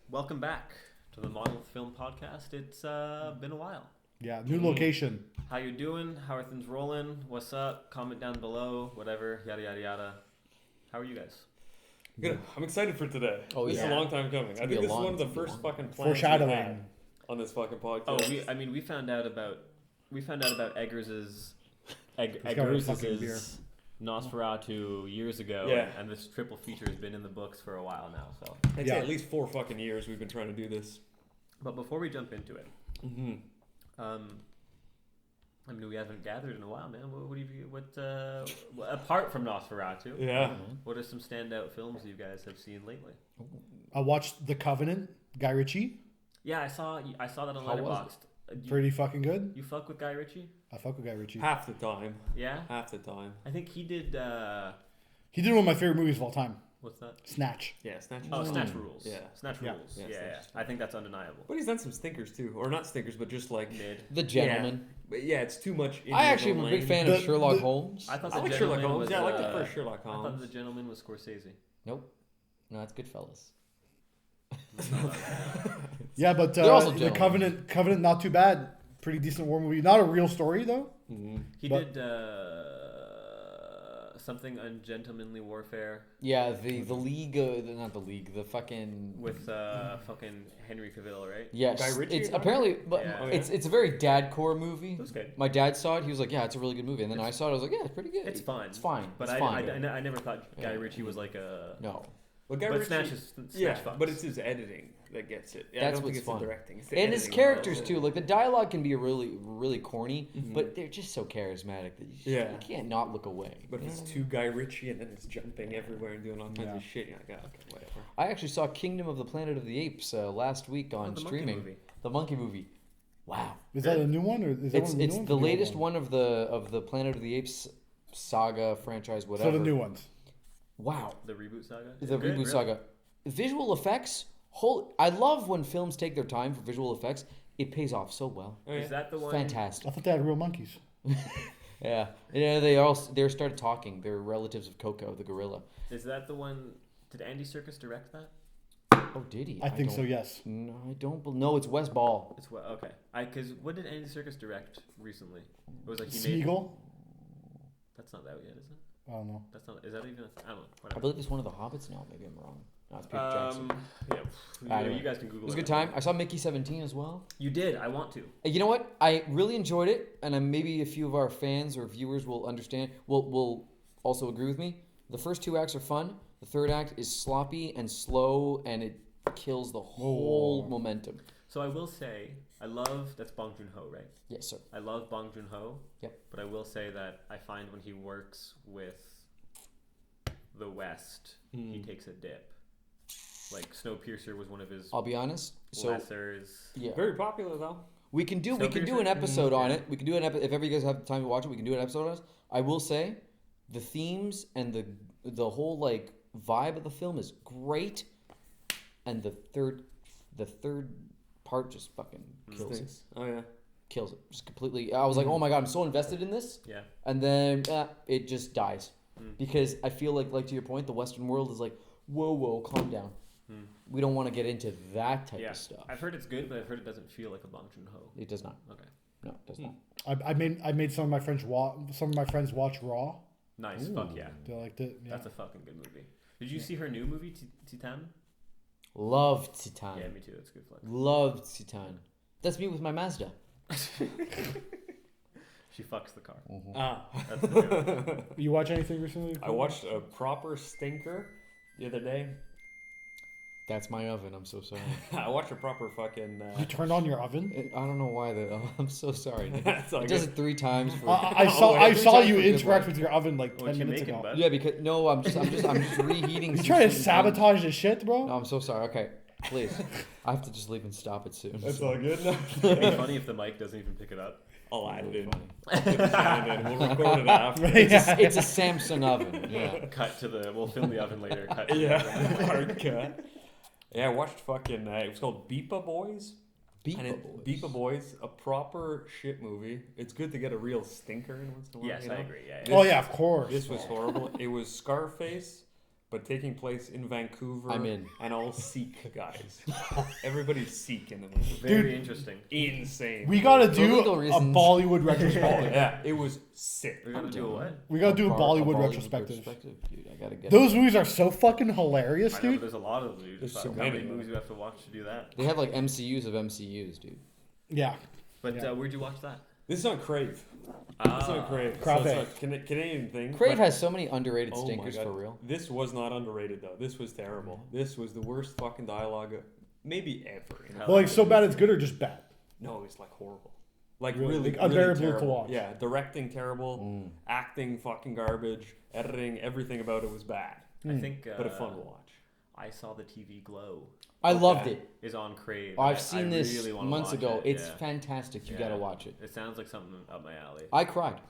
Welcome back to the Monolith Film Podcast. It's been a while. Yeah, new location. How you doing? How are things rolling? What's up? Comment down below. Whatever. Yada yada yada. How are you guys? Good. I'm excited for today. Oh, This yeah. is a long time coming. I think this is one of the first fucking plans we Foreshadowing. had on this fucking podcast. Oh, we found out about Eggers's fucking beer. Nosferatu years ago. Yeah. And this triple feature has been in the books for a while now. So, I'd Yeah. say at least 4 fucking years we've been trying to do this. but before we jump into it, Mm-hmm. I mean, we haven't gathered in a while, man. What apart from Nosferatu? Yeah. What are some standout films you guys have seen lately? I watched The Covenant, Guy Ritchie. Yeah, I saw that on How was Letterboxd. Pretty fucking good. You fuck with Guy Ritchie? I fuck with Guy Ritchie. Half the time. Yeah? Half the time. I think he did, He did one of my favorite movies of all time, what's that? Snatch. Yeah, Snatch. Oh, Snatch Rules. Yeah. Snatch Yeah. Rules. Yeah, Yeah. Snatch. I think that's undeniable. But he's done some stinkers too. Or not stinkers, but just like... Mid. The Gentleman. But yeah, it's too much. I actually am a big fan of The- Sherlock the- Holmes. I thought I the like Gentleman Sherlock Holmes. was, Yeah, I like the first Sherlock I thought Holmes. the Gentleman was Scorsese. Nope. No, it's Goodfellas. Yeah, but They're also The gentlemen. Covenant, not too bad. Pretty decent war movie. Not a real story though. Mm-hmm. He But- did something Ungentlemanly Warfare Yeah, the league, not the league, the fucking with fucking Henry Cavill, right? yes. Guy Ritchie It's or apparently, but Yeah. Oh, it's a very dadcore movie. It was good. My dad saw it. He was like, "Yeah, it's a really good movie." And then I saw it. I was like, "Yeah, it's pretty good. It's fine. It's fine. But it's I fine." I never thought Guy Yeah. Ritchie was like a... No, Well, Guy But Ritchie, Snatch fucks. but it's his editing that gets it. Yeah, That's I don't think what's it's fun. the directing. It's the and his editing. characters too. Like the dialogue can be really corny, Mhm. but they're just so charismatic that Yeah. you can't not look away. But if it's too Guy Ritchie and then it's jumping everywhere and doing all kinds of shit, you're like, oh, okay, whatever. I actually saw Kingdom of the Planet of the Apes last week on the monkey streaming. movie. The monkey movie. Wow. Is that a new one or is that It's one of it's new ones the or old latest one of the Planet of the Apes saga franchise, whatever. So the new ones. Wow. The reboot saga? The Good, reboot really? saga. Visual effects. I love when films take their time for visual effects. It pays off so well. Oh, yeah. Is that the one? Fantastic. I thought they had real monkeys. Yeah. Yeah. They started talking. They're relatives of Coco, the gorilla. Is that the one? Did Andy Serkis direct that? Oh, did he? I think so. don't- Yes. No, I don't. No, it's Wes Ball. It's what? Okay. Because what did Andy Serkis direct recently? It was like he made. Seagull. That's not that yet, is it? I don't know. That's not. Is that even? I don't know. I Whatever. believe it's one of the Hobbits. No, maybe I'm wrong. No, it's Peter Jackson. Yeah. Anyway. You guys can Google It was a it. good time. I saw Mickey 17 as well. You did. I want to. You know what? I really enjoyed it, and maybe a few of our fans or viewers will understand. Will also agree with me. The first 2 acts are fun. The third act is sloppy and slow, and it kills the whole momentum. So I will say, I love that's Bong Joon Ho, right? Yes, sir. I love Bong Joon Ho. Yep. But I will say that I find when he works with the West, he takes a dip. Like Snowpiercer was one of his I'll be honest. So lessers. yeah, Very popular, though. we can do an Snowpiercer? episode on Yeah. it. We can do an episode if ever you guys have time to watch it. We can do an episode on it. I will say, the themes and the whole like vibe of the film is great, and the third part just fucking kills it. Stinks. Oh, yeah. Kills it just completely. I was like, oh my god, I'm so invested in this, Yeah. and then it just dies Mm. because I feel like to your point, the Western world is like, whoa, calm down. Mm. We don't want to get into that type Yeah. of stuff. I've heard it's good, but I've heard it doesn't feel like a Bong Joon Ho. It does not. Okay. No, it does not. I made some of my friends watch Raw. Nice. Ooh. Fuck yeah. They liked it. Yeah. That's a fucking good movie. Did you see her new movie, Titan? Love Titan. Yeah, me too. It's a good flick. Love Titan. That's me with my Mazda. She fucks the car. Ah. That's the joke. You watch anything recently? I watched a proper stinker the other day. That's my oven. I'm so sorry. I watched a proper fucking... You turned on your oven. I don't know why that. I'm so sorry. Dude. That's all It does good. it 3 times for. I every saw time you for good interact luck. with your oven like What 10 you minutes making, ago. bud? Yeah, because no, I'm just reheating. You some trying to shit. sabotage the shit, bro? No, I'm so sorry. Okay, please. I have to just leave and stop it soon. That's so. all good. It'd be funny if the mic doesn't even pick it up. I'll add it in. Funny. We'll record it after. It's a Samsung oven. Yeah. Cut to the. We'll film the oven later. Cut. To the Yeah, oven. hard cut. Yeah, I watched fucking. It was called Beepa Boys. Beepa Boys, a proper shit movie. It's good to get a real stinker in once in a while. Yes, you I know? agree. Yeah. Oh yeah, of course. This was horrible. It was Scarface, but taking place in Vancouver. I'm in. And all Sikh guys. Everybody's Sikh in the movie. Very interesting. Insane. We gotta For do legal a reasons. Bollywood Oh, retrospective. yeah, it was sick. We're gonna do a what? We gotta do a Bollywood Bollywood retrospective. Dude, I gotta get Those movies are so fucking hilarious, I know, but dude. there's a lot of these. There's so How many many. movies we have to watch to do that? They have like MCUs of MCUs, dude. Yeah. But Yeah. where'd you watch that? This is on Crave. Ah, It's on Crave. Crave. So it's a Canadian thing. Crave but- has so many underrated Oh my stinkers God. for real. This was not underrated though. This was terrible. This was the worst fucking dialogue maybe ever. Hell, Well, like so bad it's good or just bad? No, it's like horrible. Like Really? really, Like, unbearable to terrible. watch. Yeah, directing terrible, acting fucking garbage, editing, everything about it was bad. I think. But a fun watch. I saw the TV Glow. I Okay. loved it. Is on Crave. I've I seen this really wanna months watch ago. it, It's yeah. fantastic. You Yeah. gotta watch it. It sounds like something up my alley. I cried.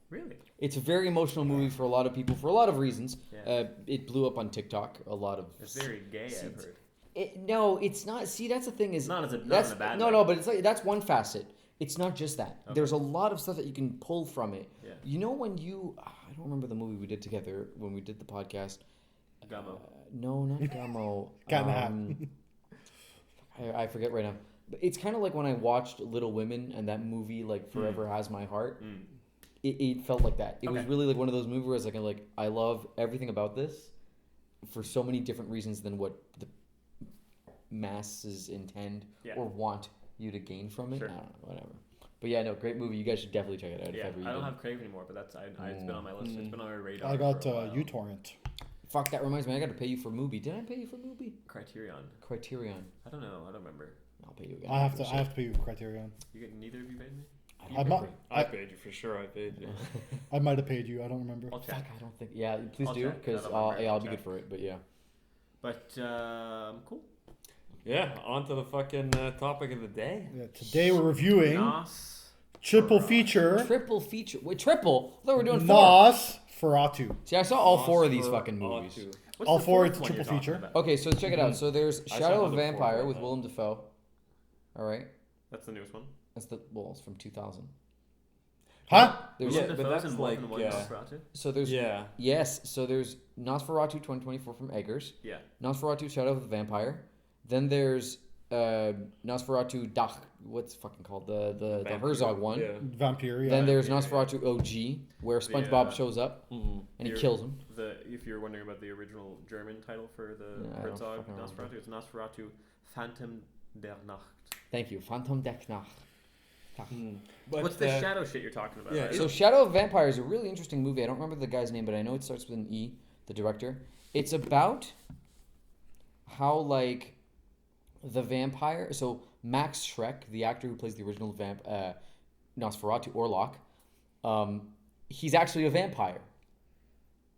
Really? It's a very emotional movie for a lot of people for a lot of reasons. Yeah. It blew up on TikTok. A lot of. It's very gay. I've heard. No, it's not. See, that's the thing is. Not in that's a bad no, way. no, but it's like that's one facet. It's not just that. Okay. There's a lot of stuff that you can pull from it. Yeah. You know when you, I don't remember the movie we did together when we did the podcast. Gummo. No, not Gummo. Cat in the Hat. I forget right now. But it's kind of like when I watched Little Women and that movie like Forever Has My Heart. Mm. It felt like that. It was Okay. really like one of those movies where it's like I love everything about this for so many different reasons than what the masses intend Yeah. or want you to gain from it. Sure. I don't know, whatever. But yeah, no, great movie. You guys should definitely check it out. Yeah, if ever you I don't did. have Crave anymore, but that's it's been on my list. It's been on my radar. I got for a while. uTorrent. Fuck, that reminds me. I got to pay you for Mubi. Did I pay you for Mubi? Criterion. Criterion. I don't know. I don't remember. I'll pay you again. I have to pay you Criterion. You get neither of you paid me. I might, I paid you for sure. I paid you. I might have paid you. I don't remember. I'll check. Fuck, I don't think. Yeah, please I'll do check, 'cause because I don't I'll remember. I'll be good check. for it. But yeah. But cool. Yeah, on to the fucking topic of the day. Yeah, today we're reviewing Nos. triple feature Triple feature. Wait, triple? I thought we were doing four. Nosferatu. See, I saw all four of these fucking movies. Nosferatu. What's All the four, fourth it's one triple you're talking feature. about? Okay, so check it out. So there's I Shadow saw of the Vampire fourth with one. Willem Dafoe. All right, That's the newest one. that's it's from 2000. Huh? There's Yeah, Willem but Dafoe's that's in more like, than one yeah. Nosferatu? so there's Yeah. so there's Nosferatu 2024 from Eggers, Yeah. Nosferatu Shadow of the Vampire, then there's Nosferatu Dach, what's it fucking called the Vampire. Herzog one. Yeah. Vampire. Yeah. Then there's Yeah, yeah. Nosferatu OG where SpongeBob shows up Mm-hmm. and he You're- kills him. If you're wondering about the original German title for the Yeah, I don't Herzog fucking remember. Nosferatu, it's Nosferatu Phantom der Nacht. Thank you, Phantom der Nacht. But, What's the shadow shit you're talking about? yeah, right? So Shadow of Vampire is a really interesting movie. I don't remember the guy's name, but I know it starts with an E, the director. It's about how like the vampire. So Max Schreck, the actor who plays the original Nosferatu Orlok, he's actually a vampire.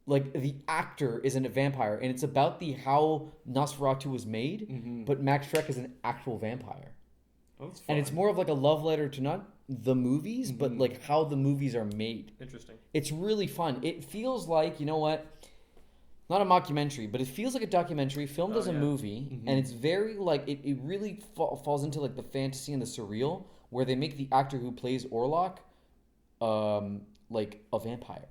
Like the actor isn't a vampire, and it's about the how Nosferatu was made, but Max Schreck is an actual vampire. Oh, that's And it's fun. more of like a love letter to not the movies, but like how the movies are made. Interesting. It's really fun. It feels like, you know what? Not a mockumentary, but it feels like a documentary filmed as a yeah. movie. And it's very like, it really falls into like the fantasy and the surreal, where they make the actor who plays Orlok like a vampire.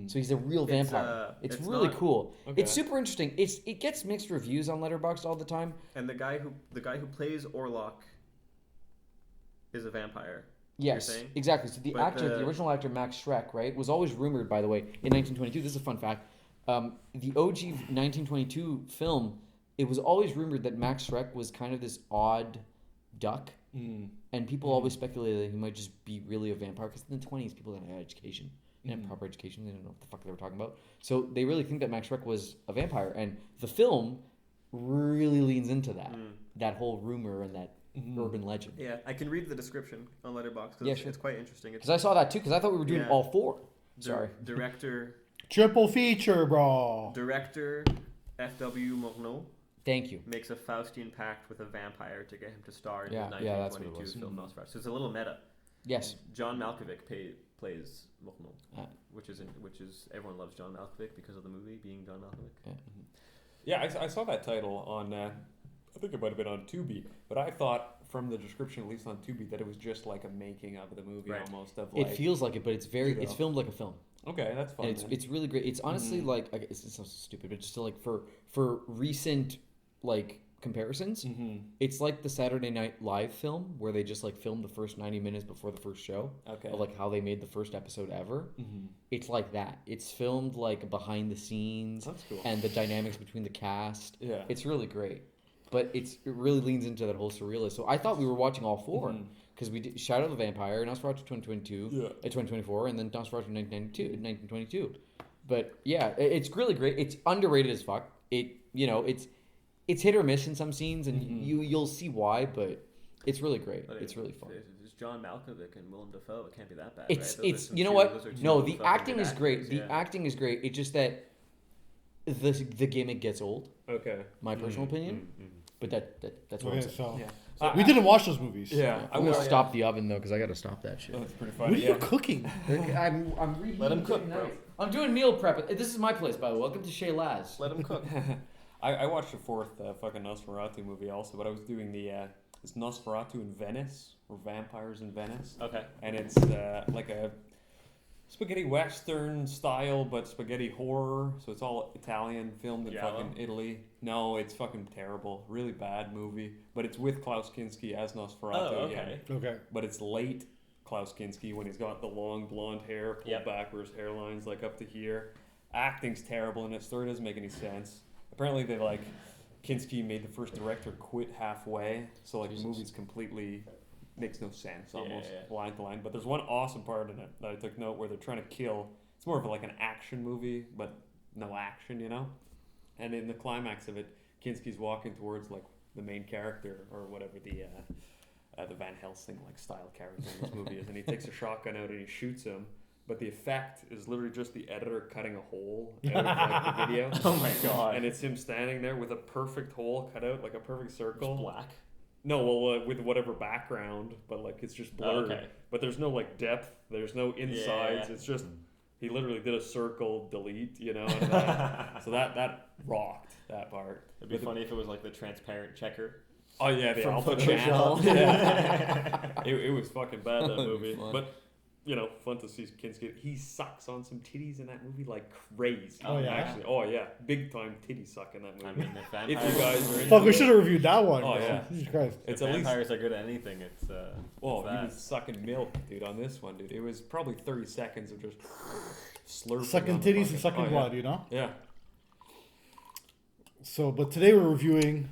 So he's a real vampire. It's really not- cool. Okay. It's super interesting. It gets mixed reviews on Letterboxd all the time. And the guy who plays Orlok is a vampire. Yes, saying? exactly. So the But actor, the the- original actor Max Schreck, right, was always rumored, by the way, in 1922. This is a fun fact. The OG 1922 film, it was always rumored that Max Schreck was kind of this odd duck, and people always speculated that he might just be really a vampire. Because in the 20s, people didn't have education, they didn't have proper education, they didn't know what the fuck they were talking about. So they really think that Max Schreck was a vampire, and the film really leans into that whole rumor and that urban legend. Yeah, I can read the description on Letterboxd because Yeah, sure. it's quite interesting. It's Because I saw that too. Because I thought we were doing Yeah. all four. dir- Sorry. Director Triple feature, bro. F.W. Murnau Thank you. makes a Faustian pact with a vampire to get him to star in Yeah, the yeah, that's what it 1922 was. film Nosferatu. So it's a little meta. Yes. John Malkovich plays Murnau, Ah. which is everyone loves John Malkovich because of the movie being John Malkovich. Yeah, I saw that title on I think it might have been on Tubi, but I thought from the description, at least on Tubi, that it was just like a making of the movie almost. Of like, It feels like it, but it's it's filmed like a film. Okay, that's fun. And it's really great. It's honestly like it sounds stupid, but just to, like for recent like comparisons, it's like the Saturday Night Live film where they just like filmed the first 90 minutes before the first show of like how they made the first episode ever. It's like that. It's filmed like behind the scenes. That's cool. And the dynamics between the cast. Yeah, it's really great. But it really leans into that whole surrealist. So I thought we were watching all four because we did Shadow of the Vampire, Nosferatu 2022, 2024, and then Nosferatu 1922. But yeah, it's really great. It's underrated as fuck. It's hit or miss in some scenes, and you'll see why. But it's really great. It's really fun. It's John Malkovich and Willem Dafoe. It can't be that bad. It's right? you know what? No, the acting is great. The acting is great. It's just that the gimmick gets old. Okay. My personal opinion. But that's what I'm saying. So Yeah. we didn't watch those movies. Yeah. I'm gonna stop the oven though because I gotta stop that shit. Oh, that's pretty What funny. are you cooking? I'm reheating. Let him cook, bro. I'm doing meal prep. This is my place, by the way. Welcome to Chez Laz. Let him cook. I watched the fourth fucking Nosferatu movie also, but I was doing it's Nosferatu in Venice, or Vampires in Venice. Okay. And it's like a spaghetti western style, but spaghetti horror. So it's all Italian, filmed in fucking Italy. No, it's fucking terrible. Really bad movie. But it's with Klaus Kinski as Nosferatu. Oh, okay. Okay. But it's late Klaus Kinski when he's got the long blonde hair pulled back where his hairline's like up to here. Acting's terrible and its story doesn't make any sense. Apparently they like Kinski made the first director quit halfway. So like the movie's completely makes no sense almost line to line. But there's one awesome part in it that I took note where they're trying to kill. It's more of like an action movie, but no action, you know? And in the climax of it, Kinski's walking towards like the main character or whatever the Van Helsing like style character in this movie is, and he takes a shotgun out and he shoots him. But the effect is literally just the editor cutting a hole out of like, the video. Oh my god! And it's him standing there with a perfect hole cut out, like a perfect circle. It's black. No, well, with whatever background, but like it's just blurred. Oh, okay. But there's no like depth. There's no insides. Yeah. It's just he literally did a circle delete, you know. And so that rocked that part. It'd be funny if it was like the transparent checker. Oh yeah, the From Alpha Photoshop. Channel. Yeah. it was fucking bad, that movie. Fun. But you know, fun to see Kinski. He sucks on some titties in that movie like crazy. Oh, yeah? Actually, oh yeah, big time titty suck in that movie. I mean, if If vampires, you guys are into Fuck, we it- should have reviewed that one. Oh, bro. yeah. Jesus Christ. It's if at least vampires are good at anything, it's oh, it's he that. was sucking milk, dude. On this one, dude, it was probably 30 seconds of just slurping. Sucking on the titties fucking- and sucking oh, blood, you know? Yeah, So, but today we're reviewing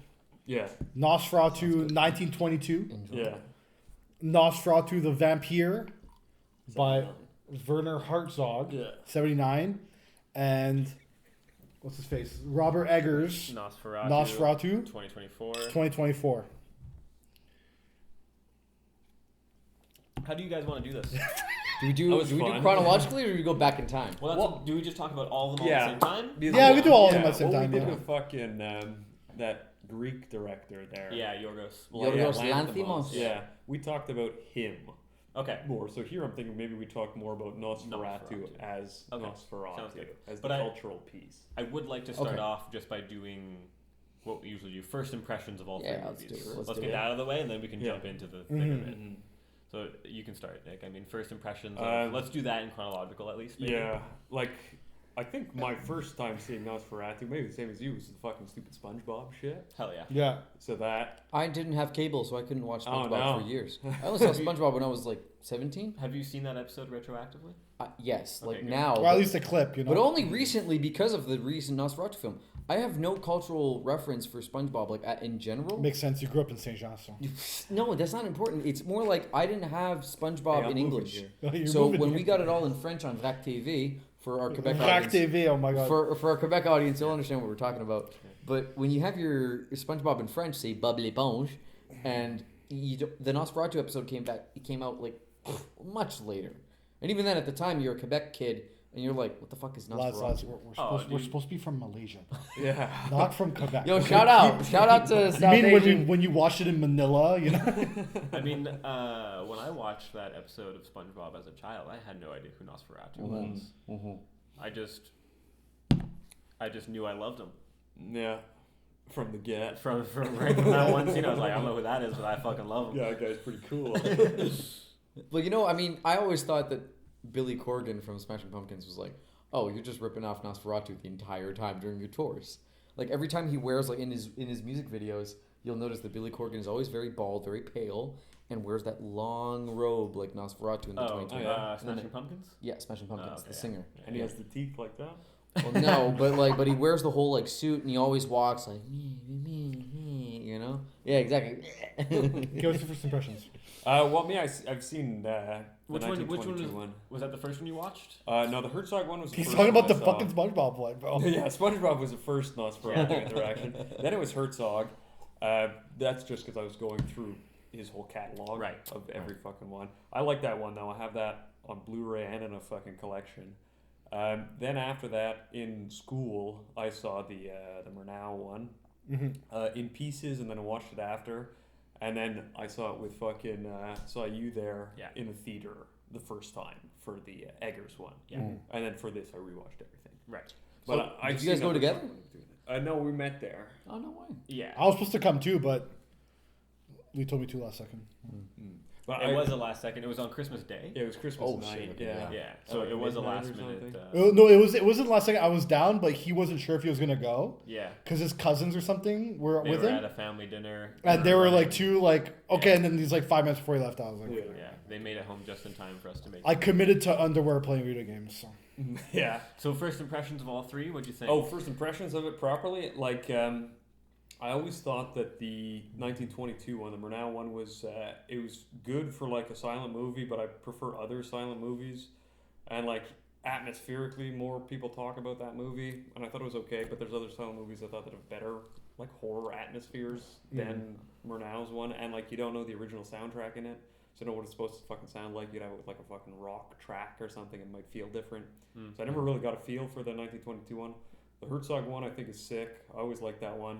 yeah, Nosferatu 1922, yeah. Nosferatu the Vampire by Werner Herzog, Yeah. 79, and what's his face? Robert Eggers, Nosferatu 2024. 2024. How do you guys want to do this? Do we That do was fun. chronologically or do we go back in time? Well, do we just talk about all of them all Yeah. at the same time? Yeah, we do all of them at the same time, Well, we yeah. did a fucking that Greek director there. Yeah, Yorgos. Yorgos Lanthimos. Lanthimos. Yeah, we talked about him Okay. more. So here I'm thinking maybe we talk more about Nosferatu Nosferatu. as Okay. Nosferatu Sounds good. as But the I- cultural piece. I would like to start Okay. off just by doing what we usually do: first impressions of all three Yeah, let's movies. do it. Let's Let's do get it. that out of the way, and then we can Yeah. jump into the Mhm. thick of it. So you can start, Nick. I mean, first impressions. Let's do that in chronological, at least. Maybe. Yeah, like I think my first time seeing Nosferatu, maybe the same as you, was the fucking stupid SpongeBob shit. Hell yeah. Yeah. So that I didn't have cable, so I couldn't watch Oh, SpongeBob no. for years. I only saw SpongeBob when I was like 17. Have you seen that episode retroactively? Yes, Okay, like good. now. Or at least a clip, you know? But only recently because of the recent Nosferatu film. I have no cultural reference for SpongeBob, like in general. Makes sense. You grew up in St. Jean, so. No, that's not important. It's more like I didn't have SpongeBob Hey, I'm in moving English. here. You're So moving when here. we got it all in French on VAC TV for our Quebec Jacques audience, TV, oh my god. for our Quebec audience, they'll understand what we're talking about. But when you have your SpongeBob in French, say Bob l'Éponge, and the Nosferatu episode came out like much later. And even then, at the time, you're a Quebec kid, and you're like, "What the fuck is Lads, Nosferatu?" we're supposed to be from Malaysia, yeah. not from Quebec. Yo, okay? shout out to You South mean Asian. when you watched it in Manila, you know? I mean, when I watched that episode of SpongeBob as a child, I had no idea who Nosferatu was. I just knew I loved him. Yeah. From the get. From right from that one scene. I was like, I don't know who that is, but I fucking love him. Yeah, that guy's pretty cool. Well, you know, I mean, I always thought that Billy Corgan from Smashing Pumpkins was like, oh, you're just ripping off Nosferatu the entire time during your tours. Like every time he wears, like in his music videos, you'll notice that Billy Corgan is always very bald, very pale, and wears that long robe like Nosferatu in the 2020. Smashing Pumpkins? Yeah, Smashing Pumpkins, okay. the singer. And he has the teeth like that. Well, no, but he wears the whole like suit, and he always walks like, you know? Yeah, exactly. Give us your first impressions. Well, me, I've seen the Which one 1922 one. Was that the first one you watched? No, the Herzog one was the He's first talking one about the I saw. fucking SpongeBob one, bro. Yeah, SpongeBob was the first Nosferatu interaction. Then it was Herzog. That's just because I was going through his whole catalog of every fucking one. I like that one, though. I have that on Blu-ray and in a fucking collection. Then after that, in school, I saw the Murnau one in pieces, and then I watched it after. And then I saw it with fucking saw you there in the theater the first time for the Eggers one. Yeah. And then for this, I rewatched everything. Right. But did you guys go together? No, we met there. Oh, no way. Yeah. I was supposed to come too, but Lee told me to last second. But It was the last second. It was on Christmas Day. Yeah, it was Christmas Oh, night. shit, okay, Yeah. Yeah. So Like it was a midnight last or minute. something? No, it wasn't last second. I was down, but he wasn't sure if he was gonna go Yeah. because his cousins or something were They with were him, at a family dinner. and they were like two. okay, and then he's like 5 minutes before he left. I was like, Yeah. Yeah. They made it home just in time for us to make. I committed to underwear playing video games. So. Yeah. So first impressions of all three. What'd you think? Oh, first impressions of it properly. Like, I always thought that the 1922 one, the Murnau one, was it was good for like a silent movie, but I prefer other silent movies, and like atmospherically, more people talk about that movie, and I thought it was okay. But there's other silent movies I thought that have better like horror atmospheres than Murnau's one, and like you don't know the original soundtrack in it. So you know what it's supposed to fucking sound like. You'd have it with like a fucking rock track or something. It might feel different. So I never really got a feel for the 1922 one. The Herzog one I think is sick. I always liked that one.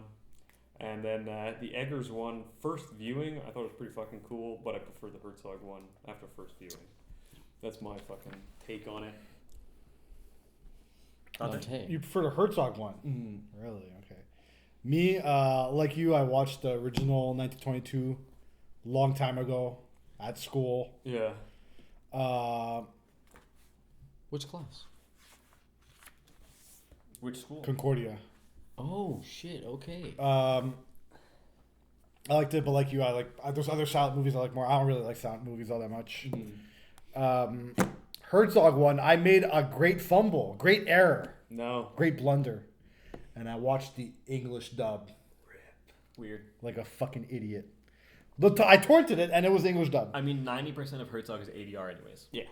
And then the Eggers one, first viewing, I thought it was pretty fucking cool, but I prefer the Herzog one after first viewing. That's my fucking take on it. Okay. You prefer the Herzog one? Really? Okay. Me, like you, I watched the original 1922 long time ago at school. Yeah. Which class? Which school? Concordia. Oh, shit. Okay. I liked it, but like you, there's other silent movies I like more. I don't really like silent movies all that much. Herzog one, I made a great fumble, great error, No. great blunder, and I watched the English dub Weird. like a fucking idiot. I torrented it, and it was English dub. I mean, 90% of Herzog is ADR anyways. Yeah.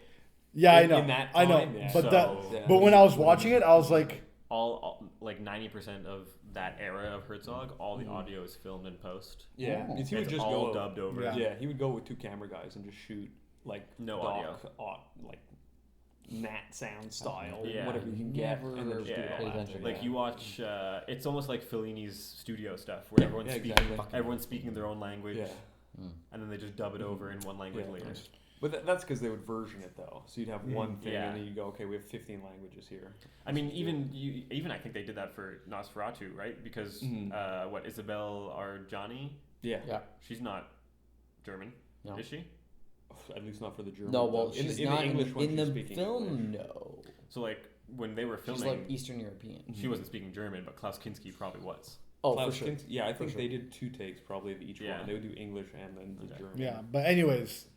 Yeah, I In- know. in that I know. time, yeah. But So- but when I was watching it, I was like, All like 90% of that era of Herzog, all the audio is filmed in post. Yeah. Oh. He would It's just all go. dubbed over. Yeah. Yeah, he would go with two camera guys and just shoot like No like Nat sound style, Yeah. whatever you can get, Never and then just do it paid all attention. after. Like Yeah. you watch, it's almost like Fellini's studio stuff, where everyone's Yeah, speaking, exactly. everyone's speaking their own language, Yeah. and then they just dub it over in one language Yeah. later. But that's because they would version it though. So you'd have one thing, Yeah. and then you go, okay, we have 15 languages here. I mean, even I think they did that for Nosferatu, right? Because what Isabel Arjani, Yeah. Yeah. she's not German, No. is she? At least not for the German. No, well, though. she's in not the English one, in she's the speaking film. English. No, So like when they were she's filming, like Eastern European. she wasn't speaking German, but Klaus Kinski probably was. Oh, Klaus for sure. Kinski- yeah, I think sure. they did 2 takes probably of each Yeah. one. They would do English and then the Okay. German. yeah. But anyways,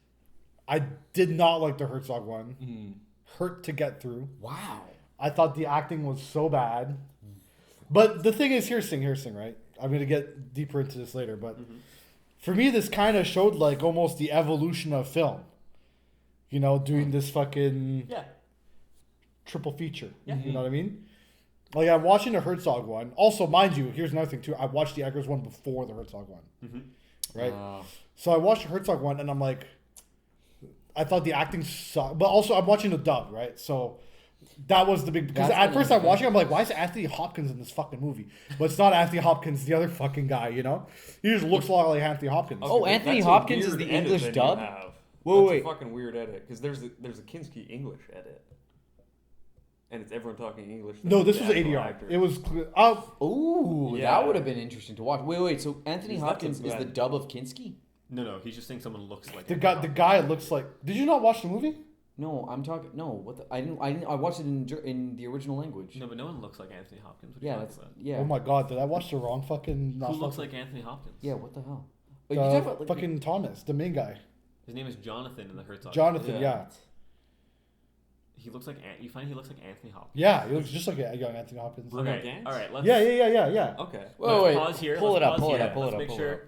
I did not like the Herzog one. Hurt to get through. Wow. I thought the acting was so bad. But the thing is, here's the thing, right? I'm going to get deeper into this later, but for me, this kind of showed like almost the evolution of film. You know, doing this fucking Yeah. triple feature. Yeah. You know what I mean? Like, I'm watching the Herzog one. Also, mind you, here's another thing, too. I watched the Eggers one before the Herzog one. Right? So I watched the Herzog one, and I'm like, I thought the acting sucked. But also, I'm watching the dub, right? So that was the big... Because That's at the first I'm watching, I'm like, why is Anthony Hopkins in this fucking movie? But it's not Anthony Hopkins, the other fucking guy, you know? He just looks a lot like Anthony Hopkins. Oh, Okay, Anthony that's a Hopkins is weird the edit English that you dub? have. Whoa, That's wait. a fucking weird edit because there's a Kinski English edit. and it's everyone talking English. No, this the was actual ADR. actor. It was. Ooh, Yeah. that would have been interesting to watch. Wait. So Anthony He's not Hopkins is bad. the dub of Kinski? No, he's just saying someone looks like The Anthony guy. The Hopkins. guy looks like. Did you not watch the movie? No, I'm talking. No, what? I didn't. I watched it in the original language. No, but no one looks like Anthony Hopkins. What are Yeah, you that's talking about? yeah. Oh my god! Did I watch the wrong fucking? Who looks like Anthony Hopkins? Yeah, what the hell? Wait, you talking about, like, fucking Thomas, the main guy. His name is Jonathan in the Herzog. Jonathan. Yeah. He looks like you find he looks like Anthony Hopkins. Yeah, he looks just like a young Anthony Hopkins. Bruno Okay, Gantz? all right. Let's, Yeah. Okay. Wait, pause here. pull let's it up, pause pull it here. up, pull it Let's up, make pull it sure up.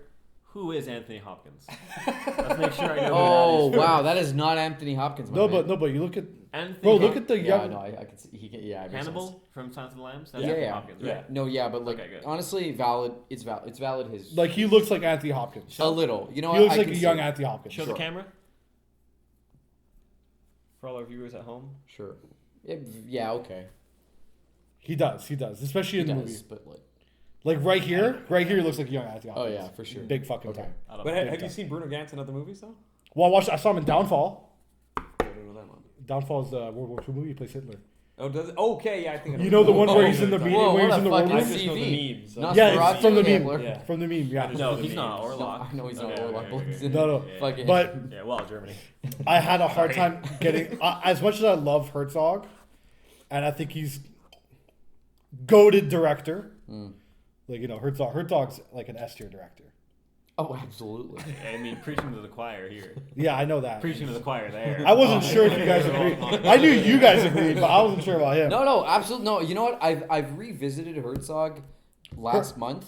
who is Anthony Hopkins. Let's make sure I know. Oh who that is. wow, that is not Anthony Hopkins. No, but you look at Anthony bro. Look Hop- at the yeah, young. no, I can see. Yeah, it makes sense. Hannibal from Silence of the Lambs. That's Yeah, Anthony yeah. Hopkins, Yeah. right? No, yeah, but like Okay, good. honestly, valid. It's valid. It's valid. His Like he looks like Anthony Hopkins. a little. You know, He what? looks I like can a see young it. Anthony Hopkins. Show Sure. the camera. For all our viewers at home. Sure. Yeah. Okay. He does, especially He in the does, movie. but like. Like right here, he looks like a young Anthony Oh Hopkins. yeah, for sure. Big fucking Okay. time. I don't But know. have you time. seen Bruno Gantz in other movies though? Well, I saw him in Downfall. I don't know that one. Downfall is the World War II movie. He plays Hitler. Oh, does it? Okay, yeah, I think. I You know the one where he's okay, in the sorry. meeting, Whoa, where he's what in a the fucking war I room? just know the CV. memes. Not Yeah, Nosferatu it's from the meme. Gambler. Yeah. From the meme, yeah. just No, the he's not memes. Orlok. I know he's Okay, not Orlok, okay, but okay, he's okay. in No. fucking. But Yeah, well, Germany. I had a hard Sorry. time getting as much as I love Herzog, and I think he's goated director. Like Herzog's like an S tier director. Oh, absolutely. I mean, preaching to the choir here. Yeah, I know that. Preaching to the choir there. I wasn't sure if you guys agreed. I knew you guys agreed, but I wasn't sure about him. No, absolutely no. You know what? I've revisited Herzog last month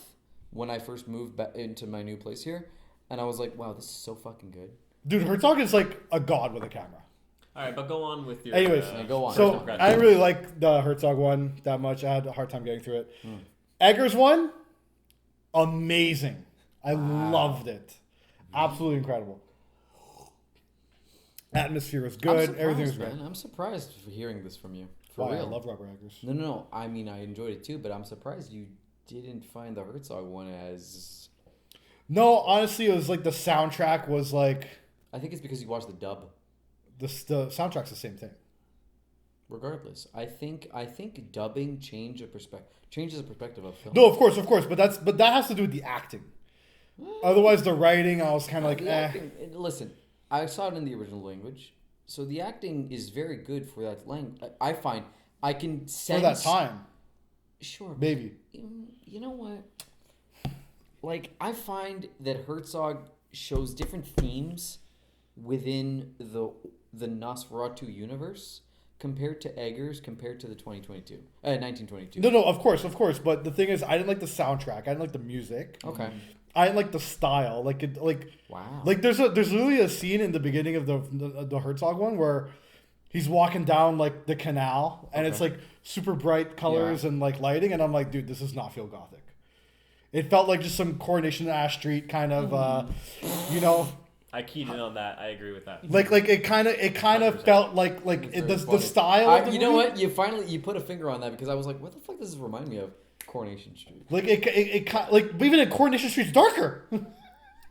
when I first moved back into my new place here, and I was like, wow, this is so fucking good. Dude, Herzog is like a god with a camera. All right, but go on with your. Anyways, Yeah, go on. So Personal I didn't really like the Herzog one that much. I had a hard time getting through it. Eggers one, amazing. I loved it. Absolutely incredible. Atmosphere was good. Everything was great. man. I'm surprised for hearing this from you. For Why? real. I love Robert Eggers. No. I mean, I enjoyed it too, but I'm surprised you didn't find the Herzog one as. No, honestly, it was like the soundtrack was like I think it's because you watched the dub. the soundtrack's the same thing. Regardless, I think dubbing changes the perspective of film. No, of course, but that has to do with the acting. Otherwise, the writing, I was kind of like, The eh. acting, listen, I saw it in the original language, so the acting is very good for that language. I find I can sense For that time, Sure, maybe. You know what? Like, I find that Herzog shows different themes within the Nosferatu universe compared to Eggers, compared to the 1922. No, of course. But the thing is, I didn't like the soundtrack. I didn't like the music. Okay. I didn't like the style. Wow. Like there's really a scene in the beginning of the Herzog one where he's walking down like the canal and it's like super bright colors and like lighting, and I'm like, dude, this does not feel gothic. It felt like just some Coronation Ash Street kind of, I keyed in on that. I agree with that. like it kind of felt like the style. Of the You know movie, what? You put a finger on that because I was like, what the fuck does this remind me of? Coronation Street. Like like even in Coronation Street's darker.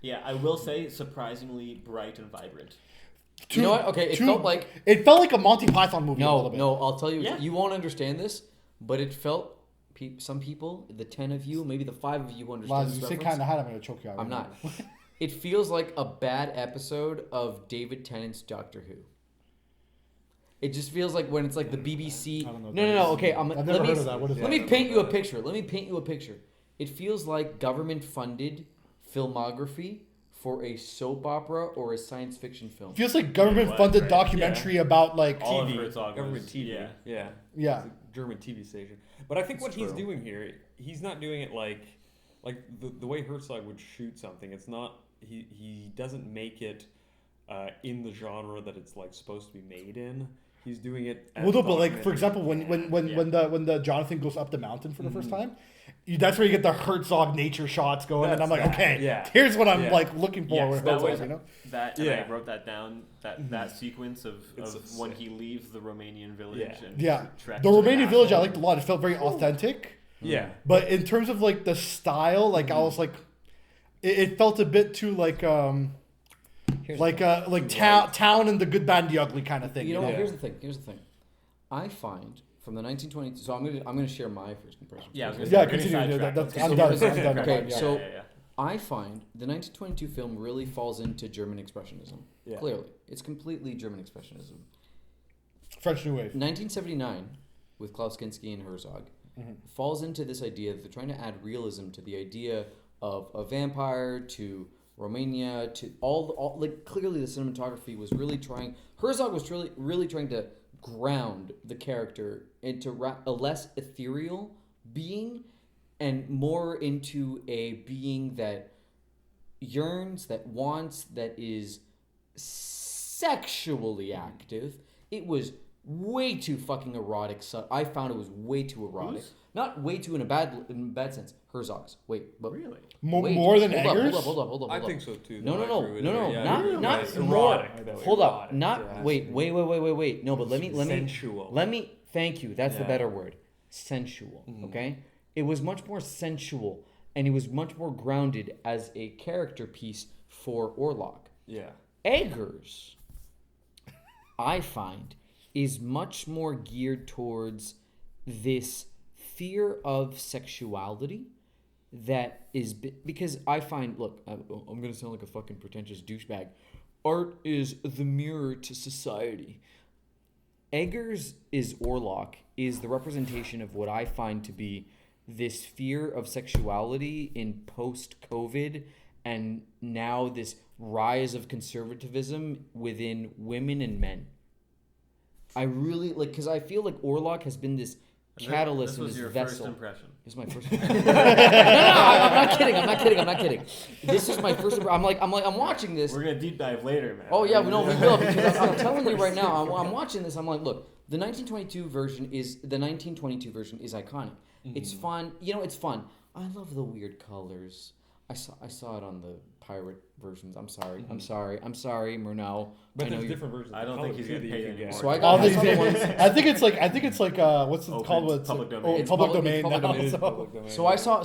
Yeah, I will say surprisingly bright and vibrant. You know what? Okay, it felt like a Monty Python movie. a little bit. No, I'll tell you. Yeah. You won't understand this, but it felt. Some people, the 10 of you, maybe the 5 of you who understand Wow, this you say reference. kind of had, I'm gonna choke you out. I'm not. It feels like a bad episode of David Tennant's Doctor Who. It just feels like when it's like the BBC. I don't know what No. that is. Okay, I've never heard of that. What is let that? me paint you a picture. It feels like government-funded filmography for a soap opera or a science fiction film. Feels like government-funded Right. documentary about like All of TV, Herzog government was- TV. yeah. yeah. It's a German TV station. But I think It's what he's true. doing here, he's not doing it like the way Herzog would shoot something. It's not he doesn't make it in the genre that it's like supposed to be made in. He's doing it. As Well, no, but like for documentary. example, when the Jonathan goes up the mountain for the first time, that's where you get the Herzog nature shots going, and I'm like, That's that, okay, yeah. here's what I'm Yeah. like looking for Yes, with that Herzog, was you know? that. And Yeah. I wrote that down. That sequence of It's when sick. he leaves the Romanian village. Yeah. And Yeah, treks the to Romanian village I castle. liked a lot. It felt very authentic, Yeah. but in terms of like the style, like I was like, it felt a bit too like town and the good, bad, and the ugly kind of thing. You know, Yeah. here's the thing. I find from the 1920s. So I'm gonna share my first impression. Yeah, I was gonna Yeah, say, continue. sidetrack. That's, Let's I'm continue. done. I'm done. Okay, Yeah. so- yeah. I find the 1922 film really falls into German Expressionism. Yeah. Clearly, it's completely German Expressionism. French New Wave. 1979, with Klaus Kinski and Herzog, falls into this idea that they're trying to add realism to the idea of a vampire, to Romania, to all like clearly the cinematography was really trying. Herzog was really trying to ground the character into a less ethereal being and more into a being that yearns, that wants, that is sexually active. It was way too fucking erotic. So I found it was way too erotic. Who's? Not way too in a bad sense. Herzog's. Wait, but Really? wait, More than hold up, Eggers? Hold up. I think so too. No, though. I agree with no, her. Yeah, not you're not right. more. Erotic, though, Hold up, erotic, not yeah. wait. No, but let me Sensual. let me. Thank you. That's the Yeah. better word. Sensual. Okay. It was much more sensual, and it was much more grounded as a character piece for Orlok. Yeah. Eggers, I find, is much more geared towards this fear of sexuality that is because I find, look, I'm gonna sound like a fucking pretentious douchebag. Art is the mirror to society. Eggers is Orlok is the representation of what I find to be this fear of sexuality in post-COVID and now this rise of conservatism within women and men. I really like because I feel like Orlok has been this catalyst This and was this your vessel. first impression. This is my first. I'm not kidding. This is my first. I'm watching this. We're gonna deep dive later, man. Oh yeah, no, we will because I'm telling you right now. I'm watching this. I'm like, look, the 1922 version is iconic. It's fun. You know, it's fun. I love the weird colors. I saw it on the pirate versions. I'm sorry, Murnau. But I know there's you. different versions. I don't of think he's color, getting too, that paid you can anymore. get. So I All got these I saw the ones. I think it's like what's it Open, called? It's public domain. Oh, public public- domain public now. It is so- public domain, So I yeah. saw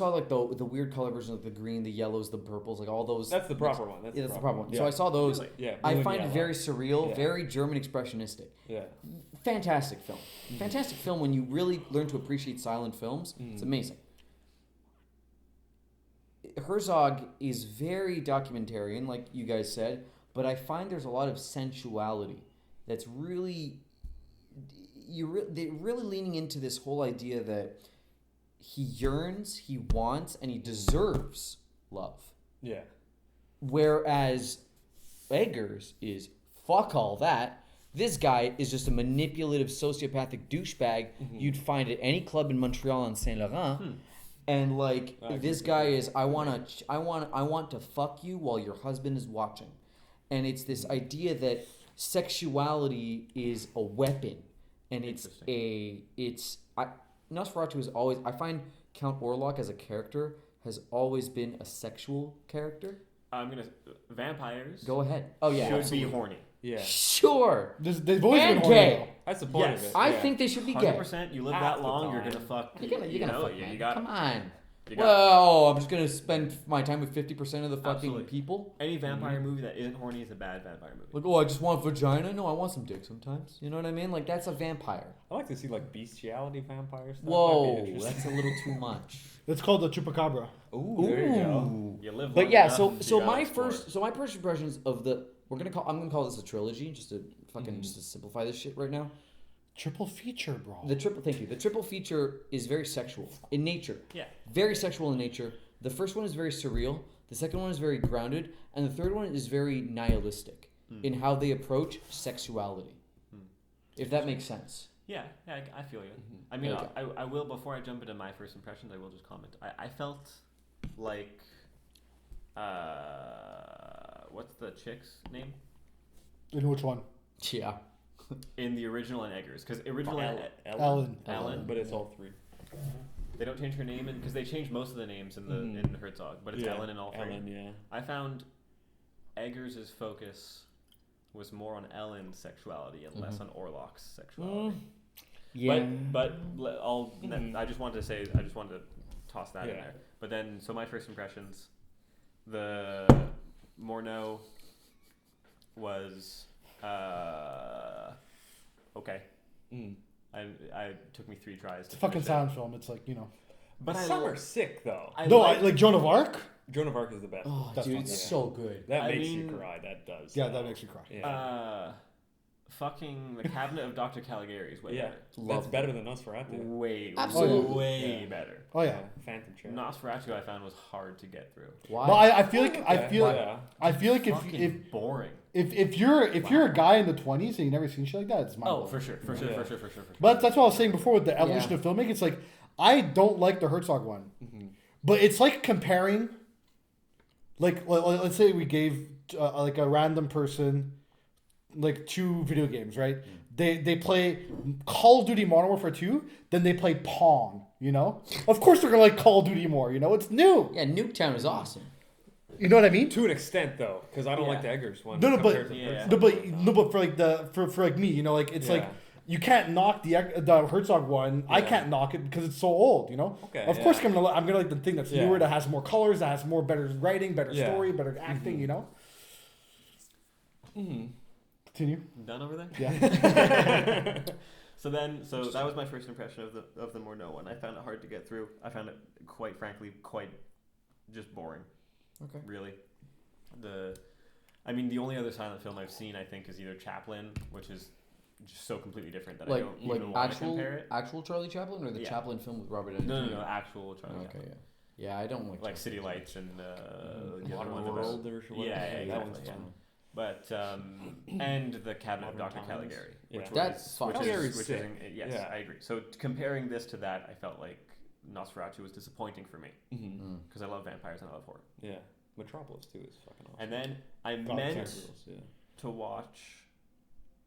like the weird color versions, like the green, the yellows, the purples, like all those. That's the proper one. Yeah, that's the proper one. So I saw those. Really? Yeah. I blue and find it yellow. very surreal, Yeah. very German expressionistic. Yeah. Fantastic film. Fantastic film when you really learn to appreciate silent films. It's amazing. Herzog is very documentarian, like you guys said, but I find there's a lot of sensuality that's really they're really leaning into this whole idea that he yearns, he wants, and he deserves love. Yeah. Whereas Eggers is fuck all that. This guy is just a manipulative, sociopathic douchebag you'd find at any club in Montreal and Saint Laurent. And like this guy is, I want to fuck you while your husband is watching, and it's this idea that sexuality is a weapon, and Nosferatu is always, I find Count Orlok as a character has always been a sexual character. Vampires. Go ahead. Oh yeah, should absolutely. be horny. Yeah. Sure. They've always And been horny, gay. though. That's the point Yes. of it. I yeah. think they should be gay. 100%. You live Half that the long, you're time. gonna fuck. You're gonna fuck, you man. got. Come on. You got Well, I'm just gonna spend my time with 50% of the fucking Absolutely. people. any vampire movie that isn't horny is a bad vampire movie. Like, oh, I just want vagina. No, I want some dick sometimes. You know what I mean? Like, that's a vampire. I like to see like bestiality vampire stuff. Whoa, That'd be interesting. that's a little too much. It's called the chupacabra. Ooh, there you go. Ooh. You live. But long yeah, enough, so you so gotta my explore first it. so my first impressions of I'm gonna call this a trilogy just to fucking just to simplify this shit right now. Triple feature, bro. The triple feature is very sexual in nature. Yeah. Very sexual in nature. The first one is very surreal. The second one is very grounded, and the third one is very nihilistic in how they approach sexuality. If that makes sense. Yeah, I feel you. I mean, Okay. I will, before I jump into my first impressions, I will just comment. I felt like, what's the chick's name? In which one? Yeah. In the original and Eggers. Because original Ellen. Ellen. But it's all three. They don't change her name, because they changed most of the names in the in Herzog, but it's Yeah. Ellen in all three. Ellen, yeah. I found Eggers' focus was more on Ellen's sexuality and less on Orlok's sexuality. Yeah. But I just wanted to toss that in Yeah. there. But then, so my first impressions, the Morneau was okay. I took me 3 tries. It's a fucking silent film. It's like, you know. But Some are sick though. I like Joan of Arc. Joan of Arc is the best. Oh, That's dude, fun. it's so good. That makes you cry. That does. Yeah, that makes you cry. Yeah. Fucking The Cabinet of Dr. Caligari is way better. That's better than Nosferatu. Absolutely. Way better. Oh yeah. Phantom Chair. Nosferatu I found was hard to get through. Why? But I feel like if Fucking boring. if you're a guy in the 20s and you've never seen shit like that, it's mind-blowing. For sure. But that's what I was saying before with the evolution of filmmaking. It's like I don't like the Herzog one, but it's like comparing. Like let's say we gave like a random person like 2 video games, right? They play Call of Duty Modern Warfare 2, then they play Pong. You know, of course they're gonna like Call of Duty more. You know, it's new. Yeah, Nuketown is awesome. You know what I mean? To an extent, though, because I don't like the Eggers one. No, but for like me, you know, like it's like you can't knock the Herzog one. I can't knock it because it's so old. You know. Okay. Of course, I'm gonna like the thing that's newer, that has more colors, that has more better writing, better story, better acting. You know. Continue. Done over there? Yeah. So that was my first impression of the Morneau one. I found it hard to get through. I found it, quite frankly, quite just boring. Okay. Really. The only other silent film I've seen, I think, is either Chaplin, which is just so completely different that I don't even want to compare it. Actual Charlie Chaplin or the Chaplin film with Robert Downey Jr.? No, actual Charlie Chaplin. Okay, yeah, I don't like City Lights and the other Modern one World or whatever. Yeah, that one's exactly. fun. But and the Cabinet of Dr. Times. Caligari, which That's fun. is sick. yes, I agree. So comparing this to that, I felt like Nosferatu was disappointing for me because I love vampires and I love horror. Yeah, Metropolis too is fucking awesome. And then I meant to watch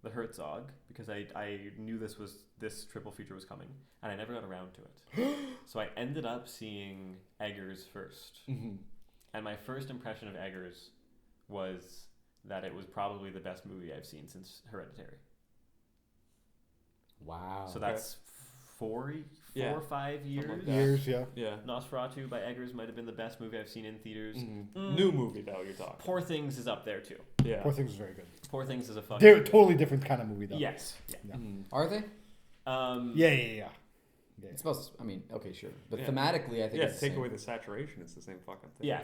the Herzog because I knew this triple feature was coming, and I never got around to it. So I ended up seeing Eggers first, and my first impression of Eggers was that it was probably the best movie I've seen since Hereditary. Wow. So that's 4 or 5 years. Years, yeah. Yeah. Nosferatu by Eggers might have been the best movie I've seen in theaters. New movie though, you're talking. Poor Things is up there too. Yeah. Poor Things is very good. Poor Things is a fucking... They're a totally different kind of movie though. Yes. Yeah. Are they? Yeah. It's supposed to, okay, sure. But thematically, I think it's take away the saturation, it's the same fucking thing. Yeah.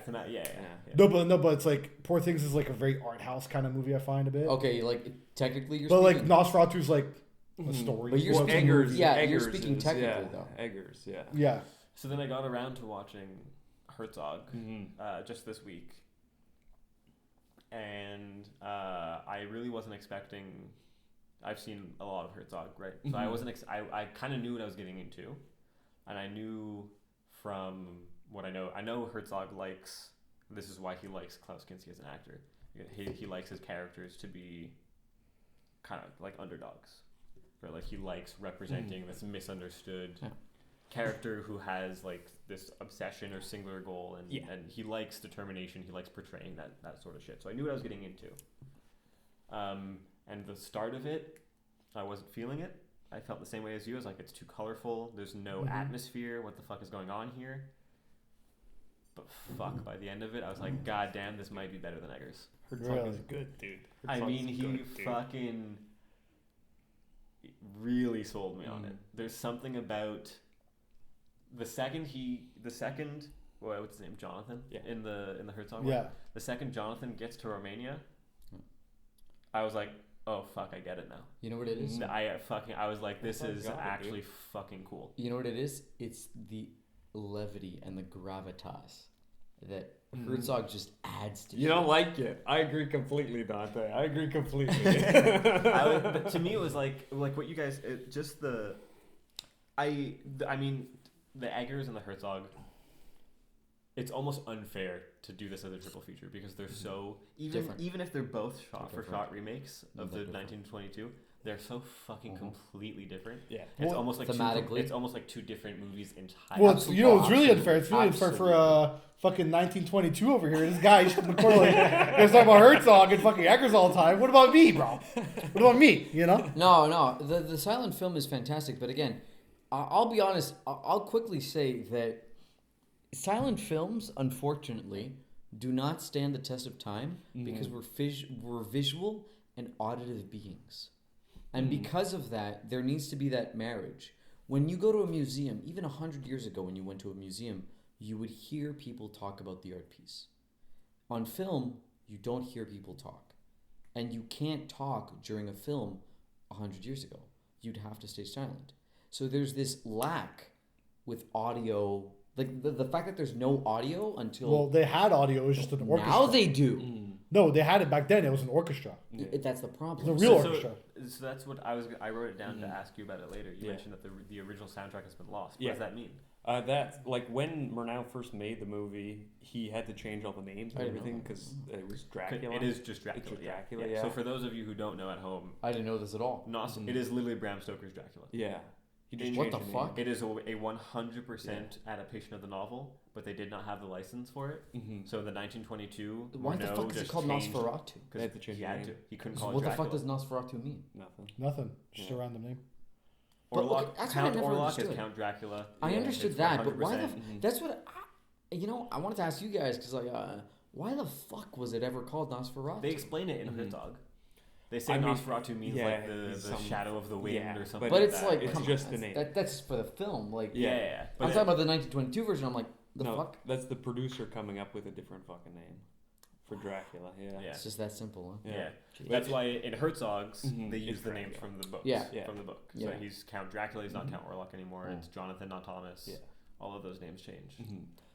No, but it's like Poor Things is like a very art house kind of movie. I find a bit. Okay, like technically you're But speaking... like Nosferatu's like a story. But you're speaking... Eggers, you're speaking is, technically though. Eggers, yeah. Yeah. So then I got around to watching Herzog just this week. And I really wasn't expecting... I've seen a lot of Herzog, right? So I wasn't... I kind of knew what I was getting into. And I knew from what I know Herzog likes... This is why he likes Klaus Kinski as an actor. He likes his characters to be kind of like underdogs. Right? Like he likes representing this misunderstood character who has like this obsession or singular goal, and he likes determination. He likes portraying that sort of shit. So I knew what I was getting into. And the start of it, I wasn't feeling it. I felt the same way as you. I was like, it's too colorful. There's no atmosphere. What the fuck is going on here? But fuck, by the end of it, I was like, God damn, this might be better than Eggers. Herzog is good, dude. He fucking really sold me on it. There's something about the second what's his name, Jonathan, in the Herzog one. The second Jonathan gets to Romania, I was like, oh fuck, I get it now. You know what it is? I was like, this is actually fucking cool. You know what it is? It's the levity and the gravitas that Herzog just adds to. You don't like it. I agree completely, Dante. I agree completely. But to me, it was like what you guys, I mean, the Eggers and the Herzog, it's almost unfair to do this as a triple feature because they're so even if they're both shot remakes of the 1922, they're so fucking completely different. Yeah, it's almost like thematically, it's almost like two different movies entirely. Well, it's really unfair. It's really unfair for fucking 1922 over here. This guy is talking about Herzog and fucking Eggers all the time. What about me, bro? What about me? You know? No. The silent film is fantastic, but again, I'll be honest. I'll quickly say that silent films, unfortunately, do not stand the test of time because we're visual and auditive beings. And because of that, there needs to be that marriage. When you go to a museum, even 100 years ago when you went to a museum, you would hear people talk about the art piece. On film, you don't hear people talk. And you can't talk during a film 100 years ago. You'd have to stay silent. So there's this lack with audio. Like the fact that there's no audio until... Well, they had audio. It was just an orchestra. Now they do. No, they had it back then. It was an orchestra. That's the problem. It's a real So orchestra. that's what I wrote it down to ask you about it later. You mentioned that the original soundtrack has been lost. What does that mean? That's like when Murnau first made the movie, he had to change all the names and I didn't everything know. because it was Dracula. It is just Dracula. It's just yeah. Dracula, Yeah. yeah. So for those of you who don't know at home, I didn't know this at all. it is literally Bram Stoker's Dracula. Yeah. He just What changed the name. fuck? It is a 100% adaptation of the novel, but they did not have the license for it. So in the 1922, Why the fuck is it called Nosferatu? They had to change He the had name. to. He couldn't call So it what the Dracula. fuck does Nosferatu mean? Nothing. Nothing. Just a random name. But, Orlok, okay, that's what I Count never Orlok is understood. Count Dracula. I understood It's that, but why the... 100%. That's what... I wanted to ask you guys, because why the fuck was it ever called Nosferatu? They explain it in Herzog. They say I mean, Nosferatu means like the shadow of the wind or something. but it's like that. like, It's just the name. That's for the film. Like, yeah. I'm talking about the 1922 version. I'm like, the no, fuck? that's the producer coming up with a different fucking name for Dracula. Yeah. Yeah. It's just that simple, huh? Yeah. That's why in Herzog's they use It's the names Dracula. from the books. Yeah. From the book. Yeah. So he's Count Dracula. He's not Count Orlok anymore. It's Jonathan, not Thomas. Yeah. All of those names change.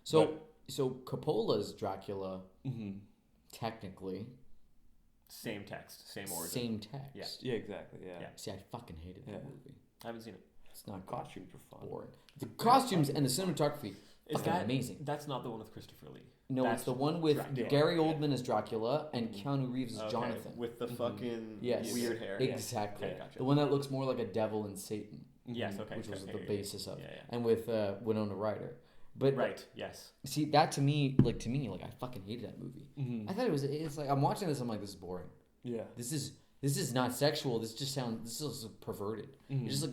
So Coppola's Dracula, technically, Same text, same origin. same text. Yeah, exactly. Yeah. Yeah. See, I fucking hated that movie. I haven't seen it. It's not good. Costumes were fun. Boring. The costumes and the cinematography, Is fucking that amazing. That's not the one with Christopher Lee. No, That's it's the one with Dracula. Gary Oldman as Dracula and Keanu Reeves as Okay, Jonathan. with the fucking Yes. weird hair. Exactly. Okay, gotcha. The one that looks more like a devil and Satan, Yes, okay. which was okay, the yeah, basis of. yeah, yeah. And with Winona Ryder. But Right, yes. see, that to me, I fucking hated that movie. I thought it's like, I'm watching this, I'm like, this is boring. Yeah. This is not sexual. This is perverted. It just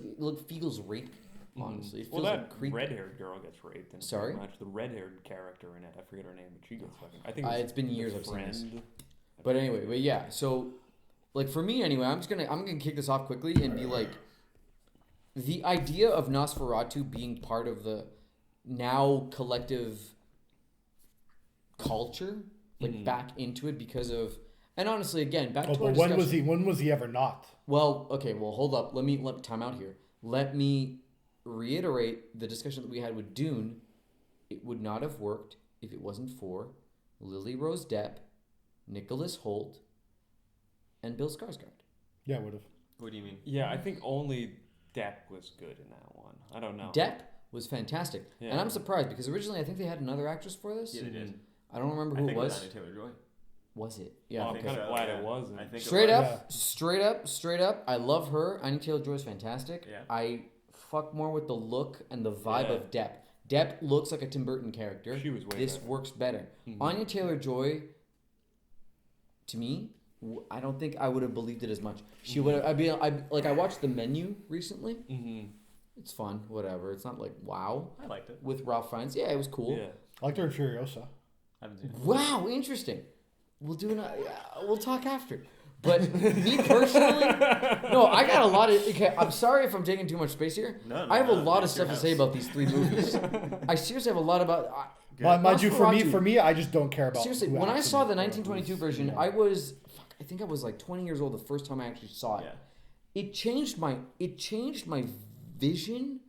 feels rape. Honestly, it feels Well, that like creepy. red-haired girl gets raped. In it Sorry? pretty much. The red-haired character in it, I forget her name, but she gets fucking. I think It's been the years I've seen this. friend. But anyway, so like for me anyway, I'm gonna kick this off quickly and be like, the idea of Nosferatu being part of the now collective culture, like back into it because of, and honestly, again, back to our But when discussion. was he ever not? Well, okay, hold up. Let time out here. Let me reiterate the discussion that we had with Dune. It would not have worked if it wasn't for Lily Rose Depp, Nicholas Hoult, and Bill Skarsgård. Yeah, would have. What do you mean? Yeah, I think only Depp was good in that one. I don't know. Depp was fantastic, and Yeah. I'm surprised because originally I think they had another actress for this. Yeah, they did. I don't remember I who think it was. Anya Taylor-Joy. Was it? Well, Yeah. I'm Okay. kind of So, glad yeah. it wasn't. I think it Straight was. up, straight up. I love her. Anya Taylor-Joy is fantastic. Yeah. I fuck more with the look and the vibe Yeah. of Depp. Depp looks like a Tim Burton character. She was way This better. works better. Anya Taylor-Joy, to me, I don't think I would have believed it as much. She would have. I watched The Menu recently. It's fun, whatever. It's not like wow. I liked it. With Ralph Fiennes, yeah, it was cool. Yeah. I liked her in Furiosa. I haven't seen it. Wow, interesting. We'll talk after. But me personally, no, I got a lot of. Okay, I'm sorry if I'm taking too much space here. No, I have a no, lot of it's your stuff to say house. about these three movies. I seriously have a lot about. Mind you, Nosferatu. for me, I just don't care about. Seriously, who when I acts saw in the it or 1922 who's- version, yeah. I think I was like 20 years old the first time I actually saw it. Yeah. It changed my vision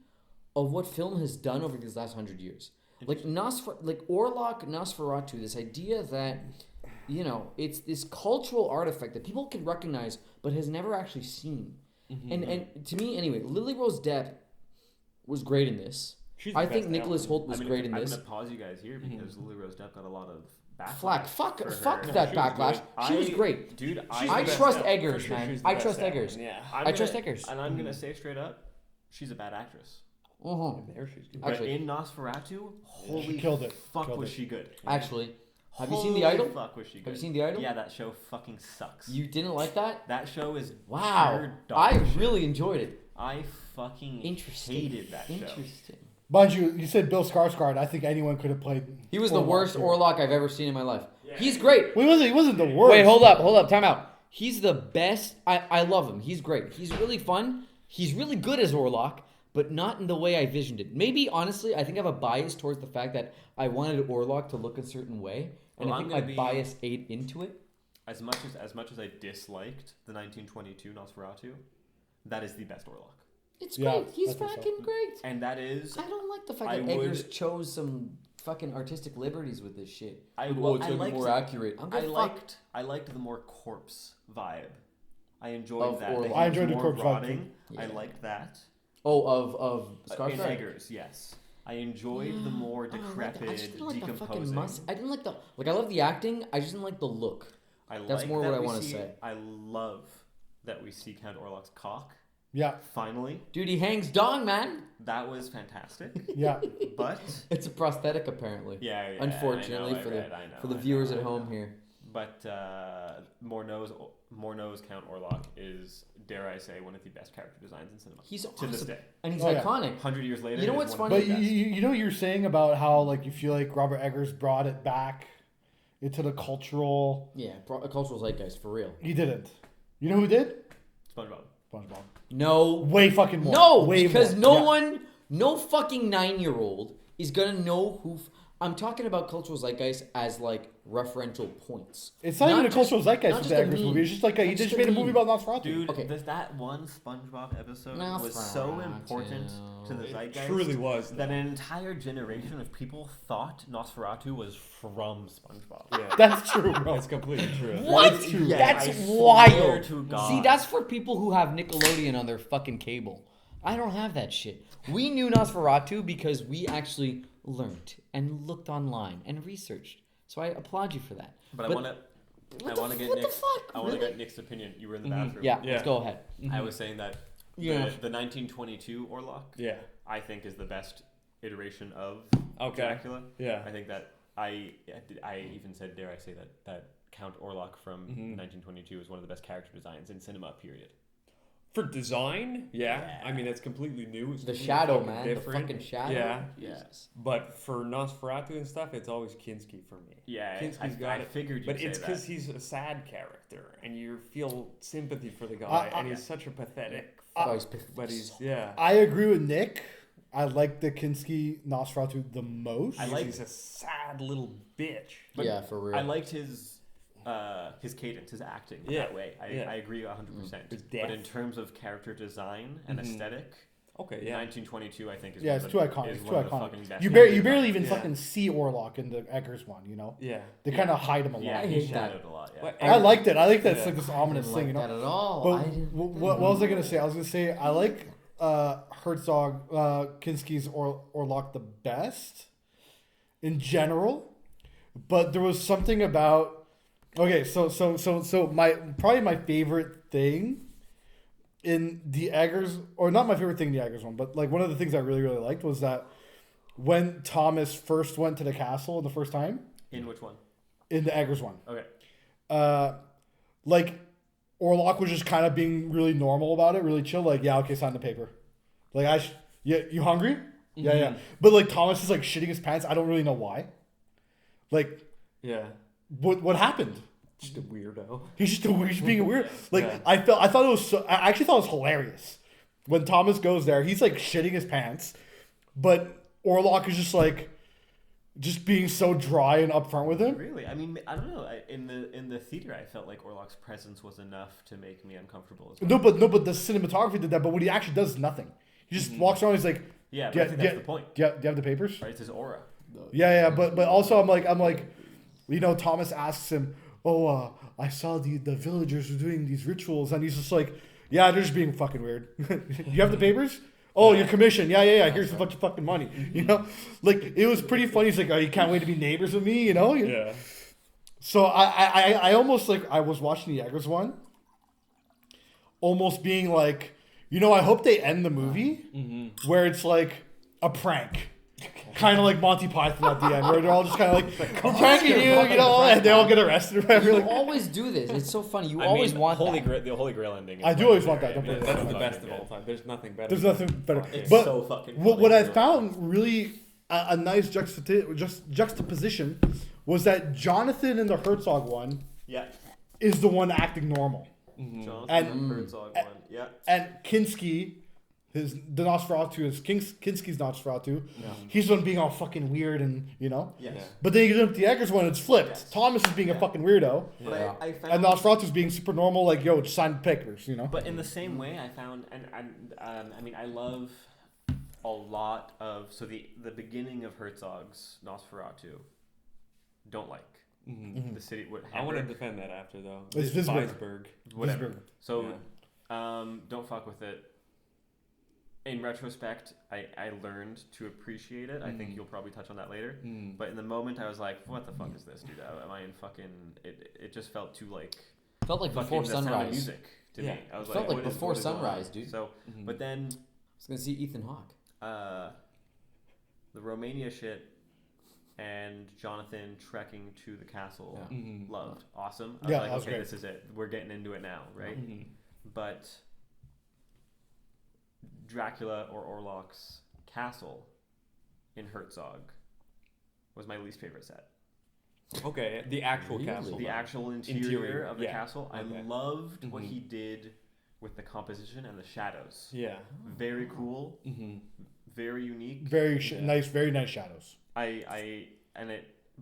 of what film has done over these last 100 years. Like Orlok Nosferatu, this idea that it's this cultural artifact that people can recognize but has never actually seen. And to me anyway, Lily Rose Depp was great in this. She's the I think best Nicholas actor. Hoult was great in I'm this. gonna pause you guys here because Lily Rose Depp got a lot of backlash. Flack. Fuck for her. that she was backlash. good. She was great. Dude, She's I the best trust actor. Eggers, For sure, man. she's the I best trust actor. Eggers. Yeah. I trust Eggers. And I'm gonna say straight up, she's a bad actress. There she's good. Actually- But in Nosferatu, holy killed it. fuck Killed was it. she good. Actually, have you Holy seen The Idol? Fuck was she good. Have you seen The Idol? Yeah, that show fucking sucks. You didn't like that? That show is Wow. pure dog I shit. really enjoyed it. I fucking Interesting. hated that show. Interesting. Mind you said Bill Skarsgård. I think anyone could have played. He was the Orlok worst here. Orlok I've ever seen in my life. He's great. Well, he wasn't the worst. Wait, hold up. Time out. He's the best. I love him. He's great. He's really fun. He's really good as Orlok, but not in the way I visioned it. Maybe, honestly, I think I have a bias towards the fact that I wanted Orlok to look a certain way, and I think my bias ate into it. As much as I disliked the 1922 Nosferatu, that is the best Orlok. It's great. He's fucking great. And that is... I don't like the fact that Eggers chose some fucking artistic liberties with this shit. It's going to be more accurate. I liked the more corpse vibe. I enjoyed that. I enjoyed the corpse vibe. Yeah. I liked that. Oh, of Skarsgård? Eggers, yes. I enjoyed the more decrepit, I just didn't like decomposing. I didn't like the... Like, I love the acting. I just didn't like the look. That's more what I want to say. I love that we see Count Orlok's cock. Yeah. Finally. Dude, he hangs dong, man. That was fantastic. Yeah. But... It's a prosthetic, apparently. Yeah. Unfortunately, for the viewers at home here. But More Nose Count Orlok is, dare I say, one of the best character designs in cinema. He's awesome. To this day. And he's iconic. 100 years later. You know what's funny? But you know what you're saying about how like you feel like Robert Eggers brought it back into the cultural... Yeah, a cultural zeitgeist, for real. He didn't. You know who did? SpongeBob. No. Way fucking more. No, because no fucking 9-year-old is gonna know who... I'm talking about cultural zeitgeist as like referential points. It's not even a cultural zeitgeist with the Eggers movie. It's just like he just made a movie about Nosferatu. Dude, that one SpongeBob episode was so important to the zeitgeist. It truly was. That an entire generation of people thought Nosferatu was from SpongeBob. Yeah. That's true, bro. That's completely true. What? That's true. That's I wild. to God. See, that's for people who have Nickelodeon on their fucking cable. I don't have that shit. We knew Nosferatu because we actually learned and looked online and researched. So I applaud you for that. But I want to get Nick's opinion. You were in the bathroom. Yeah, let's go ahead. I was saying that the 1922 Orlok, I think is the best iteration of Dracula. Yeah. I think that I even said, dare I say that Count Orlok from 1922 is one of the best character designs in cinema, period. For design, I mean, it's completely new. It's the completely shadow, man. different. The fucking shadow. Yeah. Yes. But for Nosferatu and stuff, it's always Kinski for me. Yeah, Kinski's I figured you'd but say it's because that. he's a sad character, and you feel sympathy for the guy, and he's such a pathetic. But he's I agree with Nick. I like the Kinski Nosferatu the most. He's a sad little bitch. But yeah, for real. I liked his cadence, his acting that way. I agree 100%. But in terms of character design and aesthetic, 1922 I think is it's too iconic. It's too iconic. You barely even fucking see Orlok in the Eggers one, you know? Yeah. They kind of hide him a lot. Yeah, he shadowed a lot. Yeah. I liked it. I like that it's like this ominous thing, you know? That at all. But what was I gonna say? I was gonna say I like Herzog Kinski's Orlok the best in general, but there was something about. Okay, so my favorite thing in the Eggers, or not my favorite thing in the Eggers one, but like one of the things I really liked was that when Thomas first went to the castle the first time. In which one? In the Eggers one. Okay. Like Orlok was just kind of being really normal about it, really chill. Like, yeah, okay, sign the paper. Like you hungry? Yeah. But like Thomas is like shitting his pants. I don't really know why. Like. Yeah. What happened? Just a weirdo. He's just being a weird. Like I thought it was. I actually thought it was hilarious when Thomas goes there. He's like shitting his pants, but Orlok is just being so dry and upfront with him. Really? I mean, I don't know. In the theater, I felt like Orlok's presence was enough to make me uncomfortable as well. No, but the cinematography did that. But what he actually does is nothing. He just walks around. He's like, yeah, but I think that's the point. Do you have the papers? Right, it's his aura. Yeah. But also I'm like. You know, Thomas asks him, I saw the villagers were doing these rituals. And he's just like, yeah, they're just being fucking weird. You have the papers? Oh, your commission. Yeah. Here's a bunch of fucking money. You know? Like, it was pretty funny. He's like, oh, you can't wait to be neighbors with me, you know? Yeah. So I almost, like, I was watching the Eggers one, almost being like, you know, I hope they end the movie where it's like a prank. Kind of like Monty Python at the end, where they're all just kind of like, we're pranking you know, and they all get arrested. You always do this. It's so funny. You always want the Holy Grail ending. I do always want that. That's the best of all time. There's nothing better. There's nothing better. It's but so fucking what I found really a nice juxtaposition was that Jonathan in the Herzog one is the one acting normal. Jonathan And- Herzog one. Yeah. And Kinski, the Nosferatu is Kinski's Nosferatu. Yeah. He's the one being all fucking weird and, you know. Yes. Yeah. But then you get into the Eggers one, it's flipped. Yes. Thomas is being a Yeah. fucking weirdo. But Yeah. I found. And Nosferatu's being super normal, like, yo, just sign papers, you know? But in the same way, I found, I mean, I love a lot of the beginning of Herzog's Nosferatu. Don't like the city. What I want to Hamburg, defend that after though. It's Visberg. Weisberg. whatever. Visberg. So, Yeah. don't fuck with it. In retrospect, I learned to appreciate it. I think you'll probably touch on that later. But in the moment, I was like, "What the fuck is this, dude? Am I in fucking?" It just felt too like Felt like fucking Before the Sound of Sunrise. music to Yeah. me. I was It felt like what is- Before what is going on? Sunrise, dude. So, but then I was gonna see Ethan Hawke. the Romania shit and Jonathan trekking to the castle, Yeah. loved, awesome. I was Yeah, like, that was okay, great. this is it. We're getting into it now, right? But Dracula or Orlok's castle in Herzog was my least favorite set. Okay, the actual Really? castle. The though. actual interior Interior, of the yeah. castle, I Okay. loved what Mhm. he did with the composition and the shadows. Yeah. Very cool, Mm-hmm. very unique. Very Yeah. very nice shadows.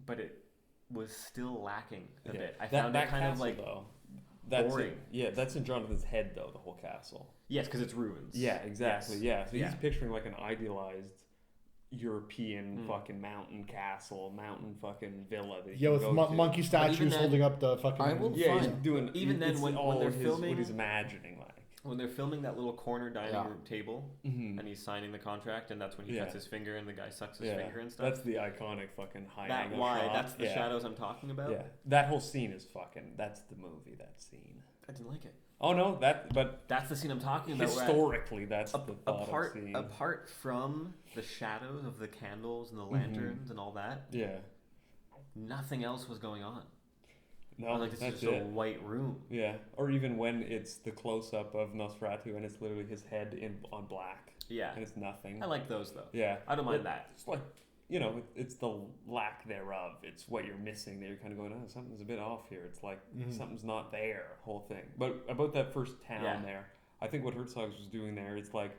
But it was still lacking a Yeah. bit. I found it kind of like though. That's boring. Yeah, that's in Jonathan's head though. The whole castle. yes, because it's ruins. Yeah, exactly. Yes. Yeah, so Yeah. he's picturing like an idealized European Mm. fucking mountain castle, mountain fucking villa. That Yeah, you with can go to. monkey even statues then, holding up the fucking. I will Yeah, he's Fine. doing. Even then, it's when all they're his- filming- what he's imagining, like. When they're filming that little corner dining Yeah. room table, Mm-hmm. and he's signing the contract, and that's when he Yeah. cuts his finger, and the guy sucks his Yeah, finger and stuff. that's the iconic fucking high That angle why shot. that's the Yeah. shadows I'm talking about. Yeah, that whole scene is fucking. That's the movie. That scene. I didn't like it. Oh no, but That's the scene I'm talking about. where historically, that's the thought apart of scene. apart from the shadows of the candles and the Mm-hmm. lanterns and all that, Yeah. nothing else was going on. I No, was like, this that's is just it. a white room. Yeah, or even when it's the close up of Nosferatu and it's literally his head on black Yeah, and it's nothing. I like those though. Yeah, I don't mind that. It's like it's the lack thereof. It's what you're missing that you're kind of going, oh, something's a bit off here. It's like something's not there. Whole thing. But about that first town Yeah. there, I think what Herzog was doing there is like,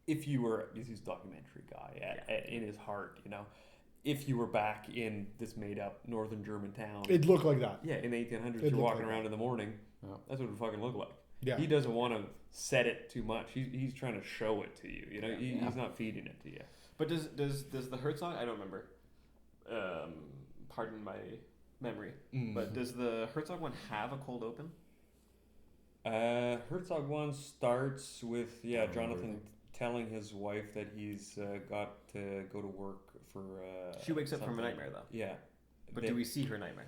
if you were, he's a documentary guy in his heart, if you were back in this made up northern German town, It looked like that. yeah, in the 1800s, It you're looked walking like around that. in the morning. Yeah. That's what it would fucking look like. Yeah. He doesn't want to set it too much. He's trying to show it to you. Yeah. He's not feeding it to you. But does the Herzog? I don't remember. Pardon my memory. But does the Herzog one have a cold open? Herzog one starts with remember Jonathan everything. telling his wife that he's got to go to work for. She wakes up from a something. nightmare though. Yeah. But They- do we see her nightmare?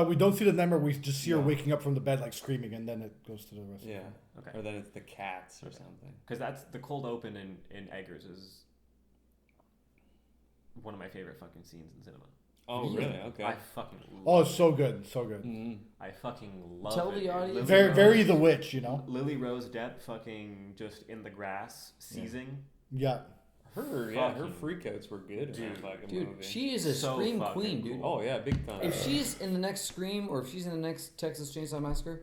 We don't see the nightmare. We just see her No. waking up from the bed like screaming, and then it goes to the rest. Yeah. Okay. Or then it's the cats or something. Because that's the cold open in Eggers is one of my favorite fucking scenes in cinema. Oh, Really? really? Okay. I fucking love Oh, it's so good, so good. Mhm. I fucking love Tell it. the dude. audience- Lily Very, Rose- very The Witch, you know. Lily Rose Depp fucking just in the grass seizing. Yeah. Her Fucking- freakouts were good in Dude. that fucking Dude, movie. she is a So scream fucking queen, dude. cool. Oh yeah, big time. If she's in the next Scream or if she's in the next Texas Chainsaw Massacre,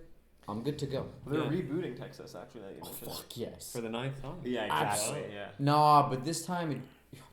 I'm good to go. They're Yeah. rebooting Texas actually. Now you Oh, mention it. fuck yes. For the 9th time. Yeah, exactly. Absolutely. Yeah. Nah, but this time,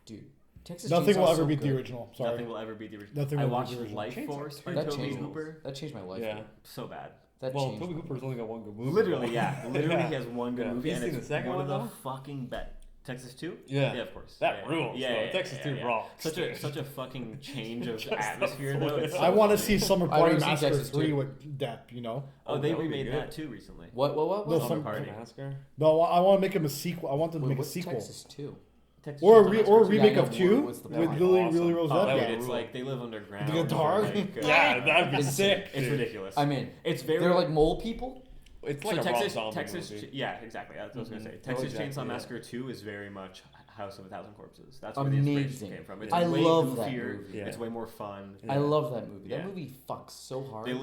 dude, Texas Nothing will Chainsaw's ever so beat the good. original. Sorry. Nothing will ever beat the original. Nothing I will beat watched the original. Life Chainsaw Force by That Toby changed, Hooper. that changed my life. Yeah. dude. So bad. That Well, changed Toby my Hooper's only got one good movie. Literally, though. yeah. Literally, he has one good Yeah. movie, You and seen it's the second one of one, the though? fucking best. Texas 2? Yeah. Yeah, of course. That yeah, rules, Yeah, though. yeah, Texas yeah, 2 yeah. rocks, Such a dude. such a fucking change of Just atmosphere, the though. full- It's so I want to funny. see Summer I've Party never seen Massacre Texas 3 too. with Depp, you know? Oh, Oh, they that would be remade good. that too recently. What? No, Summer some- Party. Massacre. No, I want to make him a sequel. I want them to Wait, make a what's sequel. Texas 2? Texas Or a, Chainsaw or a Massacre 2. remake Yeah, of I know, 2 what's the with one? Lily Awesome. Rose Oh, Depp. that Dude, would Yeah. it's rule. like they live underground. The guitar? or, like, Yeah, that'd be it's- sick. It's dude. ridiculous. I'm in. It's very. They're like mole people. It's So like a Texas, Rob Zombie Texas, movie. yeah, exactly. That's what I was gonna say. Mhm. Texas exactly, Chainsaw yeah. Massacre 2 is very much House of a Thousand Corpses. That's where the inspiration Amazing. came from. It's I way love that goofier. movie. Yeah. It's way more fun. Yeah. I love that movie. Yeah. That movie fucks so hard. They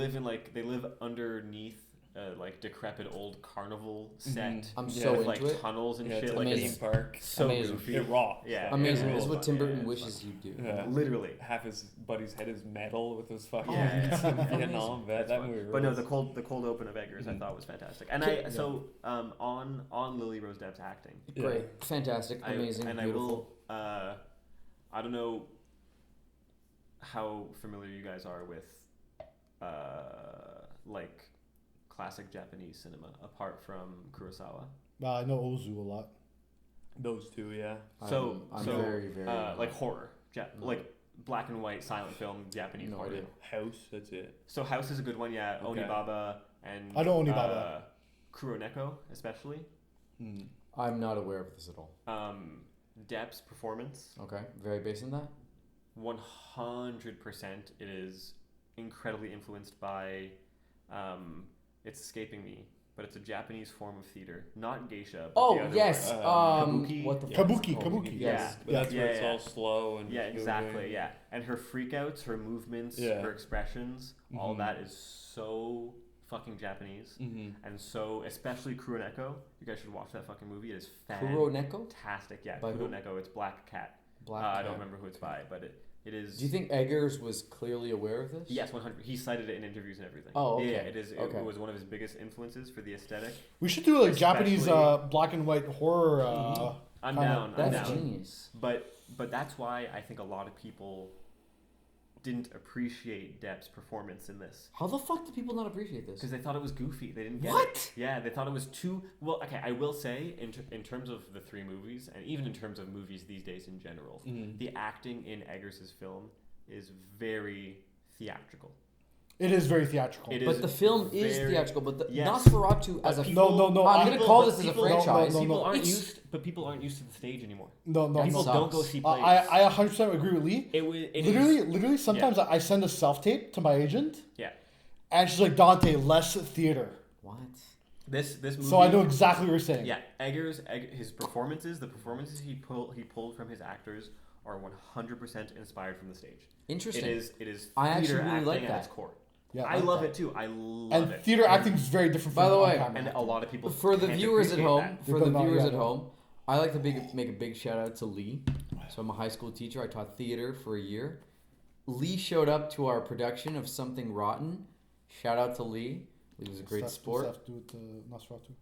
live underneath like decrepit old carnival set. I'm Yeah, so with into like it. tunnels and Yeah, shit. it's Like amazing. it's theme park. so Amazing. goofy. It rocks. Yeah, Amazing. it This is what rules. Tim Yeah, Burton it's wishes you do. Yeah. Literally. Half his buddy's head is metal with his fucking Yeah. Vietnam vet. That movie But no, rules. the cold open of Eggers I thought was fantastic. And on Lily Rose Depp's acting. Great, fantastic, amazing, beautiful. I don't know how familiar you guys are with like classic Japanese cinema apart from Kurosawa. I know Ozu a lot. Those two, yeah. I'm very, very like horror, like black and white silent film Japanese No horror. idea. House, that's it. So House is a good one, yeah. Okay. Onibaba and I know Onibaba. Kuroneko especially. I'm not aware of this at all. Depp's performance, Okay, very based on that. 100%. It is incredibly influenced by. It's escaping me, but it's a Japanese form of theater, not geisha. But Oh the other yes, one. Kabuki. what the Yeah. fuck? Kabuki. Yes. But that's where Yeah, it's yeah. all slow and Yeah, exactly. moving. Yeah, and her freakouts, her movements, Yeah. her expressions, all Mhm. that is so fucking Japanese, and so especially Kuroneko. You guys should watch that fucking movie. It is Kuroneko? fantastic. Yeah, By who? Kuroneko. It's Black Cat. Black I Cat. don't remember who it's by, but it is. Do you think Eggers was clearly aware of this? Yes, 100. He cited it in interviews and everything. Oh, okay. Yeah, it is. Okay. It was one of his biggest influences for the aesthetic. We should do like Japanese Especially- black and white horror. I'm Kinda- down. I'm That's down. genius. But that's why I think a lot of people didn't appreciate Depp's performance in this How the fuck do people not appreciate this? because they thought it was goofy. They didn't get What? it. Yeah, they thought it was too well. Okay, I will say in terms of the three movies, and even in terms of movies these days in general, the acting in Eggers' film is very theatrical. It is very theatrical. It But is the film is very- theatrical. But the Yes. Nosferatu as a No. I'm gonna call this as a people- franchise. No, People aren't It's- used, but people aren't used to the stage anymore. No. People sucks. don't go see plays. I 100% agree with Lee. It Literally, sometimes I send a self tape to my agent, yeah. and she's like, Dante, less theater. What? This movie. So I know exactly what you're saying. Yeah, his performances, the performances he pulled from his actors are 100% inspired from the stage. Interesting. It is I actually theater really acting like at that. its core. Yeah, I like love that. it too. I love And it. theater acting is very different. By from the way, on-camera And acting. a lot of people For the can't viewers at appreciate home, that. for the No, viewers yeah, at no. home, I like to make a big shout out to Lee. So I'm a high school teacher. I taught theater for a year. Lee showed up to our production of Something Rotten. Shout out to Lee. He was a great sport. Stuff to do with Nosferatu.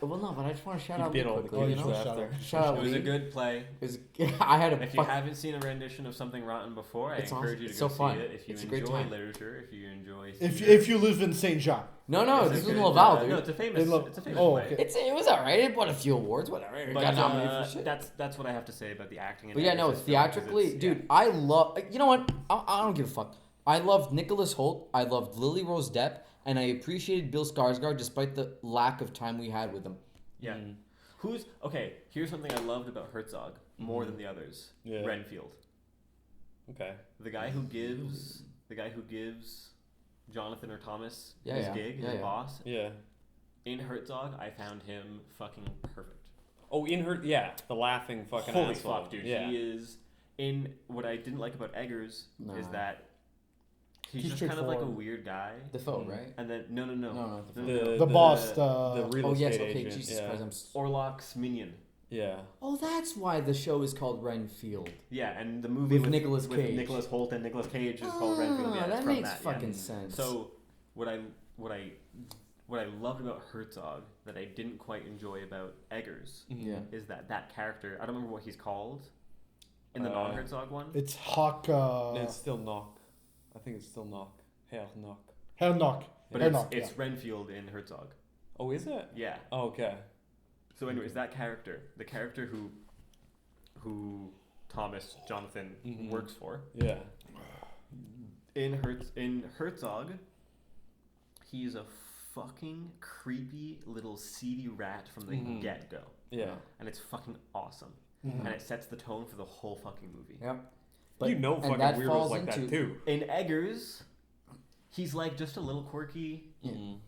Well, no, but I just want to shout He out Lee did all the quickly. You good know? stuff after. Shout out It was Lee. a good play. It was, I had a If you fuck. haven't seen a rendition of Something Rotten before, I It's encourage awesome. you to It's go so see fun. it. If you It's a great enjoy time. literature, if you enjoy If theater. if you live in Saint Jean, No, It's a this was good, in Laval, dude. No, it's a famous. In La- It's a famous oh, play. okay. It was alright. It won a few awards, whatever. It But got nominated for shit. that's what I have to say about the acting. in But yeah, no, Eggers' film, 'cause theatrically, it's- dude, I love. You know what? I don't give a fuck. I loved Nicholas Hoult. I loved Lily Rose Depp, and I appreciated Bill Skarsgård despite the lack of time we had with him. Yeah. Who's okay? Here's something I loved about Herzog more than the others. Yeah. Renfield, Okay. the guy who gives Jonathan or Thomas Yeah, his yeah. gig, Yeah, his yeah. boss. Yeah. In Herzog, I found him fucking perfect. Oh, in her, yeah, the laughing fucking Holy asshole. fuck, dude! Yeah. He is. In what I didn't like about Eggers is Nah. that he's He's just kind of like a straightforward. weird guy. Defoe, right? And then no, No, the boss, the real Oh yes, estate okay, agent. Jesus yeah. Christ, Orlok's minion. Yeah. Oh, that's why the show is called Renfield. Yeah, and the movie With Nicolas Cage. Nicholas Hoult and Nicolas Cage is called Renfield. Yeah, it's that from makes that, fucking yeah. sense. So what I loved about Herzog that I didn't quite enjoy about Eggers yeah, is that character. I don't remember what he's called in the Uh, non-Herzog one. it's Hawk. It's still knock. I think it's still knock. Hell, knock. Hell knock. But Hell it's, knock. it's Renfield in Herzog. Oh, is it? Yeah. Oh, okay. So anyways, that character, the character who Thomas Jonathan Mhm. works for Yeah. in Herzog, he's a fucking creepy little seedy rat from the Mhm. get-go. Yeah. And it's fucking awesome. Mhm. And it sets the tone for the whole fucking movie. yep. You know and fucking that weirdos falls like that into- too. In Eggers, he's like just a little quirky. Mm.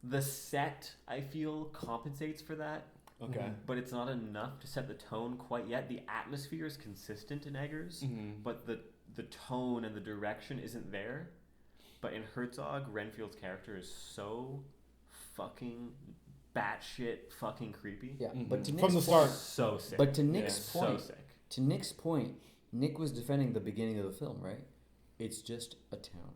The set, I feel, compensates for that, Okay. but it's not enough to set the tone quite yet. The atmosphere is consistent in Eggers, Mhm. but the tone and the direction isn't there. But in Herzog, Renfield's character is so fucking batshit fucking creepy. Yeah, but to From Nick's the start. So sick. But to Nick's so point, sick. Nick was defending the beginning of the film, right? It's just a town.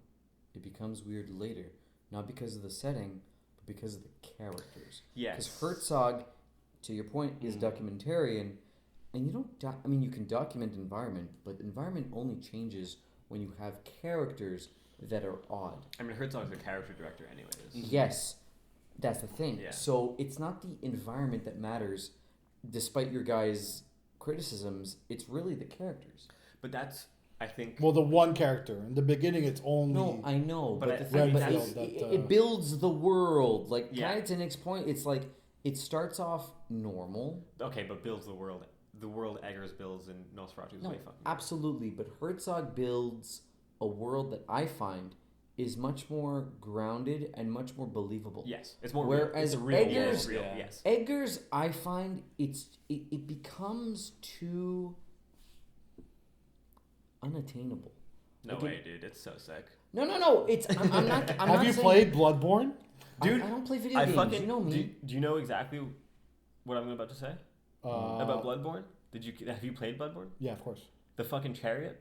It becomes weird later, not because of the setting, but because of the characters. Yes. Because Herzog, to your point, is documentarian, and you don't. You can document environment, but environment only changes when you have characters that are odd. I mean, Herzog's a character director, anyways. Yes, that's the thing. Yeah. So it's not the environment that matters, despite your guys' criticisms. It's really the characters. But that's, I think. Well, the one character in the beginning, it's only. No, I know, But but, I- the I thing mean, is, that's- it builds the world. Like, Yeah. kind of to Nick's point, it's like it starts off normal. Okay, but builds the world. The world Eggers builds in Nosferatu is No, way fucking. absolutely. But Herzog builds a world that I find is much more grounded and much more believable. Yes, it's more Whereas real. It's a real world. Eggers- Real, Yeah. yes. Eggers, I find it becomes too unattainable. No Like way, dude. It's so sick. No. It's I'm not. I'm Have not you saying- played Bloodborne? Dude, I don't play video I games. fucking. You know me. Do you know exactly what I'm about to say about Bloodborne? Have you played Bloodborne? Yeah, of course. The fucking chariot,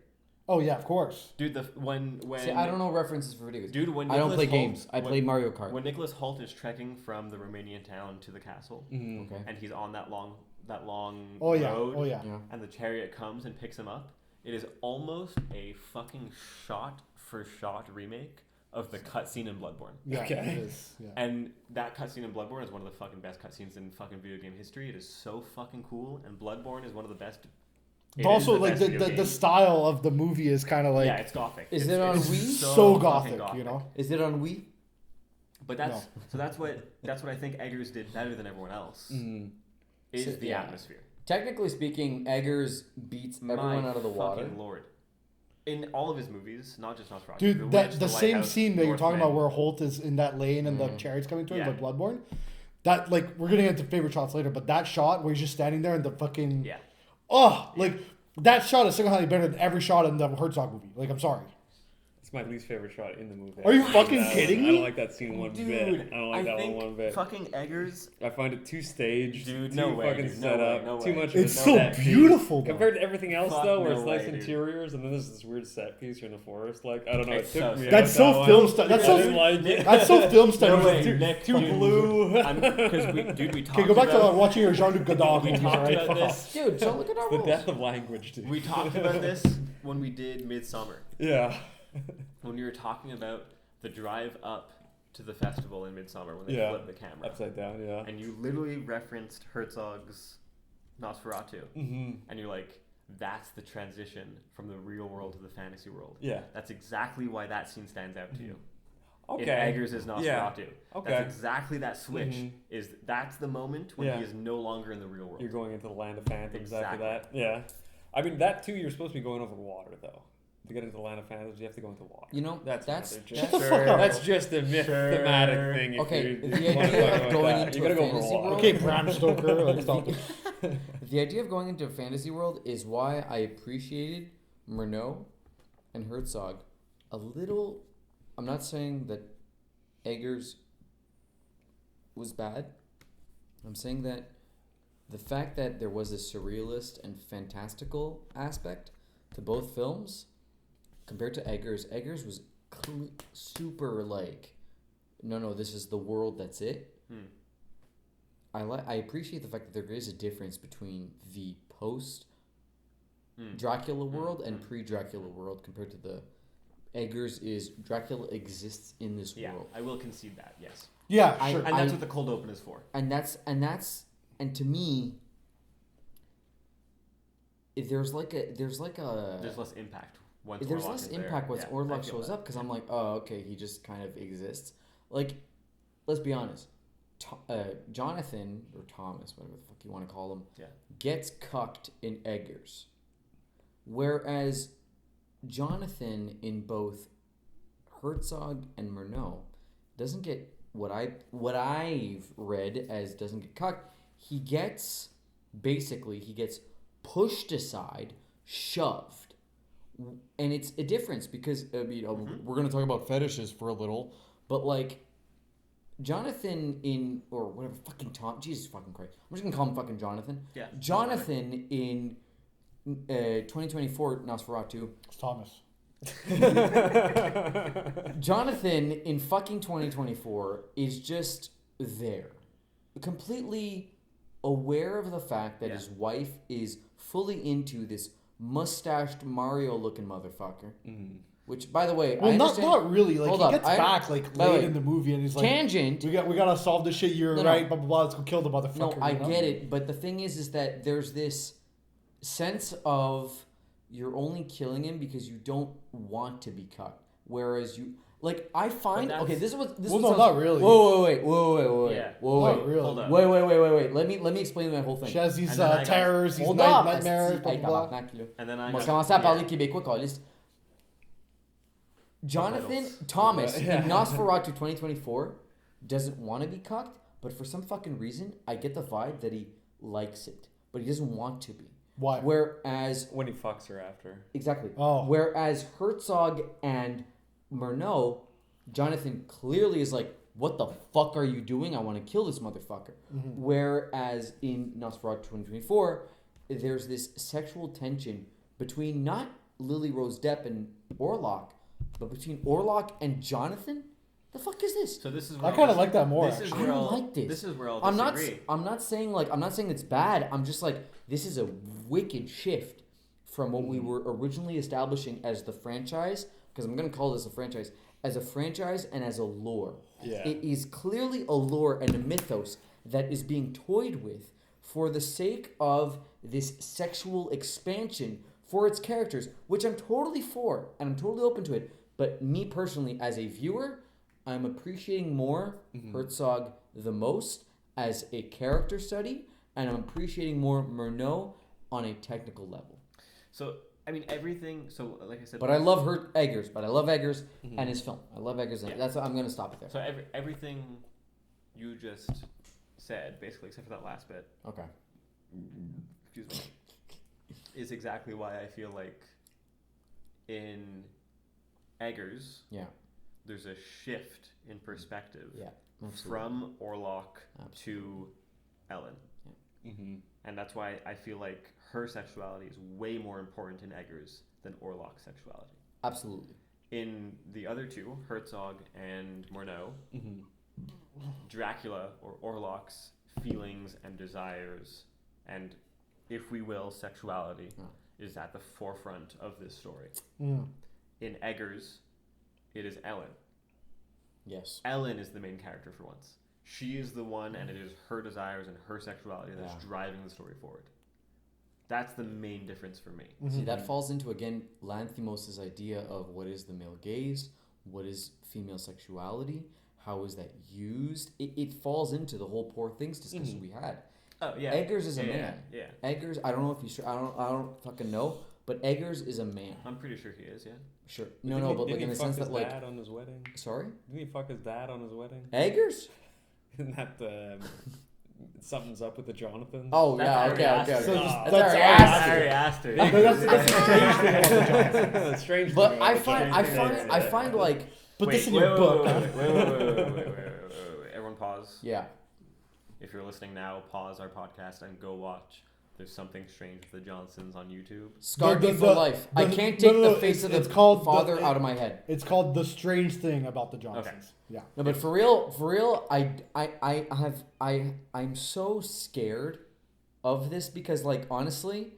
Oh yeah, of course. dude. when See, I don't know references for video games. Dude, when I don't Nicholas play Hoult- games. I when- play Mario Kart. When Nicholas Hoult is trekking from the Romanian town to the castle, Okay. and he's on that long Oh yeah. road, Oh yeah. Yeah. and the chariot comes and picks him up, it is almost a fucking shot-for-shot remake of the cutscene in Bloodborne. Yeah. Okay. It is. Yeah. And that cutscene in Bloodborne is one of the fucking best cutscenes in fucking video game history. It is so fucking cool, and Bloodborne is one of the best. But also, like best the, video the game. style of the movie is kind of like yeah, it's gothic. Is It's- it on it's Wii? so fucking gothic, you know. Is it on Wii? But that's what I think Eggers did better than everyone else. Is So- the yeah. atmosphere. Technically speaking, Eggers beats everyone My out of the water. fucking Lord. In all of his movies, not just Nosferatu. Dude, The that Witch, the same Lighthouse, scene that you're talking about Northman. where Holt is in that lane and the chariot's coming to him, Yeah. like Bloodborne. That like we're gonna get to favorite shots later, but that shot where he's just standing there and the fucking Yeah. like that shot is single-handedly better than every shot in the Herzog movie. Like I'm sorry. It's my least favorite shot in the movie. Are you I don't fucking like that kidding one. me? I don't like that scene one Dude, bit. I don't like that think one bit. fucking Eggers. I find it too staged. Dude, too no way, fucking dude, no set way, up. no too way. much of It's a so set piece. beautiful though. Compared to everything else, Fuck though, where no it's nice way, dude. interiors, and then there's this weird set piece here in the forest. Like, I don't know, It's it took so me sick. That's out, so that film one. stuff. That's I so didn't like it. that's so film study. No way, Too, Nick, too dude. blue. Because we talked Okay, go back about, to watching your Jean-Luc Godard we movies, talked alright? about Fuck this. off. Dude, so look at our The rules. death of language, dude. We talked about this when we did Midsummer. Yeah. When we were talking about the drive up to the festival in Midsummer when they Yeah. flipped the camera. Upside down, yeah. And you literally referenced Herzog's Nosferatu. Mm-hmm. And you're like, that's the transition from the real world to the fantasy world. Yeah. That's exactly why that scene stands out to you. Okay. In Eggers' Nosferatu. Yeah. Okay. That's exactly that switch. Mhm. That's the moment when Yeah. he is no longer in the real world. You're going into the land of phantoms after Exactly. that. Yeah. I mean, that too, you're supposed to be going over water, though. To get into the land of phantoms, you have to go into water. You know, that's another Shut the fuck up. That's just a myth, thematic thing. If Okay, you the wanna idea talk of about going that. into You gotta a go over fantasy water. world- Okay, Bram Stoker. Let's stop it. the idea of going into a fantasy world is why I appreciated Murnau and Herzog a little. I'm not saying that Eggers was bad. I'm saying that the fact that there was a surrealist and fantastical aspect to both films compared to Eggers was super like, no, this is the world, that's it. I appreciate the fact that there is a difference between the post Dracula world and pre-Dracula world compared to the Eggers is Dracula exists in this Yeah, world. I will concede that, yes. Yeah, I- sure. And that's what the cold open is for. And to me there's There's less impact once there's Orlok less is there. impact once Yeah, I Orlok feel shows that. up because I'm like, oh, okay, he just kind of exists. Like, let's be honest, Jonathan or Thomas, whatever the fuck you want to call him, Yeah. gets cucked in Eggers, whereas Jonathan in both Herzog and Murnau doesn't get what I've read as doesn't get cucked. He gets pushed aside, shoved. And it's a difference because, I mean, we're going to talk about fetishes for a little, but like, Jonathan or whatever, fucking Tom, Jesus fucking Christ. I'm just gonna call him fucking Jonathan. Yeah. Jonathan in 2024 Nosferatu. It's Thomas. Jonathan in fucking 2024 is just there. Completely aware of the fact that his wife is fully into this mustached Mario looking motherfucker. Mm. Which, by the way, Well, I not understand. really. Like Hold he up, gets back like by the late way, in the movie, and he's like, tangent. we gotta solve this shit. You're No, right. Blah blah blah. Let's go kill the No, motherfucker. I you know? get it, but the thing is that there's this sense of you're only killing him because you don't want to be cut. Whereas I find okay, this is what this. Well, is what no, sounds, not really. Whoa, Yeah. Not really. wait. Let me explain my whole thing. She has these And then I got- terrors, these Hold up. nightmares. Blah, Hey, blah, blah. tabarnak, là. And then I On va got- commencer à parler yeah. québécois, câlisse. Jonathan Subtitles. Thomas Yeah. in Nosferatu 2024 doesn't want to be cucked, but for some fucking reason, I get the vibe that he likes it, but he doesn't want to be. Why? Whereas, When he fucks her after. exactly. Oh. Whereas Herzog and Murnau, Jonathan clearly is like, what the fuck are you doing? I want to kill this motherfucker. Mm-hmm. Whereas in Nosferatu 2024, there's this sexual tension between not Lily Rose Depp and Orlok, but between Orlok and Jonathan. The fuck is this? So this is. I where kind of I'll- like that more. This is actually. where I don't I'll- like this. This is where I'll I'm not. disagree. I'm not saying it's bad. I'm just like this is a wicked shift from what we were originally establishing as the franchise. Because I'm gonna call this a franchise, as a franchise and as a lore. Yeah. It is clearly a lore and a mythos that is being toyed with for the sake of this sexual expansion for its characters, which I'm totally for and I'm totally open to it. But me personally, as a viewer, I'm appreciating more Herzog the most as a character study, and I'm appreciating more Murnau on a technical level. So I mean everything. So like I said. But I love Eggers. And his film. I love Eggers. Yeah. That's I'm gonna stop it there. So everything you just said, basically, except for that last bit, Okay. excuse me, is exactly why I feel like in Eggers, Yeah. there's a shift in perspective Yeah. Absolutely. from Orlok Absolutely. to Ellen. Mm-hmm. And that's why I feel like her sexuality is way more important in Eggers than Orlok's sexuality. Absolutely. In the other two, Herzog and Murnau, Mm-hmm. Dracula or Orlok's feelings and desires and, if we will, sexuality is at the forefront of this story. Mm. In Eggers, it is Ellen. Yes. Ellen is the main character for once. She is the one, and it is her desires and her sexuality that's driving the story forward. That's the main difference for me. Mm-hmm. See, that falls into, again, Lanthimos' idea of what is the male gaze, what is female sexuality, how is that used. It falls into the whole Poor Things discussion we had. Oh yeah. Eggers is a Yeah, man. Yeah. Eggers, I don't know if he's sure. I don't fucking know. But Eggers is a man. I'm pretty sure he is. Yeah. Sure. No, but like in the sense that like. Dad on his wedding. Sorry. Didn't he fuck his dad on his wedding? Eggers. Isn't that something's up with the Jonathans? Oh That's yeah. Ari Okay. Aster. So That's that's Ari Ari Aster. Ari Aster. That's a strange thing about the Johnsons. That's strange. But thing I about the find I find like. Put Wait, this in your book. Wait. Everyone pause. Yeah. If you're listening now, pause our podcast and go watch There's Something Strange with the Johnsons on YouTube. Scarred me for life. I the- can't no, take no, the face it's of the called father the- out of my head. It's called The Strange Thing About the Johnsons. Yeah. No, but for real, I'm so scared of this because, like, honestly,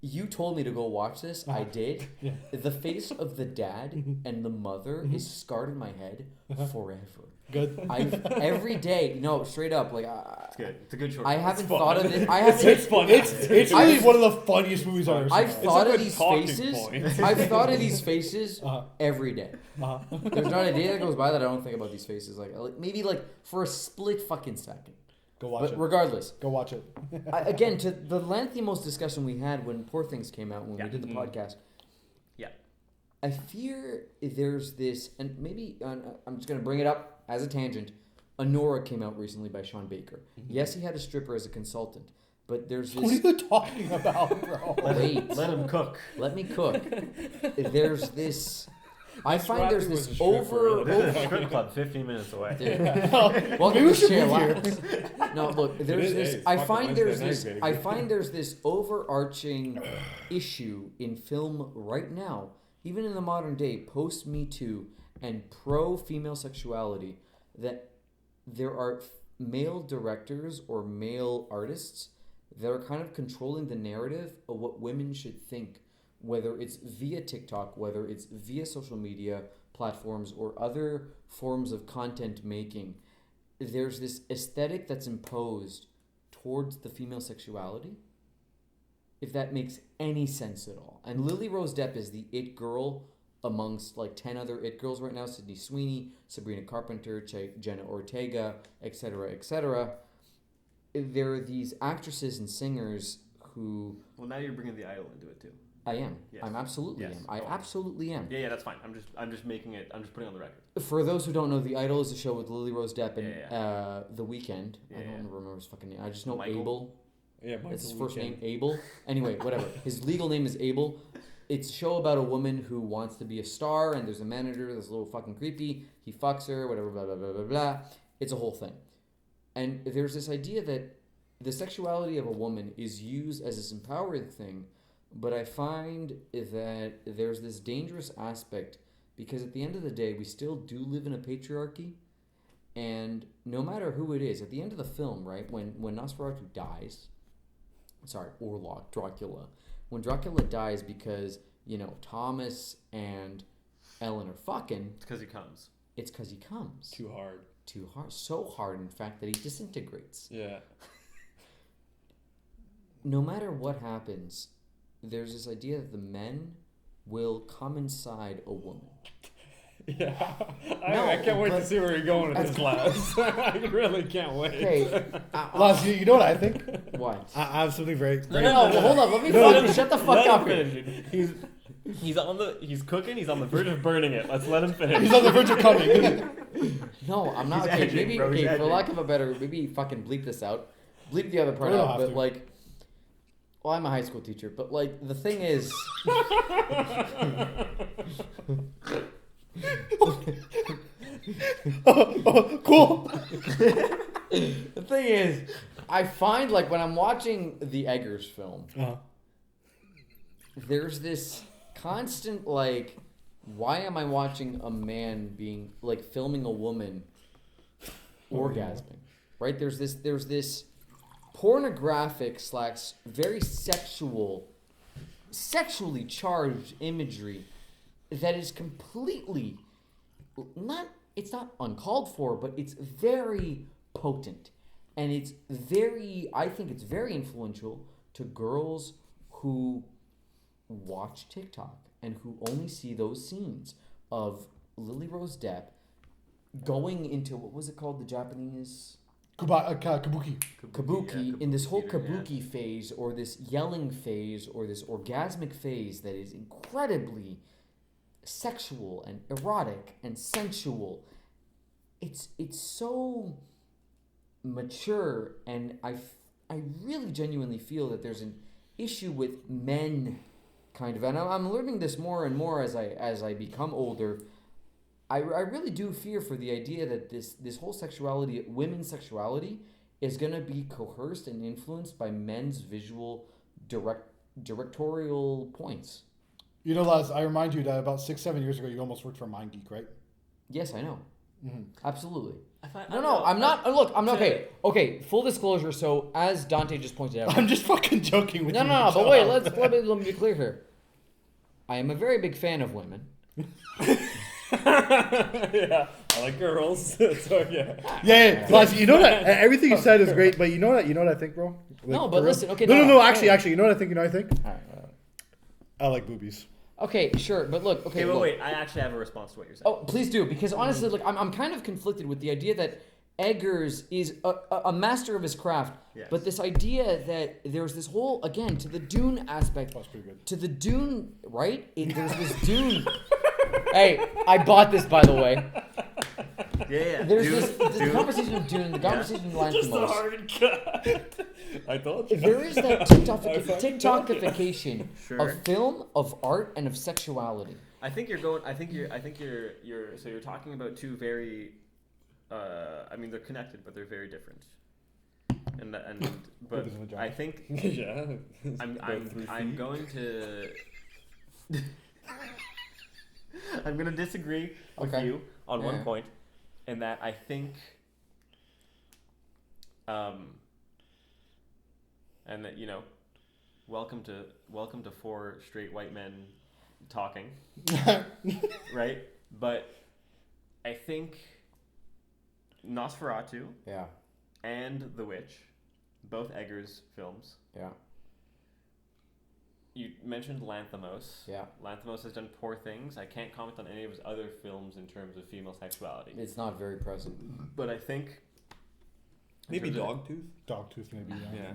you told me to go watch this. I did. Yeah. The face of the dad and the mother is scarred in my head forever. Good. Every day, no, straight up, like, It's good. It's a good short. I film. haven't fun. thought of it. I haven't. It's fun. It's really I've- one of the funniest movies I've ever seen. I've thought a of good these talking faces. point. I've thought of these faces Uh-huh. every day. Uh-huh. There's not a day that goes by that I don't think about these faces. Like maybe like for a split fucking second. Go watch But it. regardless, Go watch it. again to the Lanthimos discussion we had when Poor Things came out when Yeah. we did the podcast. Yeah. I fear there's this, and maybe I'm just gonna bring it up as a tangent. Honora came out recently by Sean Baker. Yes, he had a stripper as a consultant, but there's What are this. you talking about, bro? Wait, Let him cook. let me cook. There's this. I find there's was this a stripper. Strip club 15 minutes away. Welcome Maybe we to should Share move Labs. No, look, there's is, this. it's I fucking find there's Wednesday this. night, baby. I find there's this overarching issue in film right now, even in the modern day, post Me Too and pro female sexuality, that there are male directors or male artists that are kind of controlling the narrative of what women should think, whether it's via TikTok, whether it's via social media platforms or other forms of content making. There's this aesthetic that's imposed towards the female sexuality, if that makes any sense at all. And Lily Rose Depp is the it girl amongst like 10 other it girls right now. Sydney Sweeney, Sabrina Carpenter, Jenna Ortega, etc., etc. There are these actresses and singers who... Well, now you're bringing the Idol into it too. I am. Yes. I'm absolutely Yes. am. I absolutely am. Yeah, that's fine. I'm just making it. I'm just putting it on the record. For those who don't know, The Idol is a show with Lily Rose Depp and Yeah. The Weeknd. I Yeah. don't remember his fucking name. I just know Michael? Abel. Yeah, That's his Michael first Weekend. name, Abel. Anyway, whatever. His legal name is Abel. It's a show about a woman who wants to be a star, and there's a manager that's a little fucking creepy. He fucks her, whatever, blah, blah, blah, blah, blah. It's a whole thing. And there's this idea that the sexuality of a woman is used as this empowering thing, but I find that there's this dangerous aspect because at the end of the day, we still do live in a patriarchy, and no matter who it is, at the end of the film, right, when Nosferatu dies, Dracula, when Dracula dies because, you know, Thomas and Ellen are fucking, It's because he comes. it's because he comes. Too hard. Too hard. So hard, in fact, that he disintegrates. Yeah. No matter what happens, there's this idea that the men will come inside a woman. Yeah. No, I can't wait to but- see where you're going with this, Laz. I really can't wait. Okay. Laz, you know what I think? What? I have something very... No, hold on. Let me fucking shut the fuck up here. He's cooking. He's on the verge of burning it. Let's let him finish. He's on the verge of coming. No, I'm not. He's Okay, edging, maybe. bro, he's Okay, for edging. lack of a better, maybe fucking bleep this out. Bleep the other part We don't out. have But to. like, well, I'm a high school teacher. But like, the thing is, Cool. the thing is, I find like when I'm watching the Eggers film, Uh-huh. there's this constant like, why am I watching a man being like filming a woman orgasming? Right? There's this pornographic / very sexually charged imagery that is completely it's not uncalled for, but it's very potent. And I think it's very influential to girls who watch TikTok and who only see those scenes of Lily Rose Depp going into, what was it called, the Japanese? Kabuki. Kabuki, in this whole theater, kabuki phase, or this yelling phase, or this orgasmic phase that is incredibly sexual and erotic and sensual. It's so mature, and I really genuinely feel that there's an issue with men, kind of, and I'm learning this more and more as I become older. I really do fear for the idea that this whole sexuality, women's sexuality, is going to be coerced and influenced by men's visual directorial points. You know, Laz, I remind you that about 6-7 years ago, you almost worked for Mind Geek, right? Yes, I know. Mm-hmm. Absolutely. I No, I'm not. Look, I'm not. Okay, full disclosure. So, as Dante just pointed out, I'm just fucking joking with you. no. But wait, let me be clear here. I am a very big fan of women. Yeah, I like girls. So yeah. Yeah. Laz, you know that everything you said is great, but you know what I think, bro? Like, No, but for real? listen, okay, No, no. actually, you know what I think? All right. I like boobies. Okay, sure, but look. Okay, Okay, but look. wait. I actually have a response to what you're saying. Oh, please do, because honestly, look, I'm kind of conflicted with the idea that Eggers is a master of his craft, Yes. but this idea that there's this whole, again, to the Dune aspect, That's pretty good. to the Dune, right? There's this Dune. Hey, I bought this, by the way. Yeah. There's Dude, this dude. conversation of Dune, the conversation of Just a Lanthimos. hard cut. I told you. There is that I fucking TikTokification Sure. of film, of art, and of sexuality. I think you're going. I think you're. So you're talking about two very. I mean, they're connected, but they're very different. But I think. Yeah. I'm going to. I'm going to disagree with you on one point, in that I think. And that welcome to four straight white men talking, right? But I think Nosferatu, and The Witch, both Eggers films. Yeah. You mentioned Lanthimos. Yeah. Lanthimos has done Poor Things. I can't comment on any of his other films in terms of female sexuality. It's not very present. But I think. Maybe Dogtooth? Dogtooth, maybe, yeah.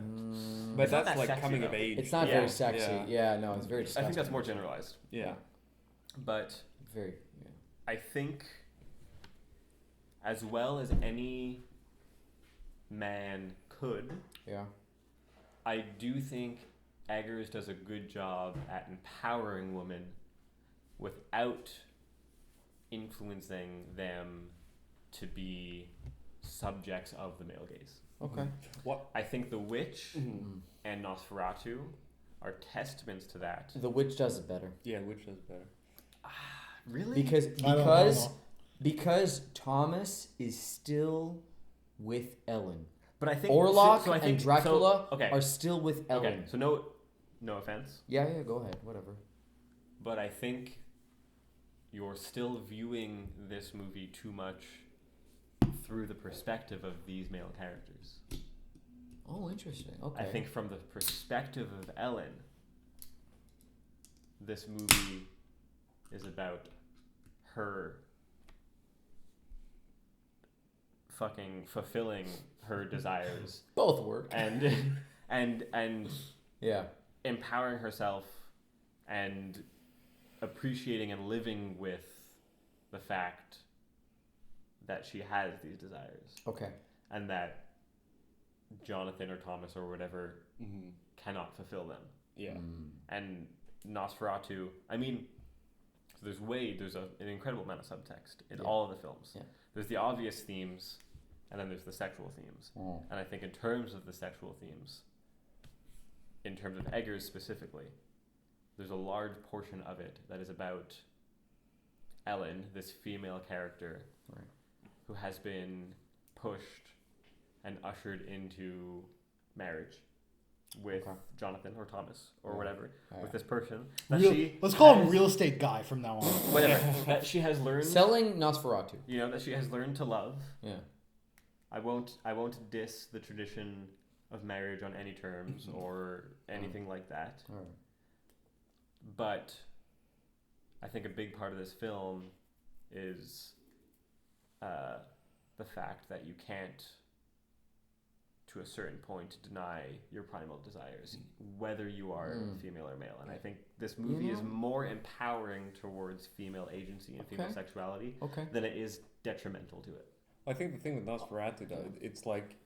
But that's that like sexy, coming though. of age. It's not very sexy. Yeah. No, it's very disgusting. I think that's more generalized. Yeah. But very. Yeah. I think, as well as any man could, I do think Eggers does a good job at empowering women without influencing them to be subjects of the male gaze. Okay. What? I think The Witch and Nosferatu are testaments to that. The Witch does it better. Yeah, Witch does better. Really? Because Thomas is still with Ellen. But I think Orlok and Dracula are still with Ellen. Okay, so no offense. Yeah, go ahead, whatever. But I think you're still viewing this movie too much through the perspective of these male characters. Oh, interesting. Okay. I think from the perspective of Ellen, this movie is about her fucking fulfilling her desires. Both work. And yeah, empowering herself and appreciating and living with the fact that she has these desires. Okay. And that Jonathan or Thomas or whatever cannot fulfill them. Yeah. And Nosferatu, I mean, there's an incredible amount of subtext in all of the films. Yeah. There's the obvious themes, and then there's the sexual themes. And I think in terms of the sexual themes, in terms of Eggers specifically, there's a large portion of it that is about Ellen, this female character, who has been pushed and ushered into marriage with Jonathan or Thomas or whatever, with this person. Let's call him real estate guy from now on. Whatever. That she has learned. Selling Nosferatu. That she has learned to love. Yeah. I won't diss the tradition of marriage on any terms or anything like that. All right. But I think a big part of this film is the fact that you can't, to a certain point, deny your primal desires, whether you are female or male. And I think this movie is more empowering towards female agency and female sexuality than it is detrimental to it. I think the thing with Nosferatu, though, it's like,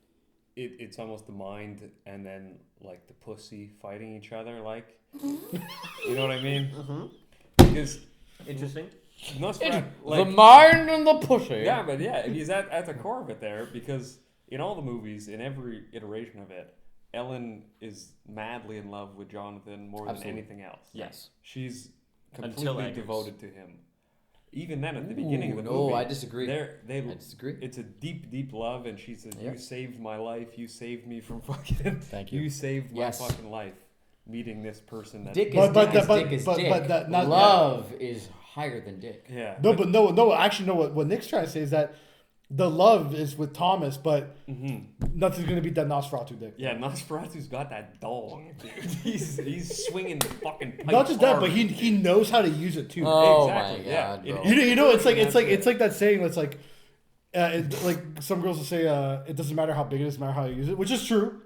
it's almost the mind and then like the pussy fighting each other, like, you know what I mean? Because interesting. Nosferatu, the mind and the pussy. Yeah, but he's at the core of it there, because in all the movies, in every iteration of it, Ellen is madly in love with Jonathan more than anything else. Yes. She's completely devoted to him. Even then, at the beginning of the movie... No, I disagree. I disagree. It's a deep, deep love, and she says, you saved my life, you saved me from fucking... Thank you. You saved my fucking life, meeting this person that... Dick is dick. Love is higher than dick. Yeah. No, actually, no, what Nick's trying to say is that the love is with Thomas, but nothing's going to beat that Nosferatu dick. Yeah, Nosferatu's got that dong, dude. He's swinging the fucking pipe. Not just that, but he knows how to use it too. Oh exactly. My God, yeah. bro. You know, it's like that saying that's like, like some girls will say, it doesn't matter how big it is, it doesn't matter how you use it, which is true.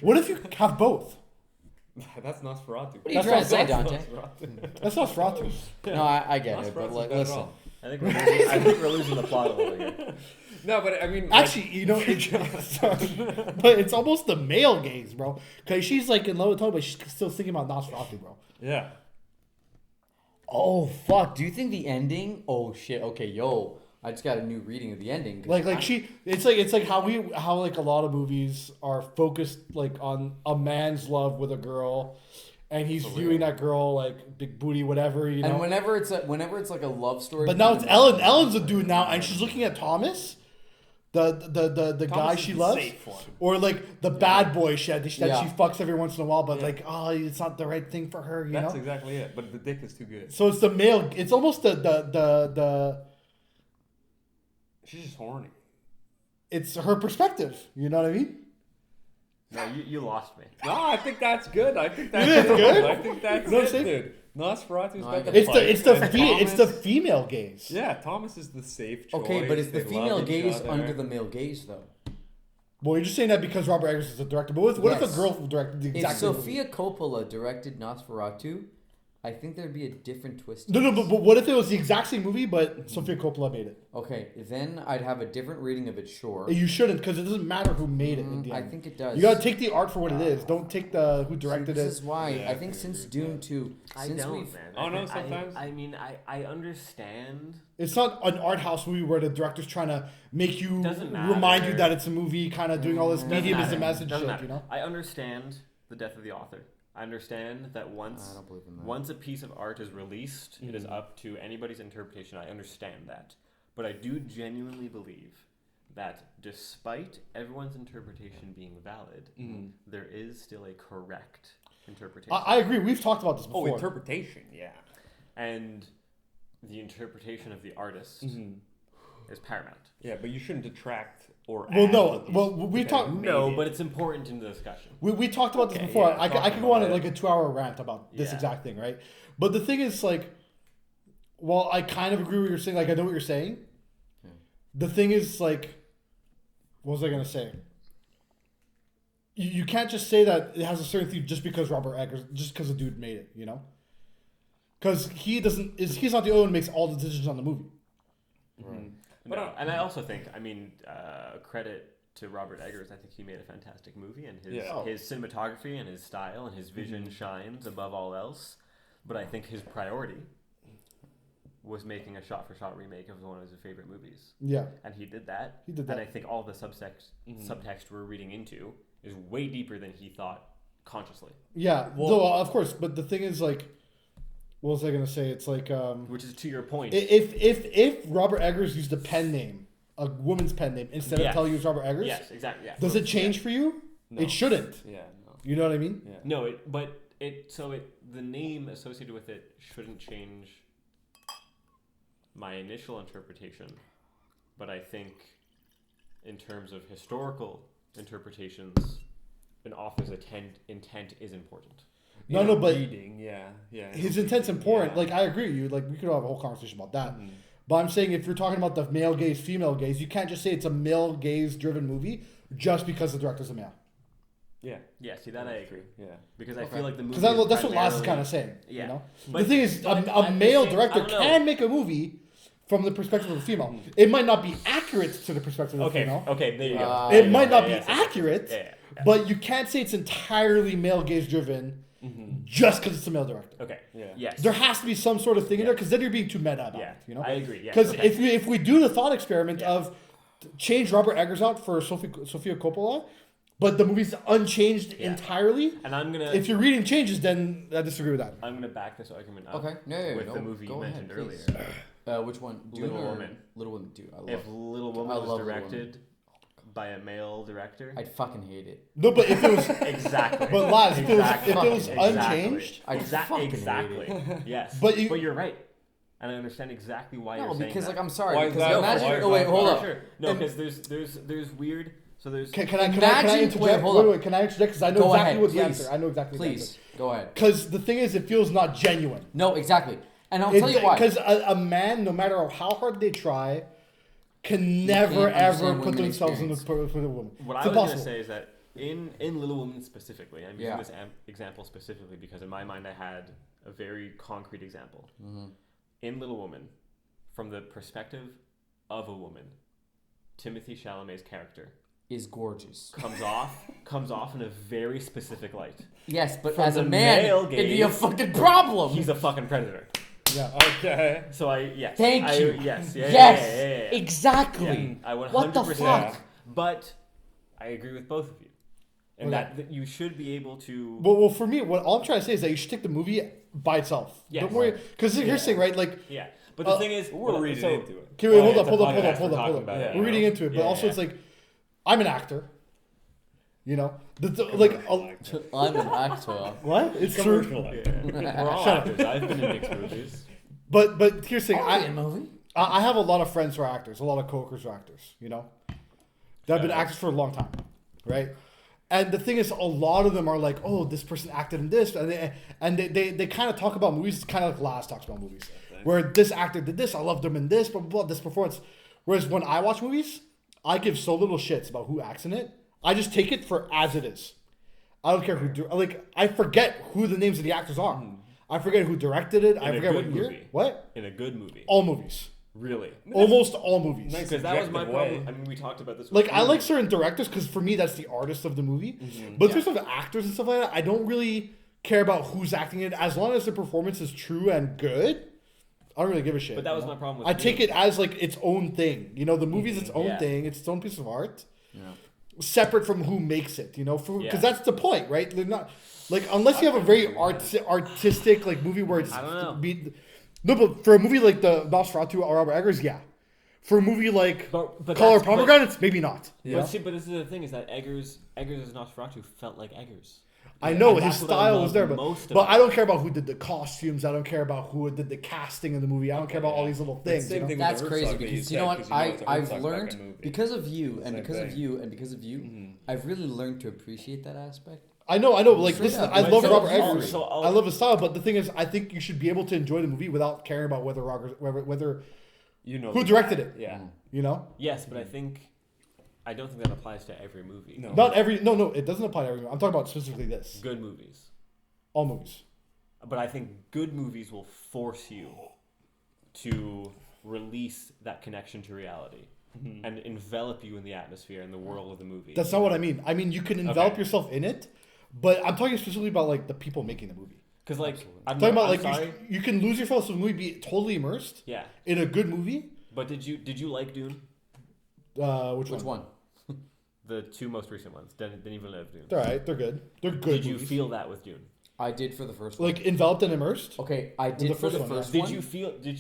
What if you have both? That's Nosferatu. What are you trying to say, Dante? That's Nosferatu. No, I get it, but like, listen. I think we're losing the plot a little bit. No, but I mean... Actually, but it's almost the male gaze, bro. Because she's like in love with Tony, but she's still thinking about Nosferatu, bro. Yeah. Oh fuck! Do you think the ending? Oh shit! Okay, yo, I just got a new reading of the ending. It's like how like a lot of movies are focused like on a man's love with a girl, and he's viewing that girl like big booty, whatever, you know. And whenever it's like a love story. But now it's Ellen. Ellen's a dude now, and she's looking at Thomas, the guy she loves, or like the bad boy she fucks every once in a while, but like it's not the right thing for her. That's exactly it. But the dick is too good. So it's the male. It's almost the. She's just horny. It's her perspective. You know what I mean? No, you lost me. No, I think that's good. I think that's good. I think that's You know what I'm it, dude. Nosferatu's got the It's the female gaze. Yeah, Thomas is the safe choice. Okay, but it's the They female love each gaze other. under the male gaze, though. Well, you're just saying that because Robert Eggers is the director. But what if a girl directed the exact If same Sofia Coppola directed Nosferatu, I think there'd be a different twist. No, but what if it was the exact same movie, but Sofia Coppola made it? Okay, then I'd have a different reading of it, sure. You shouldn't, because it doesn't matter who made it in the end. I think it does. You gotta take the art for what it is. Don't take the who directed This it. is why Yeah, I think since Dune 2, I since don't, we've... man. Oh, no, sometimes? I mean, I understand. It's not an art house movie where the director's trying to make you Doesn't remind you matter. that it's a movie, kind of doing all this Doesn't medium is the matter. message Doesn't shit, matter. you know? I understand the death of the author. I understand that I once don't believe in that. once a piece of art is released, it is up to anybody's interpretation. I understand that. But I do genuinely believe that despite everyone's interpretation being valid, there is still a correct interpretation. I agree. We've talked about this before. Oh, interpretation, yeah. And the interpretation of the artist is paramount. Yeah, but you shouldn't detract or Well, add no. that these- Well, we talked. No, but it's important in the discussion. We talked about this Okay, before. yeah, I talk could go on about like a 2-hour rant about this Yeah. exact thing, right? But the thing is, like, well, I kind of agree with what you're saying. Like, I know what you're saying. The thing is, like, what was I gonna say? You can't just say that it has a certain theme just because Robert Eggers, just because the dude made it, you know? Because he's not the only one who makes all the decisions on the movie. Right. No, and I also think, I mean, credit to Robert Eggers. I think he made a fantastic movie, and his cinematography and his style and his vision shines above all else. But I think his priority was making a shot-for-shot remake of one of his favorite movies. Yeah. And he did that. He did that. And I think all the subtext we're reading into is way deeper than he thought consciously. Yeah. Well, of course. But the thing is, like, what was I gonna say? It's like, Which is to your point. if Robert Eggers used a pen name, a woman's pen name, instead of telling you it's Robert Eggers, Yes, exactly. Yeah. does it change for you? No. It shouldn't. Yeah, no. You know what I mean? Yeah. No, the name associated with it shouldn't change my initial interpretation, but I think in terms of historical interpretations, an author's intent is important. No, but reading, yeah. his intent's important. Yeah. Like, I agree with you. Like, we could have a whole conversation about that. But I'm saying if you're talking about the male gaze, female gaze, you can't just say it's a male gaze driven movie just because the director's a male. Yeah. Yeah, see that I agree. Yeah. Because I feel like the movie. Because that's what Laz is primarily- kind of saying. Yeah. You know? But- the thing is, but a at the male same- director I don't know. can make a movie from the perspective of a female. It might not be accurate to the perspective of a female. Okay, there you go. It might not be Yes, accurate, yeah. but you can't say it's entirely male gaze driven just because it's a male director. Okay. Yeah. Yes. There has to be some sort of thing in there because then you're being too meta about Yeah. it. You know? I agree. Yeah. Because okay. if we do the thought experiment of change Robert Eggers out for Sofia Coppola, but the movie's unchanged entirely, and I'm gonna. if you're reading changes, then I disagree with that. I'm gonna back this argument up. Okay, with the movie you go ahead, mentioned earlier. please. Which one? Dune Little or Woman. Little Woman, dude. I love If Little Woman I was love Little directed by a male director, I'd fucking hate it. No, but if it was, exactly. but Laz, if it was Exactly. unchanged, I'd fucking hate exactly. Yes. But But, you- you're right, and I understand exactly why No, you're saying because that. like I'm sorry. Why is because that? imagine. Why is Oh wait, that? hold For up. sure. No, And- because there's weird. So there's. can I Imagine- interject? wait, hold up. Wait, can I interject? Because I know Go exactly ahead, what the please. answer. I know exactly the answer. Please go ahead. Because the thing is, it feels not genuine. No, exactly. And I'll tell you why. Because a man, no matter how hard they try, can never can't ever understand put women themselves in the experience. with a woman. What It's I was going to impossible. say is that in Little Woman specifically, I'm using Yeah. this example specifically because in my mind I had a very concrete example. In Little Woman, from the perspective of a woman, Timothée Chalamet's character Is gorgeous. comes off in a very specific light. Yes, but From as a the man, male it'd be a gaze, fucking problem. He's a fucking predator. Yeah. Okay. So yes. Thank you. Yes. Exactly. I 100%. What the fuck? But I agree with both of you, and Okay. that you should be able to. Well, for me, what all I'm trying to say is that you should take the movie by itself. Yes. Don't worry, because here's the thing, right? Like, Yeah, but the thing is, We're reading into it. okay, wait, hold it's up. a podcast, we're talking about it, Yeah. you We're reading know? into it, but Yeah, also yeah. it's like, I'm an actor. You know, like, I'm an actor. what? It's true. Commercial Yeah. actor. We're all actors. I've been in mixed movies. But here's the thing, I'll be in a movie. I have a lot of friends who are actors, a lot of coworkers who are actors. You know, that have been actors for a long time, right? And the thing is, a lot of them are like, oh, this person acted in this, and they kind of talk about movies, kind of like Laz talks about movies, where this actor did this, I loved them in this, blah, blah, blah, this performance. Whereas when I watch movies, I give so little shits about who acts in it. I just take it for as it is. I don't care I forget who the names of the actors are. I forget who directed it. I a forget good what year. movie. What? In a good movie. All movies. Really? Almost all movies. Nice. Because that was my Subjective problem. way. I mean, we talked about this. Like, with I you. like certain directors because for me, that's the artist of the movie. But in terms of actors and stuff like that, I don't really care about who's acting it. As long as the performance is true and good, I don't really give a shit. But that was you know? my problem with I take Dune. it as, like, its own thing. You know, the movie's its own Yeah. thing. It's its own piece of art. Yeah. Separate from who makes it, you know? Because Yeah. that's the point, right? They're not... Like, unless you have a very artistic, like, movie where it's... I don't know. No, but for a movie like the Nosferatu or Robert Eggers, yeah. For a movie like But Color that's- Pomegranates, maybe not. Yeah. But see, but this is the thing is that Eggers as Nosferatu felt like Eggers. I know And his that's what I style love was there, most but about I don't care about who did the costumes. I don't care about who did the casting in the movie. I don't care about all these little things. Same You know? thing with That's the crazy Herzog that because you you know said, what 'cause you know it's a I've Herzog learned fucking movie. because of you and Same because of thing. you and because of you. I've really learned to appreciate that aspect. I know. Like, Straight listen, up. I Like, love so Robert I'll- Eggers. so I'll- I love his style, but the thing is, I think you should be able to enjoy the movie without caring about whether You know who the directed guy. it. Yeah. You know, Yes, but I don't think that applies to every movie. No. not every. No, it doesn't apply to everyone. I'm talking about specifically this. Good movies. All movies. But I think good movies will force you to release that connection to reality and envelop you in the atmosphere and the world of the movie. That's not what I mean. I mean, you can envelop Okay. yourself in it, but I'm talking specifically about like the people making the movie. Because I'm I'm talking about I'm like sorry. you can lose yourself in a movie, be totally immersed Yeah, in a good movie. but did you like Dune? Which Which one? one? The two most recent ones, Denis Villeneuve Dune. They're alright. They're good. They're good. Did you movies. feel that with Dune? I did for the first one. like enveloped and immersed? Okay, I did the for first the one, yeah. first Did one.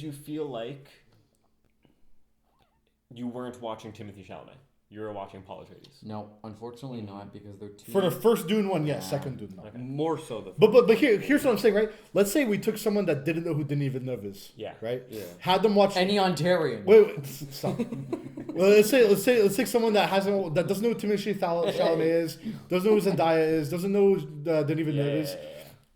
you feel like you weren't watching Timothée Chalamet? You were watching Paul Atreides. No, unfortunately not because they're too. For the first Dune one, yes. Yeah. Second Dune, no. Okay. More so the. But here's what I'm saying, right? Let's say we took someone that didn't know who Denis Villeneuve is, Yeah. right? Yeah. Had them watch. Any Ontarian. Wait, stop. Well, let's take someone that doesn't know who Timothée Chalamet is, doesn't know who Zendaya is, doesn't know who Denis Villeneuve is.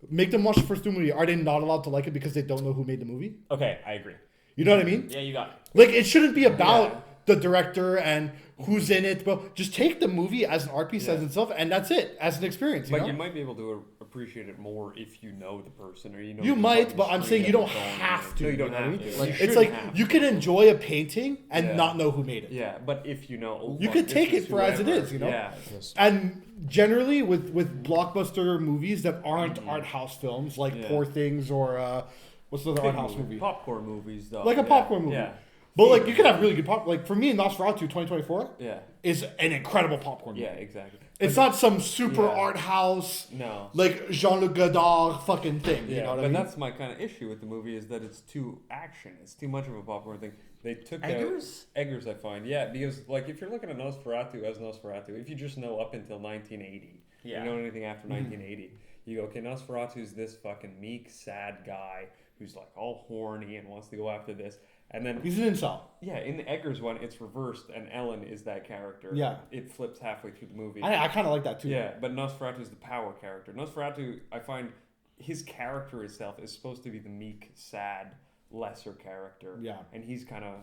Make them watch the first Dune movie. Are they not allowed to like it because they don't know who made the movie? Okay, I agree. You know what I mean? Yeah, you got it. Like, it shouldn't be about the director and who's in it, but just take the movie as an art piece as itself, and that's it, as an experience. But know? you might be able to appreciate it more if you know the person or you know. You the might, fucking but I'm story saying you that don't they're going have with. to. No, you don't know what I have mean? to. Like, You It's shouldn't like have you to. can enjoy a painting and Yeah. not know who made it. Yeah, but if you know, oh, You fuck, can this take is it for as it whoever. is, you know? Yeah. And generally, with blockbuster movies that aren't art house films, like Yeah. Poor Things or what's the other art house movie? Popcorn movies, though. Like a popcorn movie. Yeah. But like you can have really good pop. Like for me, Nosferatu 2024 Yeah. is an incredible popcorn movie. Yeah. Exactly. It's not some super Yeah. art house No. like Jean-Luc Godard fucking thing. Yeah, You know what but I mean? that's my kind of issue with the movie is that it's too action. It's too much of a popcorn thing. They took Eggers? out Eggers, I find. Yeah, because like if you're looking at Nosferatu as Nosferatu, if you just know up until 1980, Yeah. you know anything after 1980, you go, okay, Nosferatu's this fucking meek, sad guy who's like all horny and wants to go after this. And then He's an incel. yeah, in the Eggers one, it's reversed, and Ellen is that character. Yeah. It flips halfway through the movie. I kind of like that too. Yeah, but Nosferatu is the power character. Nosferatu, I find his character itself is supposed to be the meek, sad, lesser character. Yeah. And he's kind of,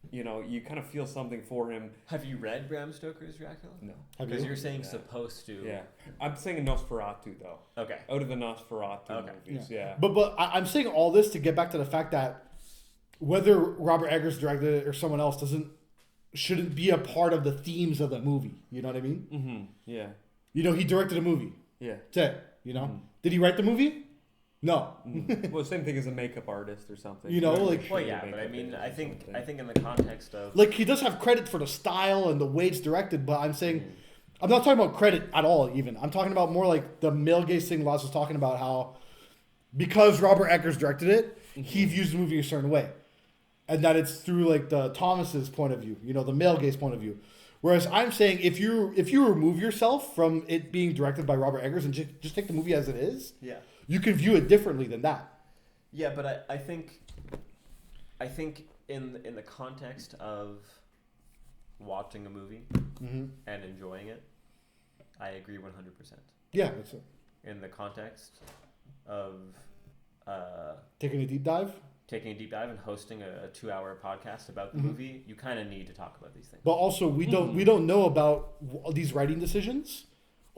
you know, you kind of feel something for him. Have you read Bram Stoker's Dracula? No. Have Because you? you're saying Yeah. supposed to. Yeah. I'm saying Nosferatu, though. Okay. Out of the Nosferatu Okay. movies, yeah. But I'm saying all this to get back to the fact that whether Robert Eggers directed it or someone else shouldn't be a part of the themes of the movie. You know what I mean? Mm-hmm. Yeah. You know, he directed a movie. Yeah. That's it. You know? Did he write the movie? No. Well, same thing as a makeup artist or something. You know, Whoever like- shoots Well, the yeah, but I makeup mean, is I or think something. in the context of Like, he does have credit for the style and the way it's directed, but I'm saying, I'm not talking about credit at all, even. I'm talking about more like the male gaze thing Laz was talking about, how because Robert Eggers directed it, he views the movie a certain way. And that it's through like the Thomas's point of view, you know, the male gaze point of view. Whereas I'm saying if you remove yourself from it being directed by Robert Eggers and just take the movie as it is, yeah. you can view it differently than that. Yeah, but I think in the context of watching a movie and enjoying it, I agree 100%. Yeah, that's it. In the context of Taking a deep dive. taking a deep dive and hosting a 2-hour podcast about the movie, you kind of need to talk about these things. But also, we don't know about these writing decisions.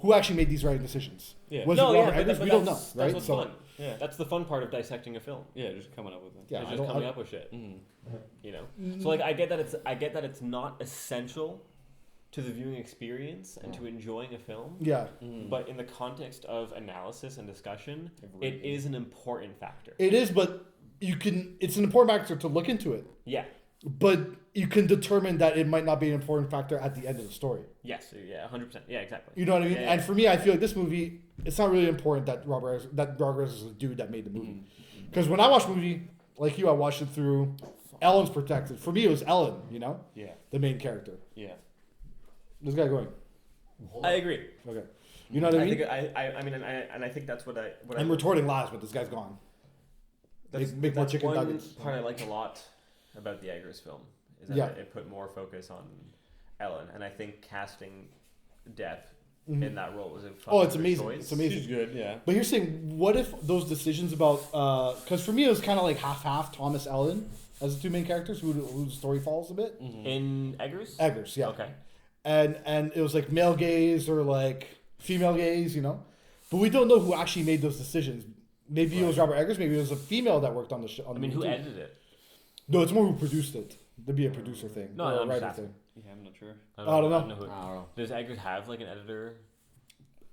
Who actually made these writing decisions? Yeah. Was No, it yeah, Robert but Eggers? but We don't know, that's right? what's So fun. Yeah. That's the fun part of dissecting a film. Yeah, just coming up with it. Yeah, It's I just don't- coming up with shit. Mm. You know, so like I get that it's not essential to the viewing experience and to enjoying a film. yeah, But in the context of analysis and discussion, Agreed. it is an important factor. it is. But you can. It's an important factor to look into it. Yeah. But you can determine that it might not be an important factor at the end of the story. Yes. Yeah. 100%. Yeah. Exactly. You know what I mean? Yeah, yeah. And for me, I feel like this movie, it's not really important that Robert Eggers is the dude that made the movie. Because when I watched the movie, like you, I watched it through Ellen's Protected. For me, it was Ellen, you know? Yeah. The main character. Yeah. This guy going. I agree. Okay. You know what I mean? think I mean, and I think that's what I. I'm retorting lies, but this guy's gone. Make more chicken one nuggets. part I liked a lot about the Eggers film is that Yeah. it put more focus on Ellen, and I think casting Depp Mhm. in that role was a fucking Oh, it's good amazing. choice. It's amazing. She's good, yeah. But here's saying, what if those decisions about, because for me it was kind of like half Thomas Ellen as the two main characters, who the story follows a bit. In Eggers. Eggers, yeah. Okay. And it was like male gaze or like female gaze, you know. But we don't know who actually made those decisions. Maybe it was Robert Eggers. Maybe it was a female that worked on the show. I mean, who edited it? No, it's more who produced it. There'd be a producer thing. No, or I'm a just writer asking. thing. Yeah, I'm not sure. I don't know. I don't know. Does Eggers have like an editor?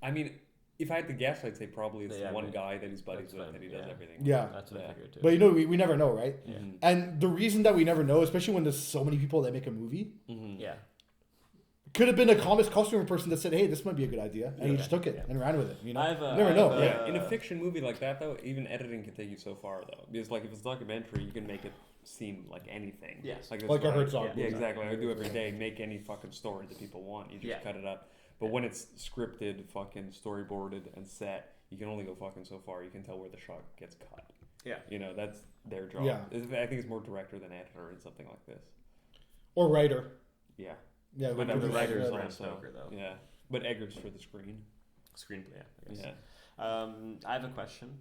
I mean, if I had to guess, I'd say probably it's Yeah, the one but guy that he's buddies that's with fine, that he does yeah. everything. Yeah. That's what I Yeah. figured too. But you know, we never know, right? yeah. And the reason that we never know, especially when there's so many people that make a movie, Yeah. could have been a costume person that said, "Hey, this might be a good idea," and he Yeah. just took it Yeah. and ran with it. You know, I've, you never know. I've, Yeah, in a fiction movie like that, though, even editing can take you so far, though. Because, like, if it's a documentary, you can make it seem like anything. Yes. Like, Like that's a what I- Herzog Yeah, movie. exactly. I do every day. Make any fucking story that people want. You just Yeah. cut it up. But when it's scripted, fucking storyboarded, and set, you can only go fucking so far. You can tell where the shot gets cut. Yeah. You know, that's their job. Yeah. I think it's more director than editor in something like this. Or writer. Yeah. Yeah, But who the produced writer is it. Bram also- Stoker, though. Yeah. But Eggers for the screen. Screenplay. Yeah. I guess. Yeah. I have a question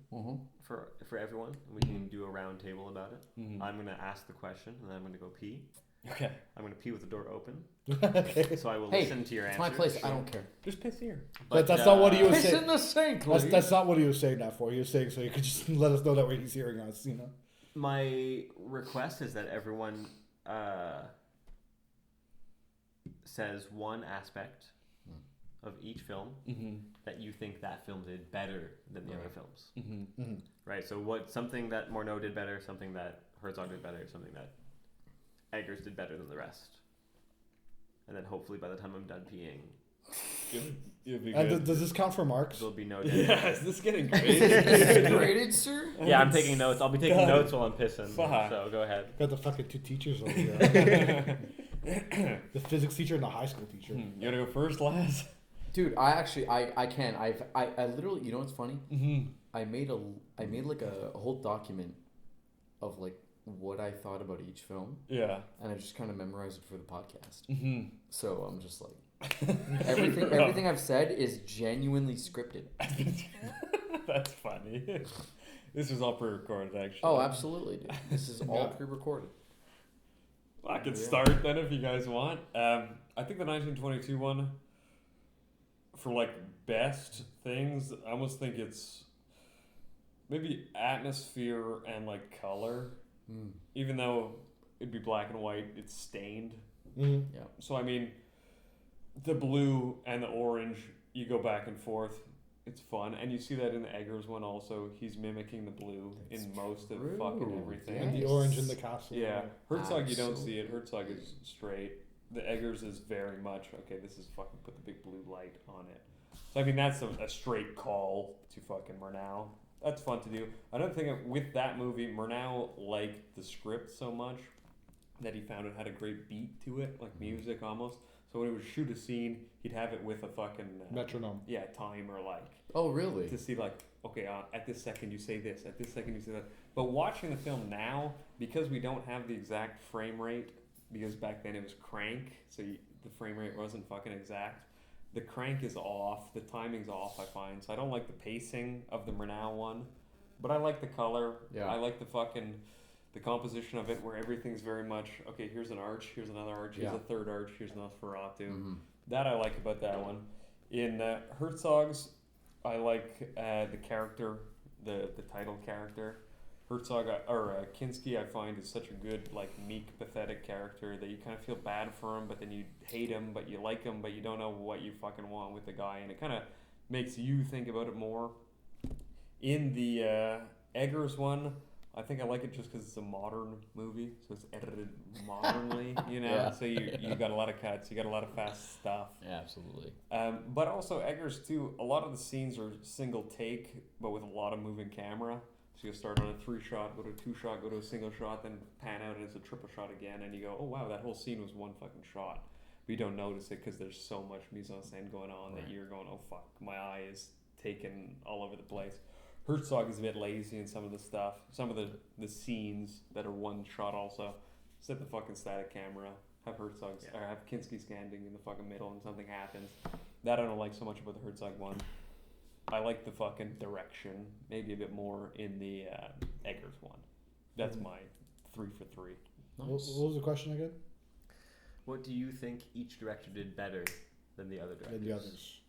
for everyone. We can do a round table about it. Mhm. I'm gonna ask the question, and then I'm gonna go pee. Okay. I'm gonna pee with the door open, Okay. so I will Hey, listen to your It's answers. my place. I don't care. Just piss here. But that's not what he was Piss saying. in the sink, That's not what he was saying that for. He was saying so you could just let us know that way he's hearing us. You know. My request is that everyone says one aspect of each film Mm-hmm. that you think that film did better than the other films. Mm-hmm. Mm-hmm. Right. So what something that Morneau did better, something that Herzog did better, something that Eggers did better than the rest. And then hopefully by the time I'm done peeing, You'll be And good. does this count for marks? there'll be no Yeah, is this getting Is crazy? it graded, sir? Yeah, I'm taking notes. I'll be taking God. notes while I'm pissing. Fuck. So go ahead. Got the fucking two teachers over here. The physics teacher and the high school teacher. You wanna go first, Laz? Dude, I can. I literally, you know what's funny? Mm-hmm. I made like a whole document of like what I thought about each film, Yeah. and I just kind of memorized it for the podcast. Mm-hmm. So I'm just like everything I've said is genuinely scripted. That's funny. This is all pre-recorded, actually. Oh, absolutely, dude. This is all Yeah. pre-recorded. Well, I could Yeah. start then if you guys want. I think the 1922 one, for like best things, I almost think it's maybe atmosphere and like color. Mm. Even though it'd be black and white, it's stained. Mm-hmm. So I mean, the blue and the orange, you go back and forth. It's fun, and you see that in the Eggers one also. He's mimicking the blue in most of true. fucking everything. And the orange in the castle. Yeah, Herzog, you don't Absolutely. see it. Herzog is straight. The Eggers is very much, okay, this is fucking put the big blue light on it. So, I mean, that's a straight call to fucking Murnau. That's fun to do. Another thing with that movie, Murnau liked the script so much that he found it had a great beat to it, like music almost. So when he would shoot a scene, he'd have it with a fucking... Metronome. Yeah, timer, like... Oh, really? To see, like, okay, at this second you say this, at this second you say that. But watching the film now, because we don't have the exact frame rate, because back then it was crank, so the frame rate wasn't fucking exact. The crank is off, the timing's off, I find. So I don't like the pacing of the Murnau one, but I like the color. Yeah. I like the composition of it, where everything's very much, okay, here's an arch, here's another arch, here's a third arch, here's Nosferatu. Mm-hmm. That I like about that one. In Herzog's, I like the character, the title character. Herzog or Kinski, I find, is such a good, like, meek, pathetic character that you kind of feel bad for him, but then you hate him, but you like him, but you don't know what you fucking want with the guy, and it kind of makes you think about it more. In the Eggers one, I think I like it just because it's a modern movie, so it's edited modernly, you know. Yeah. So you got a lot of cuts, you got a lot of fast stuff. Yeah, absolutely. But also Eggers too. A lot of the scenes are single take, but with a lot of moving camera. So you start on a 3-shot, go to a 2-shot, go to a single shot, then pan out as a triple shot again, and you go, oh wow, that whole scene was one fucking shot. But you don't notice it because there's so much mise-en-scène going on that you're going, oh fuck, my eye is taken all over the place. Herzog is a bit lazy in some of the stuff. Some of the scenes that are one shot also. Set the fucking static camera. Have Herzog or have Kinski standing in the fucking middle and something happens. That I don't like so much about the Herzog one. I like the fucking direction, maybe a bit more in the Eggers one. That's my 3 for 3. What was the question again? What do you think each director did better than the other directors? And the others.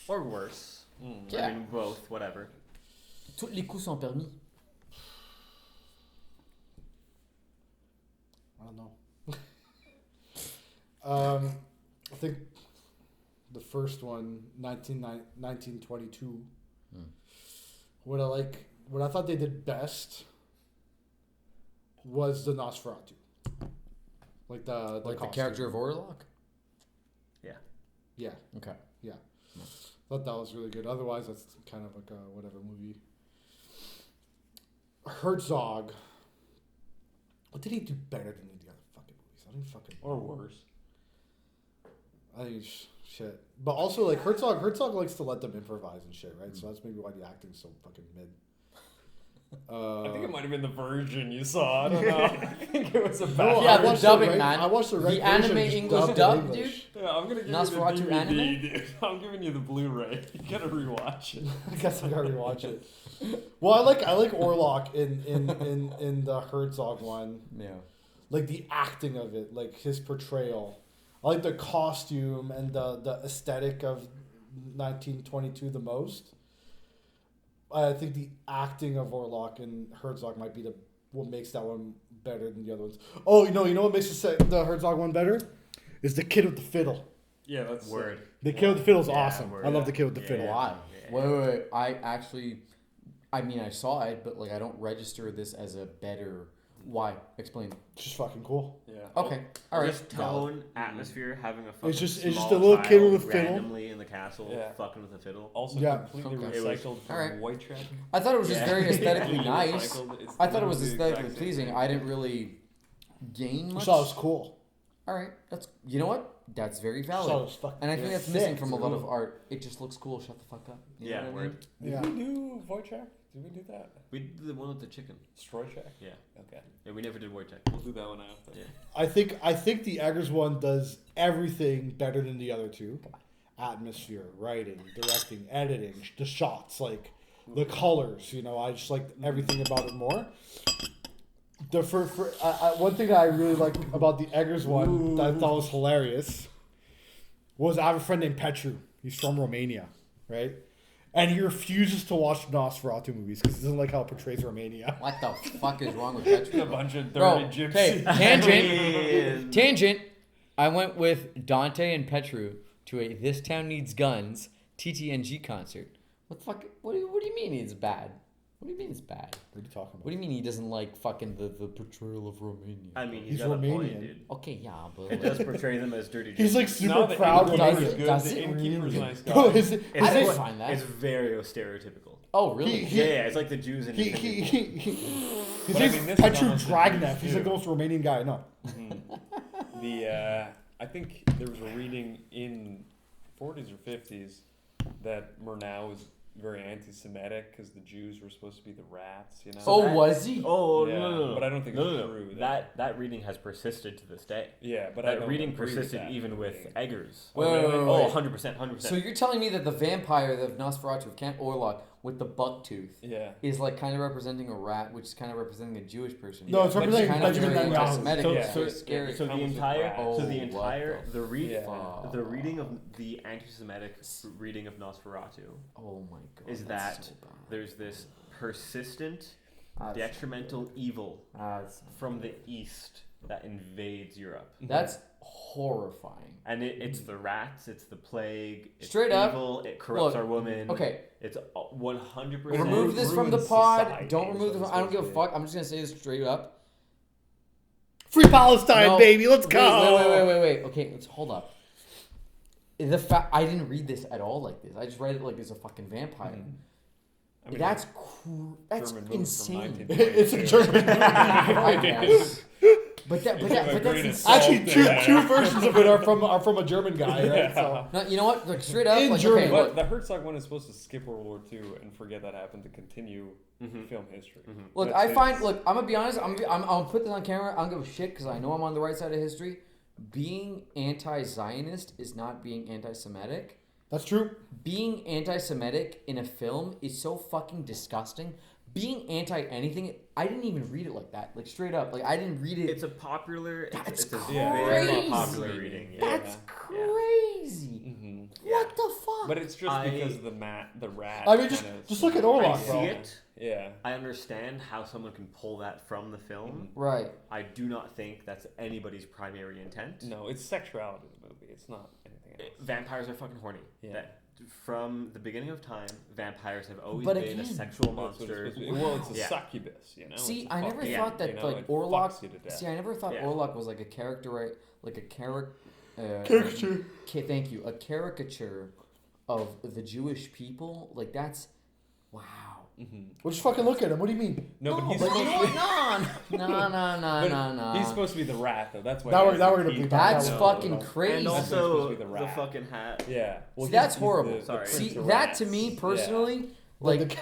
Or worse. Yeah. I mean, both, whatever. Tous les coups sont permis. I don't know. I think the first one, 1922. What I thought they did best was the Nosferatu. Like the Like the character of Orlok? Yeah. Okay. Yeah. Thought that was really good. Otherwise, that's kind of like a whatever movie. Herzog. What did he do better than the other fucking movies? I don't even fucking. Or worse. I think shit. But also, like, Herzog likes to let them improvise and shit, right? So that's maybe why the acting's so fucking mid. I think it might have been the version you saw. I don't know. I think it was a No, bad. Yeah, I the watched dubbing, right- man. I watched the right The anime version, just English dubbed in dub, English. Yeah, I'm gonna give Nosferatu you the DVD, anime? dude. I'm giving you the Blu-ray. You gotta rewatch it. I guess I gotta rewatch it. Well, I like Orlok in the Herzog one. Yeah. Like the acting of it, like his portrayal. I like the costume and the aesthetic of 1922 the most. I think the acting of Orlok and Herzog might be what makes that one better than the other ones. Oh, you know what makes the Herzog one better? Is the kid with the fiddle. Yeah, that's Word. The kid with the fiddle is Yeah, awesome. word. I love the kid with the Yeah. fiddle. Why? Yeah. Wait. I mean, I saw it, but like, I don't register this as a better. Why? Explain. It's just fucking cool. Yeah. Okay. All right. Just tone, atmosphere, having a fucking just small a little kid with a child fiddle. randomly in the castle, Yeah. fucking with a fiddle. Also Yeah. completely Okay. recycled from Alright. Whitecheck. I thought it was just Yeah. very aesthetically Completely nice. recycled. It's I thought it was literally the aesthetically exact same pleasing. thing. I didn't really gain I much. thought it was cool. All right. You know what? That's very I thought it valid. was fucking And I think that's sick, missing from a lot dude. of art. It just looks cool. Shut the fuck up. You know Yeah, what I word. mean? Yeah. Did we do Wojciech? Did we do that? We did the one with the chicken. Stroycheck? Yeah. Okay. Yeah, we never did Wojciech. We'll do that one after. Yeah. I think the Eggers one does everything better than the other two. Atmosphere, writing, directing, editing, the shots, like the colors. You know, I just like everything about it more. One thing that I really like about the Eggers one that I thought was hilarious was I have a friend named Petru. He's from Romania, right? And he refuses to watch Nosferatu movies because he doesn't like how it portrays Romania. What the fuck is wrong with that? A bunch of Bro, dirty okay, gypsies. tangent. I went with Dante and Petru to a This Town Needs Guns TTNG concert. What the fuck? What do you mean it's bad? What do you mean it's bad? What are you talking about? What do you mean he doesn't like fucking the portrayal of Romania? I mean, He's he's got a point, Romanian. dude. Okay, yeah, but It does portray them as dirty. He's like gypsies. super No, the proud. innkeeper's Romanian. good. Does The it innkeeper's really? nice guy. Bro, I didn't find that. It's very stereotypical. Oh, really? He- Yeah, it's like the Jews in His But I name's mean, this is Petru almost a Dragnev. Jew, He's like the too. most Romanian guy I know. I think there was a reading in 40s or 50s that Murnau was very anti-Semitic because the Jews were supposed to be the rats, you know. Oh, that- was he? Oh Yeah, no! but I don't think no, it's no, no. true, though. That reading has persisted to this day. Yeah, but I That don't reading agree with persisted that even with reading. Eggers. Wait, wait, wait, Oh, wait. 100%, 100%. So you're telling me that the vampire of Nosferatu of Camp Orlok with the buck tooth Yeah. is like kind of representing a rat, which is kind of representing a Jewish person? No, it's but representing kind of Benjamin very Netanyahu. anti-Semitic. So, Yeah. It's very scary. so the Comes with entire, rats. so the Oh, entire, what the Yeah. the reading of the anti-Semitic reading of Nosferatu Oh my god. is that's that so bad. there's this persistent, That's- detrimental evil That's, from the east that invades Europe, that's horrifying. and it's the rats, it's the plague, it's Straight up, evil, it corrupts look, our women. Okay, It's 100%. remove this from the ruins pod. society Don't is remove what this. it's I don't give a supposed fuck. I'm just gonna say this straight up. Free Palestine, No, baby. Let's wait, go. Wait. Okay, let's hold up. The fact I didn't read this at all like this. I just read it like there's a fucking vampire. I mean, That's German movie from insane. 1922. It's a German movie. I guess. But It's that's great insane. Actually, two Yeah. versions of it are from a German guy, right? So No, you know what? Like straight up, In like German. okay, But look, the Herzog one is supposed to skip World War II and forget that happened to continue Mhm. film history. look. That's I find. it. Look, I'm gonna be honest. I'm gonna put this on camera. I don't give a shit because I know I'm on the right side of history. Being anti-Zionist is not being anti-Semitic. that's true. Being anti-Semitic in a film is so fucking disgusting. Being anti-anything, I didn't even read it like that. Like straight up, like I didn't read it. It's a popular. That's it's a crazy. very popular reading. Yeah. That's Yeah. crazy. Mhm. What the fuck? But it's just I- because the rat. I mean, just kinda look at Orlok, I see bro. it. Yeah. I understand how someone can pull that from the film. right. I do not think that's anybody's primary intent. No, it's sexuality in the movie. It's not anything else. Vampires are fucking horny. Yeah. That, from the beginning of time, vampires have always But been again- a sexual That's what it's monster. supposed to be. Well, it's a Yeah. succubus, you know. See, It's a I never fuck- thought that you know, like it Orlok. fucks you to death. See, I never thought Yeah. Orlok was like a character, right? Like a character. Caricature. Thank you. A caricature of the Jewish people. Like that's, wow. Mhm. Well, just fucking look at him. What do you mean? No, but he's but you supposed know to be. what? No. He's supposed to be the rat, though. That's why. Now he we're- has now the we're gonna teeth. bleep that. That's No, fucking no. crazy. And That's supposed also to be the the rat. fucking hat. Yeah. Well, See, that's he's horrible. Sorry. prince See, of that to rats. me Yeah. personally, Well, like,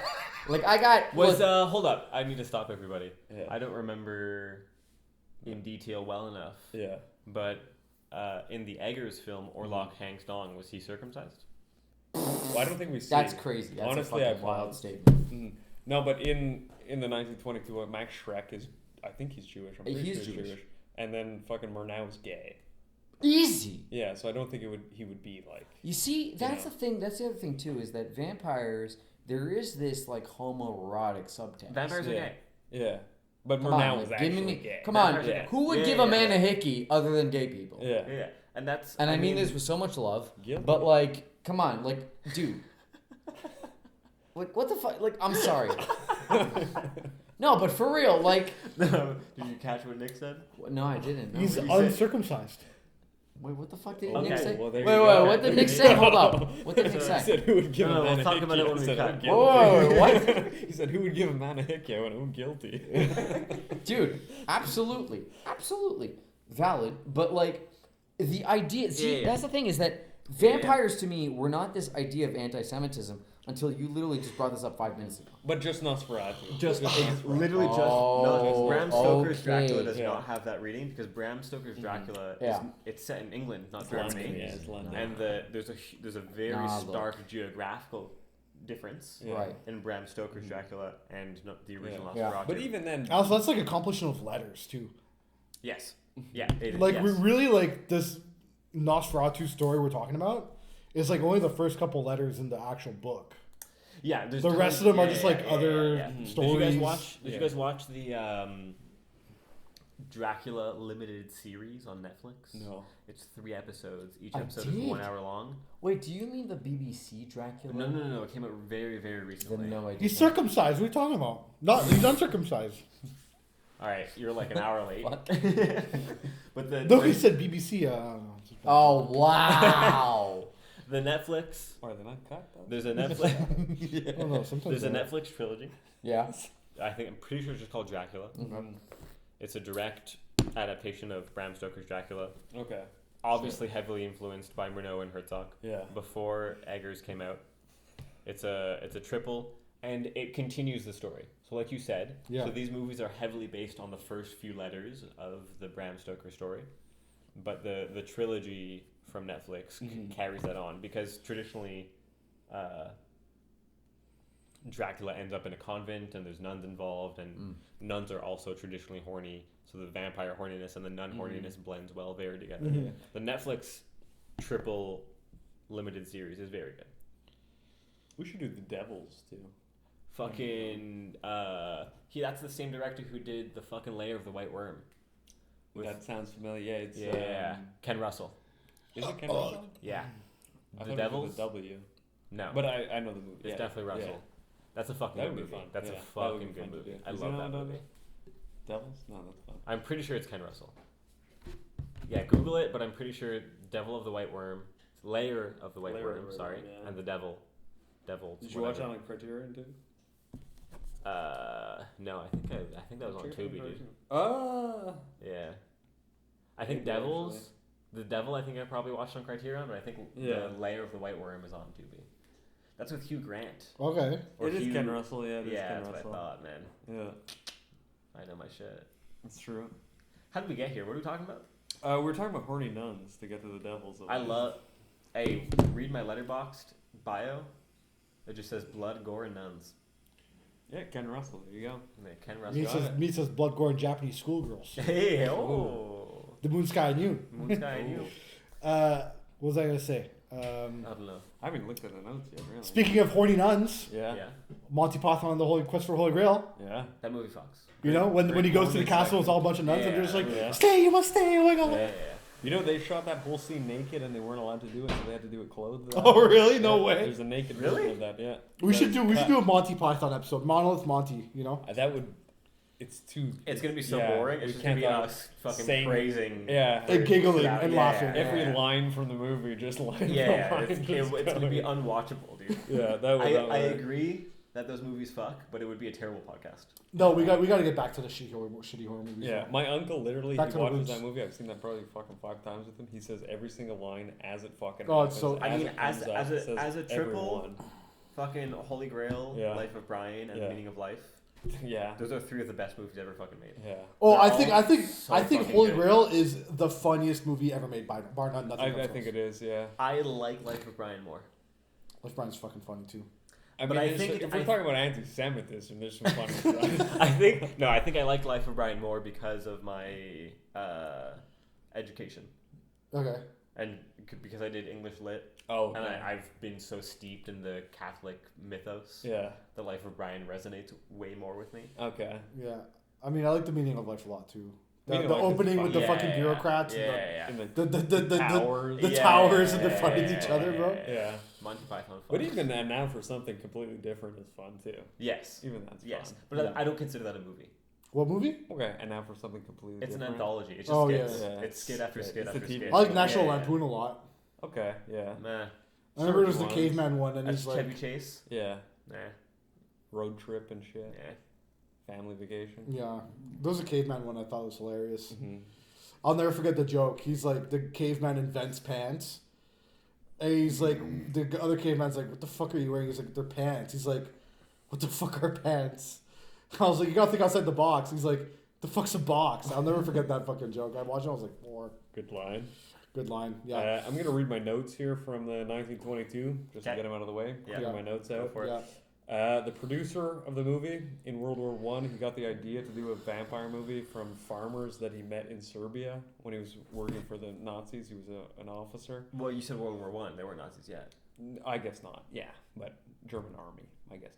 like I got Was look, hold up. I need to stop everybody. Yeah. I don't remember in detail well enough, Yeah. but in the Eggers film, Orlok Hanks Dong, was he circumcised? Well, I don't think we see. that's crazy. That's Honestly, a I fucking wild paused. statement. Mhm. No, but in the 1922 one, Max Schreck is. I think he's Jewish. I'm pretty He's sure he's Jewish. And then fucking Murnau's gay. Easy. Yeah, so I don't think he would be like. You see, that's know. the thing. That's the other thing too is that vampires. There is this like homoerotic subtext. Vampires are Yeah. gay. Yeah, but Come Murnau on, was like, give actually me, gay. come on. Vampires are gay. Who would Yeah, give yeah, a man yeah. a hickey other than gay people? Yeah. Yeah, and that's. And I mean this with so much love, Guilty. but like, come on, like, dude, like, what the fuck? Like, I'm sorry. No, but for real, like, Did you catch what Nick said? no, I didn't. No. He's What did you say? uncircumcised. Wait, what the fuck did Okay, Nick say? well, wait, there you go. what did Nick say? Hold up. What did Nick He say? said who would give No, a man we'll a talk hickey? about it when I we said, cut. "I'm guilty." Whoa, what? He said, "Who would give a man a hickey?" I went, "I'm guilty." Dude, absolutely valid. But like, the idea. See, Yeah. that's the thing is that vampires to me were not this idea of anti-Semitism until you literally just brought this up 5 minutes ago. But just Nosferatu. Just Nosferatu. literally just Oh, no. Bram Stoker's okay. Dracula does Yeah. not have that reading because Bram Stoker's Dracula Yeah. is it's set in England, not It's London, Germany. yeah, it's London. And there's a very Nah, look. stark geographical difference Yeah. Right. in Bram Stoker's Dracula and the original Yeah. Nosferatu. But even then, Also, that's like a compilation of letters too. yes, yeah, it, Like yes. we really like this Nosferatu story we're talking about is like only the first couple letters in the actual book. Yeah, there's The tons- rest of them are yeah, just yeah, like yeah, other yeah, yeah. stories. Did you guys watch the Dracula limited series on Netflix. No. It's 3 episodes. Each I episode is did. 1 hour long. Wait, do you mean the BBC Dracula? No. It came out very, very recently. Then no, I He's did not. circumcised. What are you talking about? Not. He's uncircumcised. All right, you're like an hour late. What? But the No, he said BBC. I don't know. Oh wow! the Netflix. Why are they not cut though? There's a Netflix. I don't know. Sometimes There's a they are. Netflix trilogy. Yeah. I'm pretty sure it's just called Dracula. Mhm. It's a direct adaptation of Bram Stoker's Dracula. Okay. Obviously heavily influenced by Murnau and Herzog. Yeah. Before Eggers came out. It's a triple, and it continues the story. So like you said, Yeah. so these movies are heavily based on the first few letters of the Bram Stoker story. But the trilogy from Netflix carries that on, because traditionally Dracula ends up in a convent and there's nuns involved, and nuns are also traditionally horny, so the vampire horniness and the nun horniness blends well very together. The Netflix triple limited series is very good. We should do the Devils too. Fucking that's the same director who did the fucking Lair of the White Worm. That sounds familiar. Yeah, it's Ken Russell. Is it Ken Russell? Yeah. I The thought Devils? It was a W. No. But I know the movie. It's definitely Russell. Yeah. That's a fucking That good would be movie. fun. That's Yeah, a that would be fucking fun good to movie. do. I Is love it that on movie. Devils? No, that's fun. I'm pretty sure it's Ken Russell. Yeah, Google it, but I'm pretty sure Devil of the White Worm, Layer of the White Layer Worm, of the White sorry, Worm, yeah. and the Devil. Did you watch it on Criterion too? No, I think that was on Tubi, dude. Yeah. I think Maybe, Devils, actually. the Devil, I think I probably watched on Criterion, but I think Yeah. the Layer of the White Worm is on Tubi. That's with Hugh Grant. Okay. Or It is Hugh- Ken Russell, yeah. It is Yeah, Ken that's Russell. what I thought, man. Yeah, I know my shit. it's true. How did we get here? What are we talking about? We're talking about horny nuns to get to the Devils. I love. Hey, read my Letterboxd bio. It just says blood, gore, and nuns. Yeah, Ken Russell. There you go. And then Ken Me Russell. says, me says blood gore and Japanese schoolgirls. Hey, oh. The Moon Sky and You. Moon Sky and You. What was I gonna say? I don't know. I haven't looked at the notes yet, really. Speaking of horny nuns, Yeah. Yeah. Monty Python and the Holy Quest for Holy Grail. Yeah. That movie fucks. You know, when he goes to the Mormon castle, it's section. all a bunch of nuns, and they're just like, Yeah. "Stay, you must stay." Oh my god! Yeah. You know, they shot that whole scene naked and they weren't allowed to do it, so they had to do it clothed. Oh really? No Yeah, way. There's a naked Really? version of that, yeah. We That should is do cut. a Monty Python episode. Monolith Monty. You know. That would. It's too. It's gonna be so yeah, boring. we It's just gonna can't be talk us fucking saying- praising. Yeah. And giggling Yeah, and yeah, laughing. yeah. Every line from the movie just line Yeah, for line it's just gonna be going. unwatchable, dude. Yeah, that would. I agree that those movies fuck, but it would be a terrible podcast. No, we got to get back to the shitty horror movies. Yeah, my uncle literally Back he to the watches roots. that movie. I've seen that probably fucking 5 times with him. He says every single line as it fucking. Oh, it's happens, so- I mean, it as- comes up, as a- it says as a triple- everyone. Fucking Holy Grail, Yeah. Life of Brian, and Yeah. Meaning of Life. Yeah. Those are 3 of the best movies ever fucking made. Yeah. Oh, They're I think so I think fucking Holy good. Grail is the funniest movie ever made by bar none. Nothing. I think it is. Yeah. I like Life of Brian more. Life Brian's fucking funny too. I But mean, I there's- think- if we're I- talking about anti-Semitism, there's some funny stuff. I think I like Life of Brian more because of my education, Okay. and because I did English lit, Oh. and yeah. I've been so steeped in the Catholic mythos. Yeah. The Life of Brian resonates way more with me. Okay. Yeah. I mean, I like the Meaning of Life a lot too. The, Meaning the of Life is opening with the fun. fucking bureaucrats Yeah, and In the towers. the towers and they're fighting each other, bro. Yeah. Monty Python. Fun. But even that now for something completely different is fun too. Yes. Even that's Yes. fun. But Yeah. I don't consider that a movie. What movie? Okay, and now for something completely It's an different. anthology. It's just Oh, skits. yeah. Yeah, It's skit after it's skit a after TV skit. I like National Yeah. Lampoon a lot. Okay, yeah. Nah. I remember it was the Certain caveman one, and That's he's like, Chevy Chase. Yeah. Nah. Road trip and shit. Yeah. Family vacation. yeah, there was a caveman one I thought was hilarious. Mm-hmm. I'll never forget the joke. He's like, the caveman invents pants. And he's like, the other caveman's like, what the fuck are you wearing? He's like, they're pants. He's like, what the fuck are pants? I was like, you gotta think outside the box. He's like, the fuck's a box? I'll never forget that fucking joke. I watched it, I was like, more. Good line. Good line. Yeah. I'm going to read my notes here from the 1922, just to Okay. get them out of the way. Yeah. Get my notes out. for it. Yeah. The producer of the movie in World War One, he got the idea to do a vampire movie from farmers that he met in Serbia when he was working for the Nazis. He was an officer. Well, you said World War One. They weren't Nazis yet. I guess not. Yeah, but German army. I guess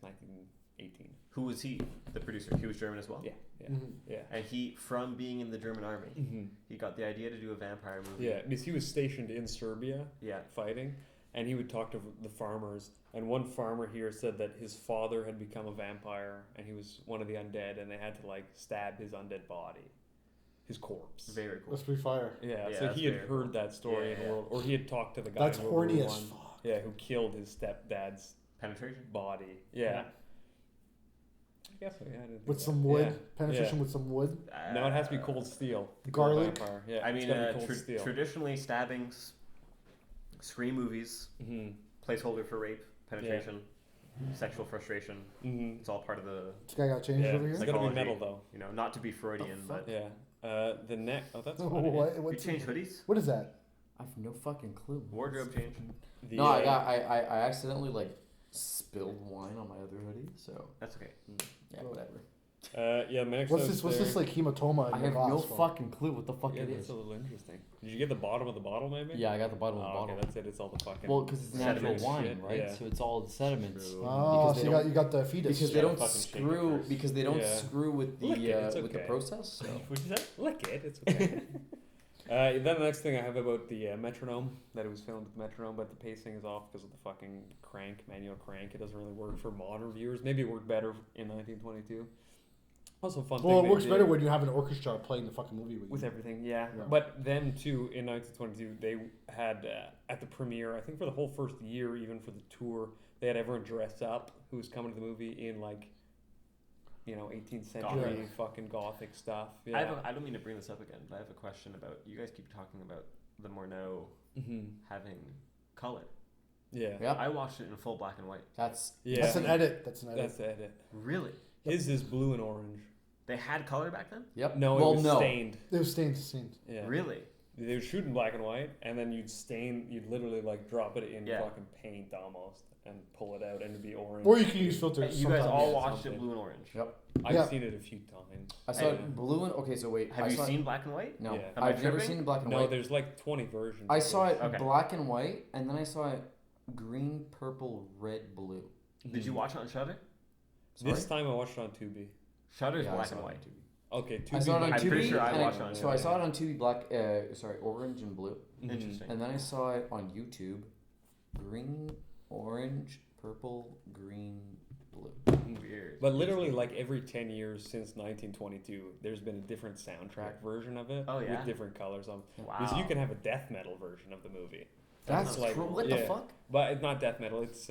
18. Who was he? The producer. He was German as well. Yeah. Mhm. Yeah. And he, from being in the German army, he got the idea to do a vampire movie. Yeah, because he was stationed in Serbia Yeah. fighting, and he would talk to the farmers. And one farmer here said that his father had become a vampire, and he was one of the undead, and they had to like stab his undead body, his corpse. Very cool. That's pretty fire. Yeah, Yeah, so that's he had very heard cool. that story in Yeah. the world, or he had talked to the guy. That's in World War horny as One, fuck. Yeah, who killed his stepdad's Penetration. body. Yeah. I guess so. Yeah. I didn't think With that. some wood, Yeah. penetration with some wood. No, it has to be cold steel. to kill a Garlic? vampire. Yeah. I mean, it's gotta be cold steel. traditionally stabbings, Scream movies, placeholder for rape, penetration, sexual frustration. It's all part of the, This guy got changed Yeah, over it's here. gotta be Psychology. metal though. you know, not to be Freudian, fuck? but Yeah. The neck. Oh, that's funny. What? you What's change hoodies, What is that? I have no fucking clue. wardrobe change. The, No, I accidentally like spilled wine on my other hoodie, so That's okay. yeah, Oh. whatever. Yeah, my next What's note's this? What's there. this like hematoma? In I your have glass no from? fucking clue what the fuck Yeah, it that's is. a little interesting. Did you get the bottom of the bottle, maybe? Yeah, I got the bottom of the Oh, bottle. okay, that's it. It's all the fucking. Well, because it's natural Sediment wine, shit, right? yeah. So it's all the sediments. True. Oh, Because so they you don't- got the fetus. Because You they gotta don't fucking shake it screw. first. Because they don't Yeah. screw with the Lick it, it's with the okay. process. So. What'd you say? Lick it. It's okay. Then the next thing I have about the metronome, that it was filmed with metronome, but the pacing is off because of the fucking manual crank. It doesn't really work for modern viewers. Maybe it worked better in 1922. Also, fun thing. Well, it they works did better when you have an orchestra playing the fucking movie with you. with everything, yeah. Yeah. But then too, in 1922, they had at the premiere, I think for the whole first year, even for the tour, they had everyone dress up who was coming to the movie in like, 18th century Gothic. fucking gothic stuff. Yeah. I don't mean to bring this up again, but I have a question about, you guys keep talking about the Morneau having color. Yeah. Yeah. I watched it in full black and white. That's Yeah. That's an edit. That's an edit. That's the edit. Really? His is blue and orange. They had color back then? Yep. No, well, it was no. stained. It was stained. Yeah. Really? They would shoot in black and white, and then you'd literally like drop it in Yeah. fucking paint almost, and pull it out, and it'd be orange. Or you can use filters. You guys sometimes. all yeah, watched it something. blue and orange. Yep. I've Yeah. seen it a few times. I saw Yeah. it blue and okay. So wait, Have I you saw seen black and white? No, Yeah. Am I I've never tripping? seen black and No, white. there's like 20 versions. I of saw it Okay. black and white, and then I saw it green, purple, red, blue. Did you watch it on Shudder? Sorry? This time I watched it on Tubi. Shudder's Yeah, I black saw and it on white. Tubi. Okay, Tubi. I saw it on I'm Tubi. pretty sure I and watched it on So I saw it on Tubi black, orange and blue, Interesting. and then I saw it on YouTube, green, orange, purple, green, blue. Weird. But literally, like every 10 years since 1922, there's been a different soundtrack version of it Oh, yeah? with different colors on. Wow. Because you can have a death metal version of the movie. That's like- true. What the yeah. fuck? But it's not death metal, it's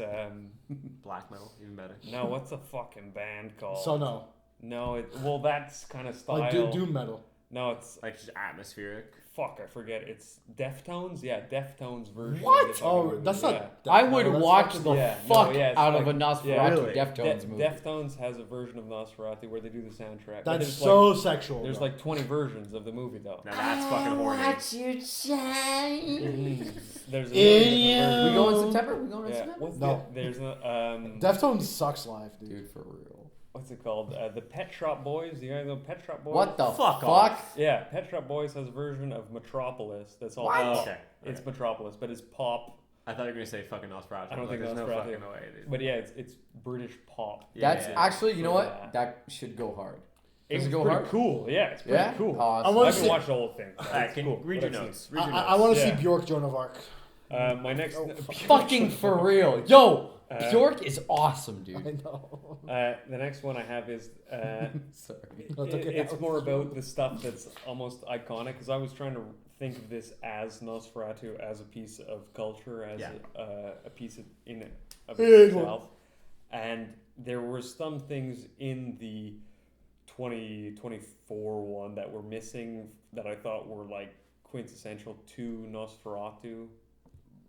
Black metal, even better. no, what's the fucking band called? So no, No, well that's kind of style. like doom metal. No, it's Like just atmospheric. fuck, I forget. It's Deftones. Yeah, Deftones version. What? Of the fucking Oh, movie. that's yeah. not. I would that's watch fucking- the yeah, no, fuck yeah, it's out like- of a Nosferatu Really? Deftones movie. Deftones has a version of Nosferatu where they do the soundtrack. But That's there's so like, sexual. there's bro. like 20 versions of the movie though. Now that's fucking horny. you shine. There's a Yeah. We go in September. We go in Yeah. September. What's No. there's a Deftones sucks live, dude. Dude, for real. what's it called? The Pet Shop Boys. Do you guys know Pet Shop Boys? What the Fuck fuck? off. Yeah, Pet Shop Boys has a version of Metropolis. That's all. What? Oh, okay. It's Okay. Metropolis, but it's pop. I thought you were gonna say fucking Nosferatu. I don't think there's no Nosferatu. fucking way, dude. But yeah, it's British pop. Yeah, That's yeah. actually, you know what? Yeah. That should go hard. It's Does it go pretty hard? cool. Yeah, it's pretty Yeah? cool. Awesome. I I wanna haven't see- watched the whole thing. so Alright, it's cool. read but your I've seen notes. Read your I want to Yeah. see Bjork, Joan of Arc. it. My next. Oh, Fucking for real. Yo, Uh, Bjork is awesome, I dude. know. The next one I have is Sorry. No, it's okay. it's more about the stuff that's almost iconic because I was trying to think of this as Nosferatu as a piece of culture, as Yeah. a piece of, in it of Yeah, itself, and there were some things in the 2024 one that were missing that I thought were like quintessential to Nosferatu.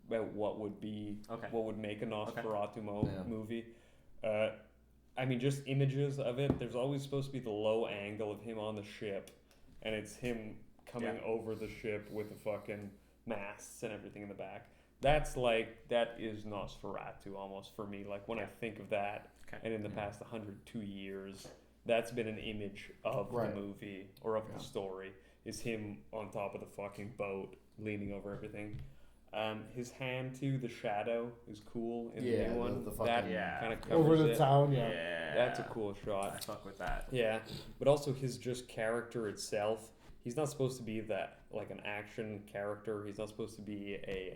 About what would be Okay. what would make a Nosferatu Yeah. movie. I mean, just images of it. There's always supposed to be the low angle of him on the ship, and it's him coming Yeah. over the ship with the fucking masts and everything in the back. That is Nosferatu almost for me. Like when I think of that, Okay. and in the past 102 years, that's been an image of Right. the movie or of Yeah. the story. Is him on top of the fucking boat, leaning over everything. His hand too, the shadow is cool in the Yeah, new one. the fucking- That Yeah. kind of covers Over the it. town, Yeah. yeah. That's a cool shot. I fuck with that. Yeah, but also his just character itself. He's not supposed to be that like an action character. He's not supposed to be a,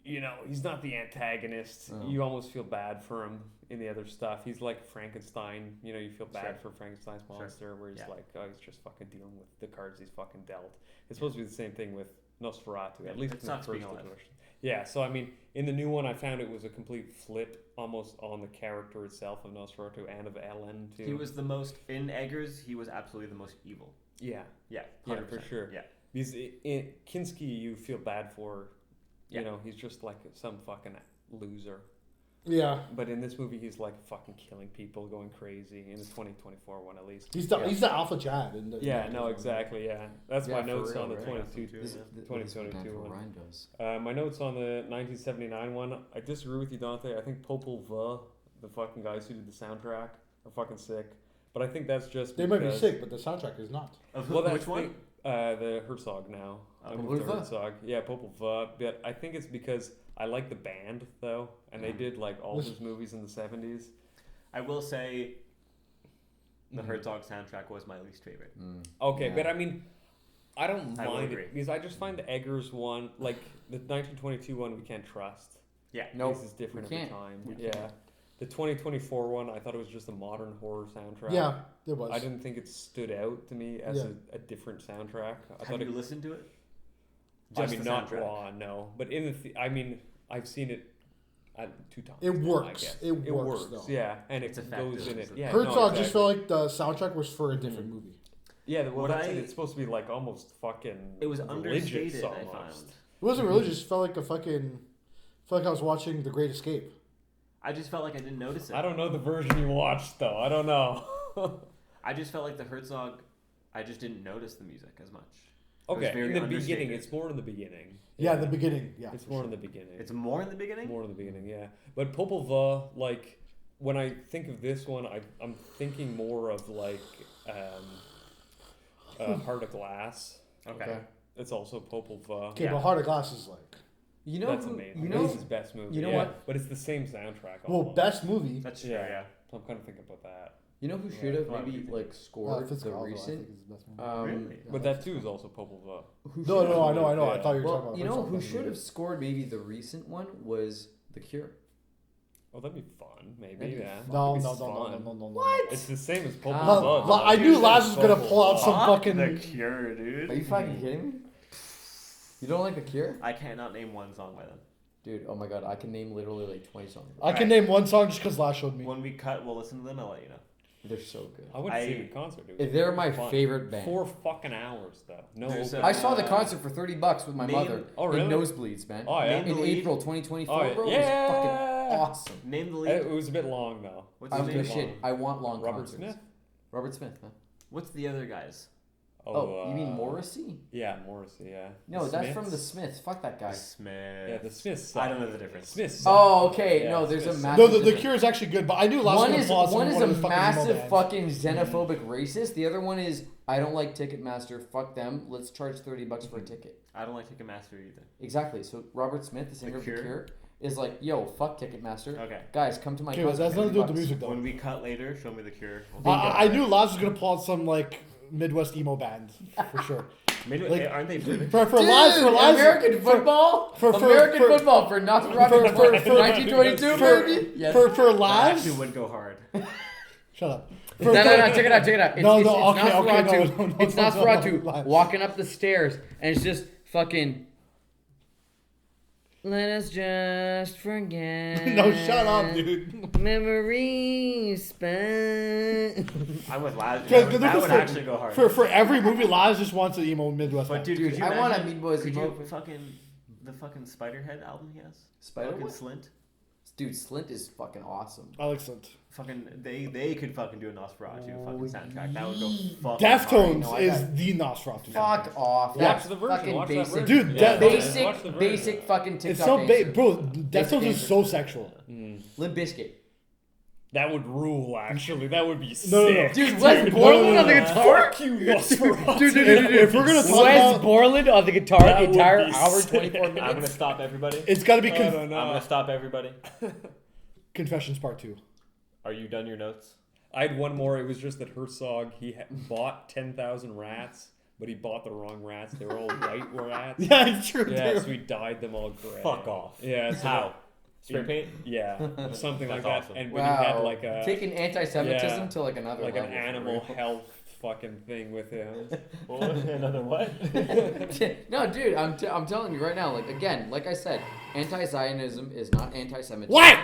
he's not the antagonist. Oh. You almost feel bad for him in the other stuff. He's like Frankenstein. You feel bad for Frankenstein's monster, where he's like, oh, he's just fucking dealing with the cards he's fucking dealt. It's supposed to be the same thing with Nosferatu, at least It's in the not first being alive. edition. Yeah, so I mean, in the new one, I found it was a complete flip, almost on the character itself of Nosferatu and of Ellen too. He was the most in Eggers. He was absolutely the most evil. Yeah, Yeah, yeah, 100%. for sure. Yeah, Because in Kinski, you feel bad for, Yeah. he's just like some fucking loser. Yeah. But in this movie, he's like fucking killing people, going crazy. In the 2024 one, at least. He's the alpha Chad. In the, Yeah, no, exactly. Yeah, that's Yeah, my for notes real, on the right? 22. This, Yeah. this, 2022 this one. Ryan does. My notes on the 1979 one. I disagree with you, Dante. I think Popol Vuh, the fucking guys who did the soundtrack, are fucking sick. But I think that's just They might be because- sick, but the soundtrack is not. Well, that's which one? The Herzog now. I Popol moved to Vuh? Herzog. Yeah, Popol Vuh. But I think it's because I like the band though, and they did like all his movies in the 70s. I will say, the Mhm. Herzog soundtrack was my least favorite. Okay, Yeah. but I mean, I don't I will mind agree. it because I just find the Eggers one, like the 1922 one, we can't trust. Yeah. Nope, This is different we every can't. time. We Yeah. can't. The 2024 one, I thought it was just a modern horror soundtrack. Yeah, it was. I didn't think it stood out to me as Yeah. a different soundtrack. I Have thought you it. listened to it? I Just mean, the not soundtrack? raw, no. But in the, I mean, I've seen it 2 times. It now, works. I guess. It works, though. Yeah, and It's it effective, goes in it. isn't it? Yeah, Herzog no, just exactly. felt like the soundtrack was for a different movie. Yeah, well, What that's I- it. It's supposed to be like almost fucking. It was religious understated, I almost. found. It wasn't religious. It felt like felt like I was watching The Great Escape. I just felt like I didn't notice it. I don't know the version you watched though. I don't know. I just felt like the Herzog, I just didn't notice the music as much. It was Okay, very in the understated. beginning, it's more in the beginning. Yeah, the beginning. Yeah, It's for more sure. in the beginning. It's more in the beginning? More in the beginning, yeah. But Popol Vuh, like, when I think of this one, I'm thinking more of like Heart of Glass. Okay. It's also Popol Vuh. Okay, Yeah. but Heart of Glass is like You know That's who? amazing. You That's know. his best movie. you know yeah. what? But it's the same soundtrack. well, almost. best movie. That's true, Yeah. yeah. So I'm kind of thinking about that. You know who Yeah, should have a lot of maybe people. like scored the Fitzcarraldo, I recent? think, is the best movie. Really? But that too is also Popol Vuh. Who No, should've- no, I know. I Yeah. thought you were Well, talking about. you know Herzog who best should movie. have scored maybe the recent one was The Cure. Oh, that'd be fun. Maybe, That'd be yeah. No, It's no, no, no, fun. no, no, no. What? It's the same as Popol Come Vuh. on. though. I knew Dude, Laz that's was gonna Popol pull out Vuh. some fucking. The Cure, dude. Are you fucking kidding me? You don't like The Cure? I cannot name one song by them. Dude, oh my god, I can name literally like 20 songs. I can name one song just because Laz showed me. When we cut, we'll listen to them. I'll let you know. They're so good. I went to see I- them in concert. It was They're really my fun. favorite band. 4 fucking hours though. No. There's open. I saw the Uh, concert for $30 with my name- mother Oh, really? in nosebleeds, man. Oh yeah. Name In the lead. April 2024, Oh, yeah. bro. Yeah. It was fucking awesome. Name the It lead. was a bit long though. What's I his don't name? give a shit. long. I want long Robert concerts. Smith. Robert Smith, man. What's the other guys? Oh, you mean Morrissey? Yeah, Morrissey. Yeah. No, The that's from the Smiths? Smiths. Fuck that guy. Smith. Yeah, the Smiths. I don't know the difference. Smiths. Oh, okay. Yeah, No, there's a Smiths. massive. No, the difference. Cure is actually good, but I knew Laz was One gonna is pull out some one is of a the fucking emo massive bands. fucking xenophobic racist. The other one is I don't like Ticketmaster. Fuck them. Let's charge $30 for a ticket. I don't like Ticketmaster either. Exactly. So Robert Smith, the singer of The Cure? Cure, is like, yo, fuck Ticketmaster. Okay. Guys, come to my Okay, but concert. that's nothing to do with the $30. music though. When we cut later, show me the Cure. I knew Laz was gonna pull out some like Midwest emo band for sure. Maybe, Like- aren't they British? For Dude, Laz, American football, American football for Nosferatu for 1922, baby. Yes. for That Laz. actually would go hard. Shut up. No, check it out. It's, No, it's, no, it's okay, Nosferatu. no, It's no, Nosferatu no. walking up the stairs, and it's just fucking. Let us just forget. No, shut up, dude. Memories spent. I'm with Laz. Yeah, That would actually go hard. For every movie, Laz just wants an emo Midwest But band. dude, Dude, could you I want a imagine- Meat Boys Could emo. you the fucking Spiderhead album he has? Spider Fucking what? Slint. Dude, Slint is fucking awesome. I like Slint. Fucking they could fucking do a Nosferatu fucking soundtrack. That would go fucking Deftones No, I is got- the Nosferatu. Fuck off. Watch That's the version. fucking Watch that basic. version. Dude, Yeah, Basic, watch the version. basic fucking TikTok It's so answer. bro. Basic Deftones is answer. so sexual. Mm. Limp Bizkit. That would rule, actually. That would be sick. No. Dude, Wes Borland on the guitar? Fuck you, Nosferatu. Dude, if we're gonna talk Wes about, Borland on the guitar That the would entire be hour, sick. 24 minutes. I'm gonna stop everybody. it's got to be I don't know. I'm gonna stop everybody. Confessions Part 2. Are you done your notes? I had one more. It was just that Herzog, bought 10,000 rats, but he bought the wrong rats. They were all white rats. Yeah, it's true. Yeah, dude. so he dyed them all gray. Fuck off. Yeah. So How? Spray paint? Yeah, something like That's that. awesome. And when he had like a taking anti-Semitism yeah, to like another like level. an animal health fucking thing with him. Another what? No, dude, I'm telling you right now. Like again, like I said, anti-Zionism is not anti-Semitism. What?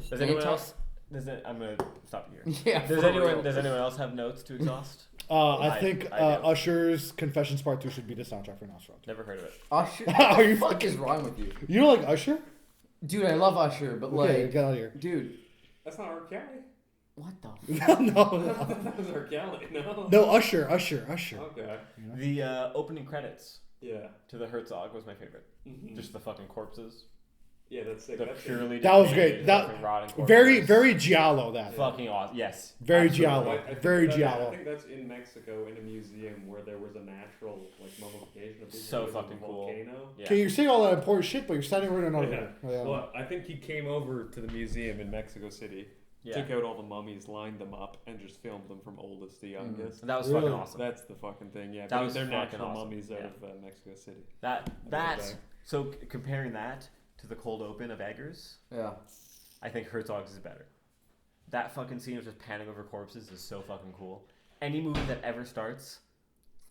Does anyone else? I'm gonna stop you here. Yeah. Does for anyone? real. Does anyone else have notes to exhaust? I think I do. Usher's Confessions Part 2 should be the soundtrack for Nosferatu. Never heard of it. Usher? Are What you the fuck is wrong with you, You don't like Usher? dude? I love Usher, but Okay, like, get out of here. dude, That's not R. Kelly. what the? no. That was R. Kelly. No. No, Usher. Okay. The opening credits Yeah. to the Herzog was my favorite. Mm-hmm. Just the fucking corpses. Yeah, that's sick. The That's purely That was decayed great. That- fucking rotting corpses. Very giallo, that. fucking awesome. Yes. Very absolutely. giallo. I think Very that- giallo. I think that's in Mexico in a museum where there was a natural like mummification of people. So There was a fucking cool. volcano. Yeah. Okay, you're saying all that important shit, but you're standing right in another Yeah. room. Yeah. Well, I think he came over to the museum in Mexico City, Yeah. took out all the mummies, lined them up, and just filmed them from oldest to youngest. And that was Really? fucking awesome. That's the fucking thing, yeah. That was they're fucking natural awesome. mummies out Yeah. of Mexico City. That Okay. so comparing that to the cold open of Eggers, Yeah. I think Herzog's is better. That fucking scene of just panning over corpses is so fucking cool. Any movie that ever starts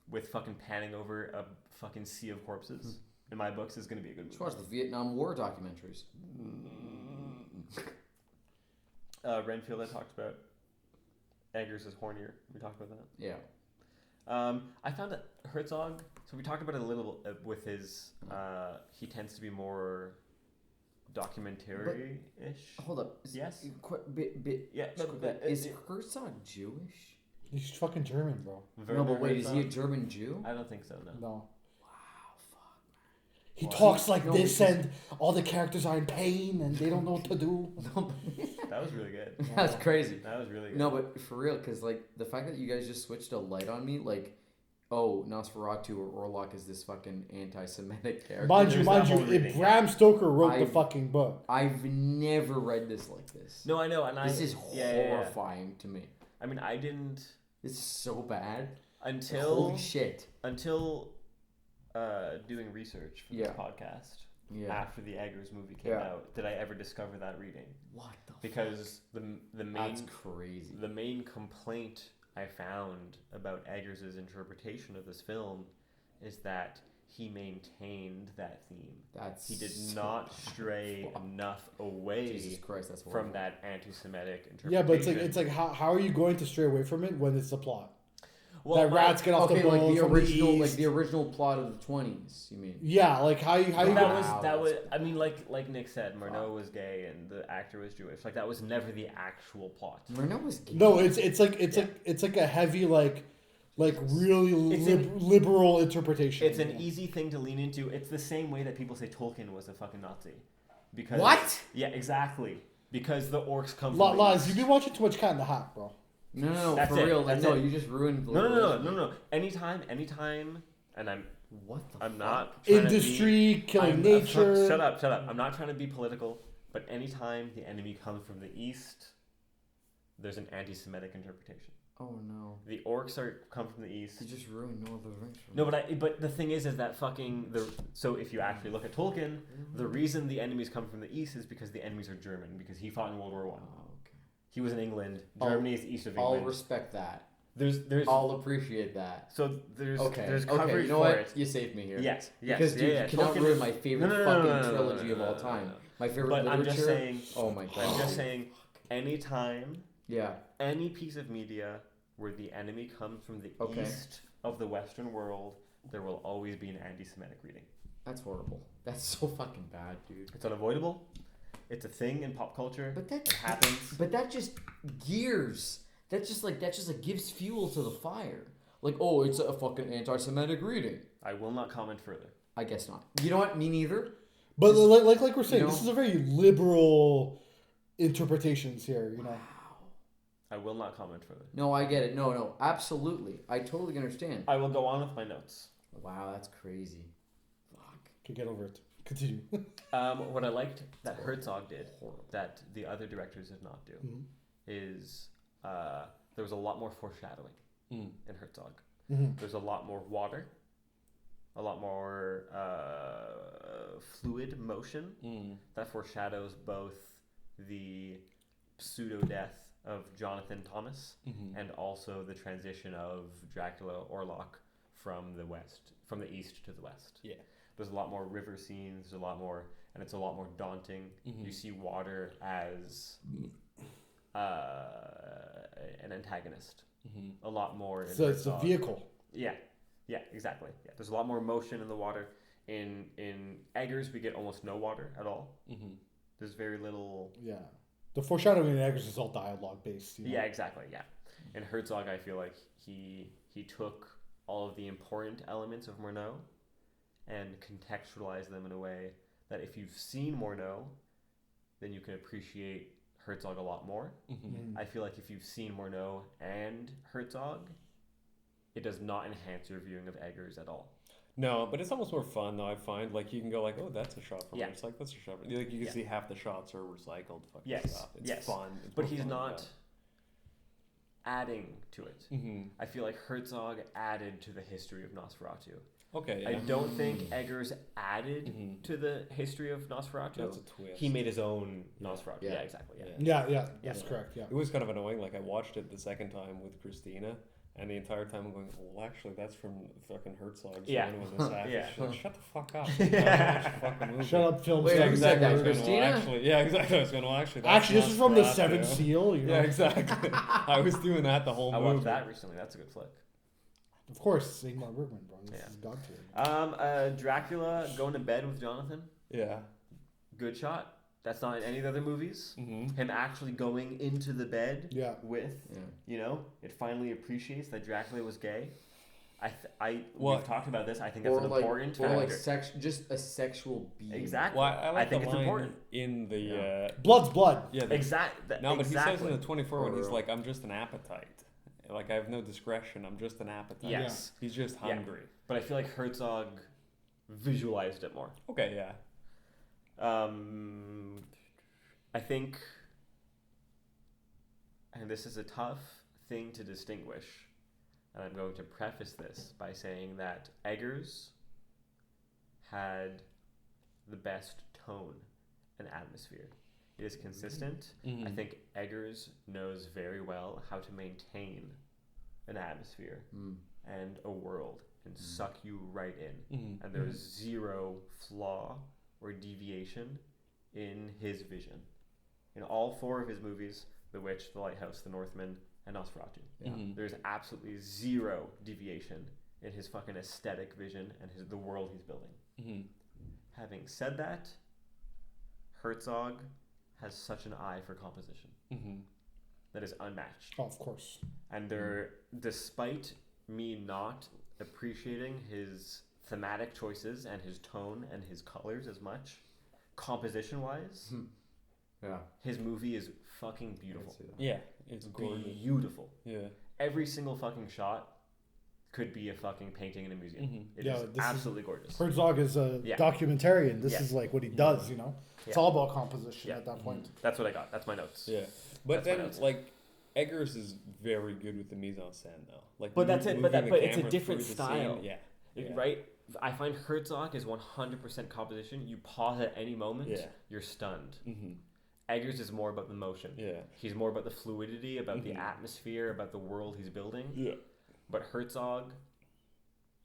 with fucking panning over a fucking sea of corpses, in my books, is gonna be a good Just movie. watch the Vietnam War documentaries. Renfield, I talked about. Eggers is hornier. We talked about that. Yeah. I found that Herzog. So we talked about it a little with his. He tends to be more documentary-ish. Hold up. Yes? Yeah. Just quickly, is Herzog Jewish? He's fucking German, bro. No, but wait, is he a Herzog? German Jew? I don't think so. No. No. Wow, fuck. He Why? talks like No, this, because- and all the characters are in pain, and they don't know what to do. That was really good. That's crazy. That was really good. No, but for real, because like the fact that you guys just switched a light on me, like, oh, Nosferatu or Orlok is this fucking anti-Semitic character. Mind you, There's that whole if reading. Bram Stoker wrote the I've- fucking book. I've never read this like this. No, I know, and This is yeah. horrifying to me. I mean, I didn't This is so bad. until Holy shit. doing research for Yeah. this podcast Yeah. after the Eggers movie came Yeah. out. Did I ever discover that reading? What the Because the fuck? main That's crazy. the main complaint I found about Eggers' interpretation of this film is that he maintained that theme. That's He did so not stray fuck. enough away Jesus Christ, that's from horrible. that anti-Semitic interpretation. Yeah, but it's like how are you going to stray away from it when it's the plot? well, that rats get off Okay, the boat like the from original, the like east. the original plot of the 20s. You mean? Yeah, like how you But go- that was Wow, I mean like Nick said, Murnau was gay and the actor was Jewish. Like that was never the actual plot. Murnau was gay. No, it's like a heavy really liberal interpretation. It's an easy thing to lean into. It's the same way that people say Tolkien was a fucking Nazi. Because What? Yeah, exactly. Because the orcs come from the Lies, east. you've been watching too much Cat in the Hat, bro. No, That's for it, real. Like, that's no, it. you just ruined the No. Anytime, and What the I'm fuck? not trying to Industry, killing be, nature. Shut up. I'm not trying to be political, but anytime the enemy comes from the east, there's an anti-Semitic interpretation. Oh no. The orcs come from the east. You just ruined Lord of the Rings for me. No, but the thing is that so if you actually look at Tolkien, the reason the enemies come from the east is because the enemies are German, because he fought in World War One. Oh, okay. He was in England. I'll- Germany is east of I'll England. respect that. There's I'll appreciate that. so there's Okay. there's Okay. coverage You know for what? it. You saved me here. Yes. Because dude, yeah. you cannot Tolkien ruin is- my favorite No, fucking trilogy of all time. My favorite But literature. I'm just saying. Oh my god. I'm just saying. Anytime Yeah. any piece of media where the enemy comes from the Okay. east of the Western world, there will always be an anti-Semitic reading. That's horrible. That's so fucking bad, dude. It's unavoidable. It's a thing in pop culture. But It happens. But that just gears. That just like gives fuel to the fire. Like, oh, it's a fucking anti-Semitic reading. I will not comment further. I guess not. You know what? Me neither. But like we're saying, you know- this is a very liberal interpretations here. You know. Wow. I will not comment further. No, I get it. No, absolutely. I totally understand. I will go on with my notes. Wow, that's crazy. Fuck. Can get over it. Continue. What I liked that Herzog did, that the other directors did not do, is there was a lot more foreshadowing in Herzog. There's a lot more water, a lot more fluid motion that foreshadows both the pseudo-death of Jonathan Thomas and also the transition of Dracula Orlok from the east to the west. Yeah. There's a lot more river scenes, there's a lot more, and it's a lot more daunting. You see water as an antagonist. A lot more. So it's a vehicle. Yeah, exactly. Yeah, there's a lot more motion in the water. In Eggers, we get almost no water at all. There's very little. Yeah, the foreshadowing in Eggers is all dialogue based. Yeah, exactly. Yeah, in Herzog, I feel like he took all of the important elements of Murnau and contextualized them in a way that if you've seen Murnau, then you can appreciate Herzog a lot more. I feel like if you've seen Murnau and Herzog, it does not enhance your viewing of Eggers at all. No, but it's almost more fun though. I find like you can go like, oh, that's a shot from. Yeah. It's like that's a shot. Like you can see half the shots are recycled. Fucking Yes. stuff. It's fun. It's but more he's fun like not adding to it. I feel like Herzog added to the history of Nosferatu. Okay. Yeah. I don't think Eggers added to the history of Nosferatu. That's a twist. He made his own Nosferatu. Yeah. Yeah, exactly. Yeah. Yeah, that's correct. Yeah. It was kind of annoying. Like I watched it the second time with Christina, and the entire time I'm going, well, actually, that's from fucking Herzog. Yeah. When this happened. Yeah. She's like, shut the fuck up. Watch the fucking movie. Shut up, film. Wait, who said that, I was going, Christina? well, actually, yeah, exactly. I was going, well, actually, that's Actually, this is from the Nosferatu. Seventh Seal. You know? Yeah, exactly. I was doing that the whole I movie. watched that recently. That's a good flick. Of course, Ingmar Bergman, bro. This Yeah. is God tier. Dracula going to bed with Jonathan. Yeah. Good shot. That's not in any of the other movies. Him actually going into the bed with, it finally appreciates that Dracula was gay. We've talked about this. I think that's an important factor. Or like just a sexual being. Exactly. Well, I think the it's line important. In the Blood's blood. yeah, Exactly. no, but he says in the 24 when he's like, I'm just an appetite. Like I have no discretion. I'm just an appetite. Yes. He's just hungry. But I feel like Herzog visualized it more. Okay. Yeah. I think, and this is a tough thing to distinguish, and I'm going to preface this by saying that Eggers had the best tone and atmosphere. It is consistent. I think Eggers knows very well how to maintain an atmosphere and a world and suck you right in. And there's zero flaw or deviation in his vision. In all four of his movies, The Witch, The Lighthouse, The Northman, and Nosferatu, there's absolutely zero deviation in his fucking aesthetic vision and the world he's building. Having said that, Herzog has such an eye for composition that is unmatched. Oh, of course. And despite me not appreciating his thematic choices and his tone and his colors as much, composition-wise, his movie is fucking beautiful. Yeah, it's gorgeous. Beautiful. Yeah. Every single fucking shot could be a fucking painting in a museum. It is absolutely gorgeous. Herzog is a documentarian. This is like what he does, you know? It's Yeah. all about composition at that point. That's what I got. That's my notes. Yeah. But That's my then, notes. like, Eggers is very good with the mise en scène, though. Like, But that's it. But moving the but it's a camera different through the style. scene. Yeah. Yeah. Right? I find Herzog is 100% composition. You pause at any moment, you're stunned. Eggers is more about the motion. Yeah. He's more about the fluidity, about the atmosphere, about the world he's building. Yeah. But Herzog,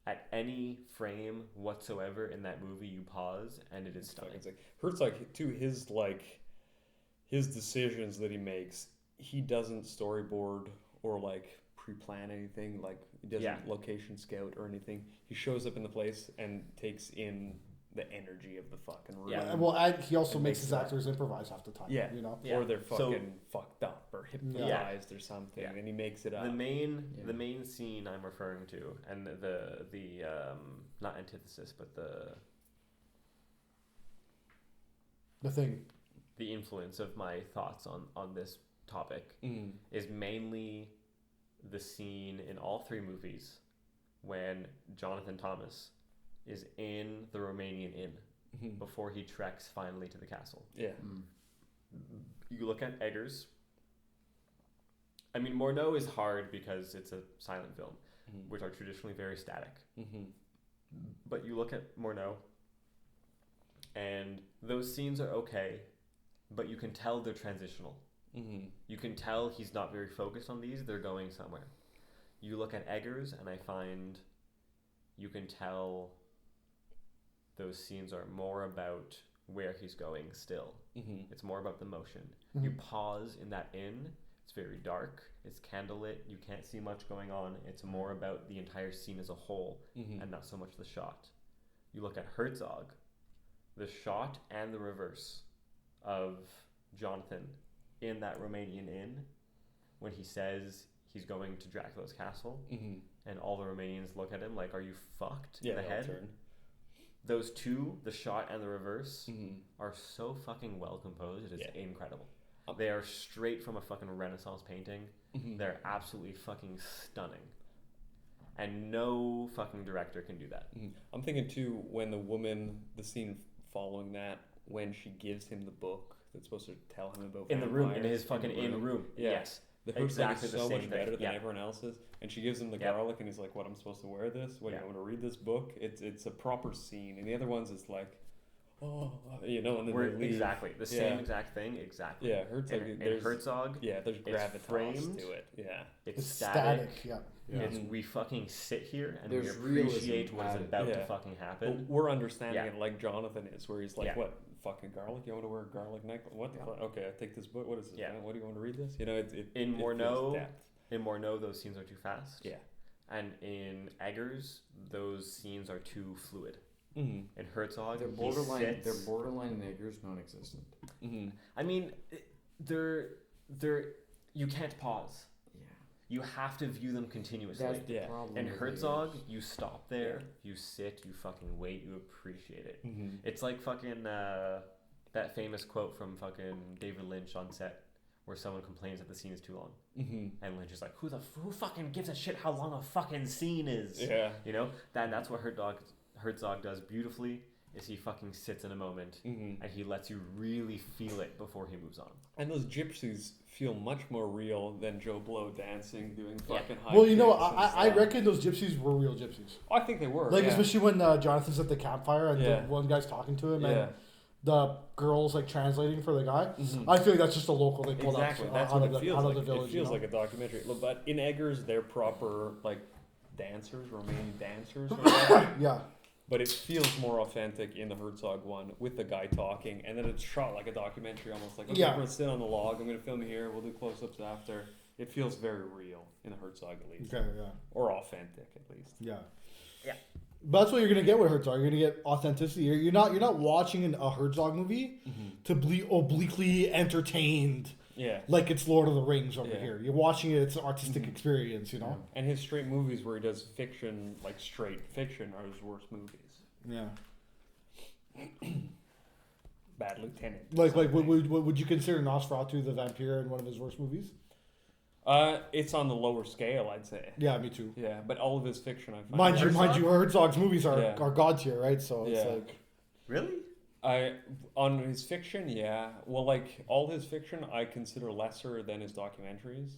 at any frame whatsoever in that movie, you pause and it is stunning. It's like Herzog too. His decisions that he makes, he doesn't storyboard or like pre-plan anything. Like he doesn't location scout or anything. He shows up in the place and takes in the energy of the fucking room. Yeah. Well, and he also It makes makes his it actors improvise half the time. Yeah. You know? Yeah. Or they're So- fucking fucked up or hypnotized or something, and he makes it up. The main scene I'm referring to, and the not antithesis, but The thing. the influence of my thoughts on this topic is mainly the scene in all 3 movies when Jonathan Thomas is in the Romanian inn before he treks finally to the castle. Yeah. You look at Eggers. I mean, Morneau is hard because it's a silent film, which are traditionally very static. But you look at Morneau, and those scenes are okay, but you can tell they're transitional. You can tell he's not very focused on these. They're going somewhere. You look at Eggers, and I find you can tell those scenes are more about where he's going still. It's more about the motion. You pause in that inn. It's very dark. It's candlelit. You can't see much going on. It's more about the entire scene as a whole and not so much the shot. You look at Herzog, the shot and the reverse of Jonathan in that Romanian inn when he says he's going to Dracula's castle and all the Romanians look at him like, are you fucked in the head? Turn. Those two, the shot and the reverse, are so fucking well composed. It is incredible. They are straight from a fucking Renaissance painting. They're absolutely fucking stunning. And no fucking director can do that. I'm thinking too, when the scene following that, when she gives him the book that's supposed to tell him about in the room, in vampires, his fucking in room. Yeah. Yes. The Herzog Exactly is the so same much better thing. than everyone else's, and she gives him the garlic, and he's like, "What? I'm supposed to wear this? What? I want to read this book." It's a proper scene, and the other ones is like, "Oh, and then they leave. Exactly the same exact thing. Exactly. Yeah, Herzog. And Herzog. Yeah, there's gravitas framed, to it. Yeah, it's static. Yeah. It's we fucking sit here and There's we appreciate realism what is added. about to fucking happen. but we're understanding it like Jonathan is, where he's like, Yeah. "What? Fucking garlic? You want to wear a garlic necklace? What the fuck? Okay, I take this book. What is this? Yeah. Man? What do you want to read this? You know, it In it feels Morneau, depth. those scenes are too fast. Yeah. And in Eggers, those scenes are too fluid. Mm-hmm. In Herzog, They're he borderline. sits- They're borderline niggers, non-existent. Mm-hmm. I mean, they're you can't pause. Yeah, You have to view them continuously. that's the Yeah. problem. In with Herzog, niggers. you stop there, you sit, you fucking wait, you appreciate it. Mm-hmm. It's like fucking that famous quote from fucking David Lynch on set, where someone complains that the scene is too long, and Lynch is like, "Who fucking gives a shit how long a fucking scene is?" Yeah. You know that's what Herzog does beautifully. Is he fucking sits in a moment and he lets you really feel it before he moves on. And those gypsies feel much more real than Joe Blow dancing, doing fucking high Well, you know, kicks and I stuff. reckon those gypsies were real gypsies. I think they were. Like, yeah. especially when Jonathan's at the campfire and the one guy's talking to him and the girl's like translating for the guy. I feel like that's just a local they pulled Exactly. out, That's out what of it the, feels out like. of the village. It feels you know? like a documentary. But in Eggers, they're proper like dancers, Romanian dancers. Or whatever. Yeah. But it feels more authentic in the Herzog one with the guy talking, and then it's shot like a documentary, almost like, okay, we're gonna sit on the log. I'm gonna film here. We'll do close-ups after. It feels very real in the Herzog, at least, Okay, yeah. or authentic, at least. Yeah. Yeah. But that's what you're gonna get with Herzog. You're gonna get authenticity. You're not watching a Herzog movie to be obliquely entertained. Yeah. Like it's Lord of the Rings over Yeah. here. You're watching it. It's an artistic experience. You know. And his straight movies where he does fiction, like straight fiction, are his worst movies. Yeah. Bad Lieutenant. Like would you consider Nosferatu the vampire in one of his worst movies? It's on the lower scale, I'd say. Yeah, me too. Yeah, but all of his fiction, I find. Mind you, Herzog's movies are Yeah. god tier, right? So it's Yeah. like Really? On his fiction, yeah. Well, like all his fiction, I consider lesser than his documentaries.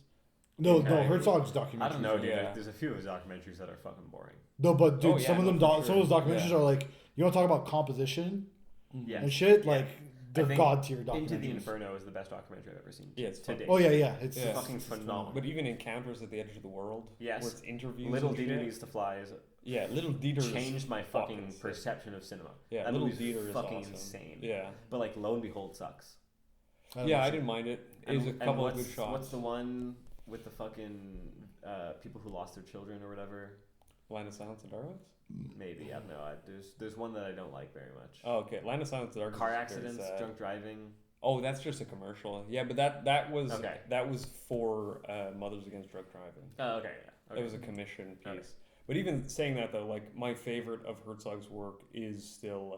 no, Okay. Herzog's documentaries. I don't know, dude. Yeah. There's a few of his documentaries that are fucking boring. No, but dude, Oh, yeah, some of them, no, for some of those sure. documentaries Yeah. are like, you want to talk about composition Yeah. and shit, Yeah. like they're think god tier Into the documentaries. Inferno is the best documentary I've ever seen. Yeah, it's to fun. date. Oh yeah, it's Yeah. Fucking phenomenal. But even Encounters at the Edge of the World, Yes. where it's interviews. Little and Dieter shit. Needs to Fly is Yeah, Little Dieter changed my fucking sick. perception of cinema. Yeah, that Little movie's Dieter is fucking awesome. insane. Yeah, But like Lo and Behold sucks. I didn't mind it. It was a And couple of what's, good shots. What's the one with the fucking people who lost their children or whatever? Line of Silence and Darkness? Maybe I don't know. There's one that I don't like very much. Oh, okay. Line of Silence and Darkness. Car is very accidents, sad. drunk driving. Oh, that's just a commercial. Yeah, but that was Okay. that was for Mothers Against Drug Driving. Oh, okay, yeah. Okay. It was a commission piece. Okay. But even saying that though, like my favorite of Herzog's work is still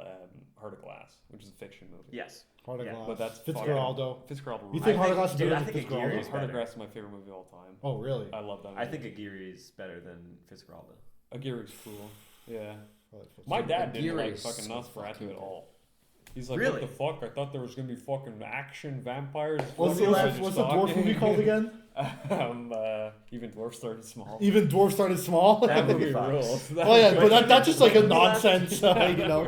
Heart of Glass, which is a fiction movie. Yes. Heart of Yeah. Glass. But that's Fitzgeraldo. Fitzgeraldo. You think I Heart of think- Glass is dude, better I than think Aguirre Fitzgeraldo? is Heart of better. Glass is my favorite movie of all time. Oh, really? I love that movie. I think Aguirre is better than Fitzgeraldo. Aguirre's cool. Yeah. I like Fitzgeraldo. My dad didn't Aguirre like is fucking so Nosferatu fucking at all. He's like, Really? what the fuck? I thought there was gonna be fucking action vampires. What's Frozen the just dwarf talking." movie called again? Even Dwarf Started Small. Even Dwarf Started Small? That movie movie fucks. rules. Oh yeah, but that's just like a When we left- nonsense, you know.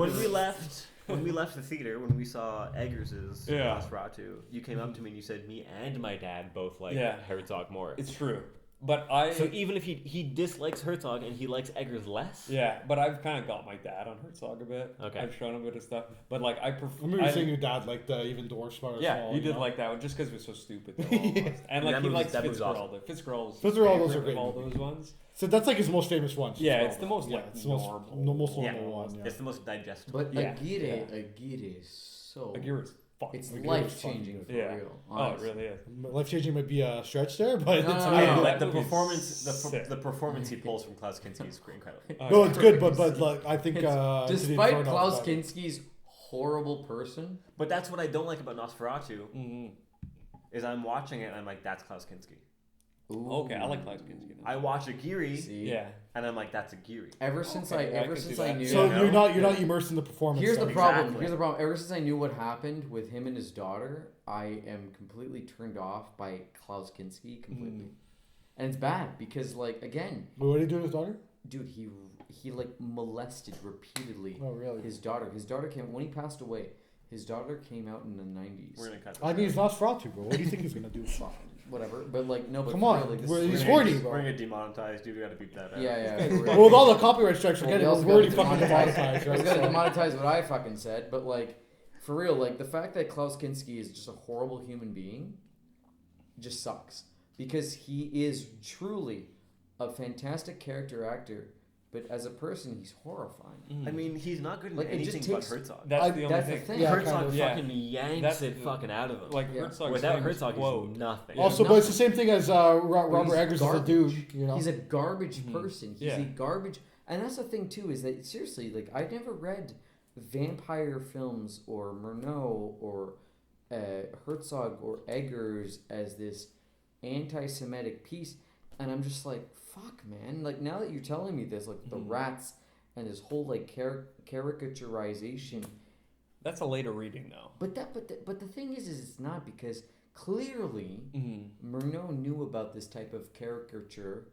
When we left the theater, when we saw Eggers's Yeah. Nosferatu, you came up to me and you said, "Me and my dad both like Yeah. Herzog more." It's true. But I So even if he dislikes Herzog and he likes Eggers less, yeah, but I've kind of got my dad on Herzog a bit. Okay. I've shown him a bit of stuff, but like I I prefer. remember you saying your dad liked Even Dwarf Started Yeah, Small. he you did know? like that one just because it was so stupid. Though, Yeah. And Yeah, like that he movie's- likes that movie's Fitzgeraldo. Fitzgeraldo's Fitzgeraldo's a favorite great of all movie. those ones. So that's like his most famous one. Yeah, it's Fitzgeraldo. the most, like, it's the most normal. Yeah. normal one. Yeah. it's the most digestible. But Yeah. Aguirre is so. Aguirre's fucking. It's good. life changing for Yeah. real. Oh, it honestly. really is. Life changing might be a stretch there, but No, it's no, I no, mean, no. like the That movie's performance, sick. the performance he pulls from Klaus Kinski is incredible. Oh, no, yeah. it's good, but like I think It's- City despite Inferno Klaus is better. Kinski's horrible person, But that's what I don't like about Nosferatu Mhm. is I'm watching it and I'm like, that's Klaus Kinski. ooh, Okay, I like Klaus Kinski. Now. I watch Aguirre See, Yeah. and I'm like, that's Aguirre. ever since Okay, yeah, I ever can since see I that. knew. So Yeah. you're not Yeah. immersed in the performance. Here's the then. problem. Exactly. Here's the problem. Ever since I knew what happened with him and his daughter, I am completely turned off by Klaus Kinski completely, and it's bad because, like, again, Wait, what did he do to his daughter? dude, he like molested repeatedly Oh, really? his daughter. His daughter came when he passed away. His daughter came out in the 90s. We're gonna cut this I mean, out. he's Nosferatu, bro. What do you think he's gonna do? Whatever, but like no, but Come for on, real, like, this we're- is he's really- 40, We're bro. gonna get demonetized, dude. We gotta beat that out. Yeah, yeah. Well, with all the copyright strikes, Well, we're we getting also already gotta fucking demonetized, I was right? gonna So- demonetize what I fucking said, but like, for real, like the fact that Klaus Kinski is just a horrible human being, just sucks because he is truly a fantastic character actor, but as a person, he's horrifying. I mean, he's not good in Like, it just anything but takes- Herzog. That's the only That's the thing. thing. Yeah, Herzog kind of. Yeah. fucking yanks That's it the- fucking out of him. Like Yeah. Herzog's Without famous Herzog, quote. he's nothing. Yeah. Also, but it's the same thing as Robert he's Eggers as a dude. You know, He's a garbage Mhm. person. He's Yeah. a garbage, and that's the thing too. Is that seriously, like I never read vampire films or Murnau or Herzog or Eggers as this anti-Semitic piece, and I'm just like, fuck, man. Like now that you're telling me this, like the Mhm. rats and this whole like caricaturization. That's a later reading though. But the thing is it's not because clearly Mm-hmm. Murnau knew about this type of caricature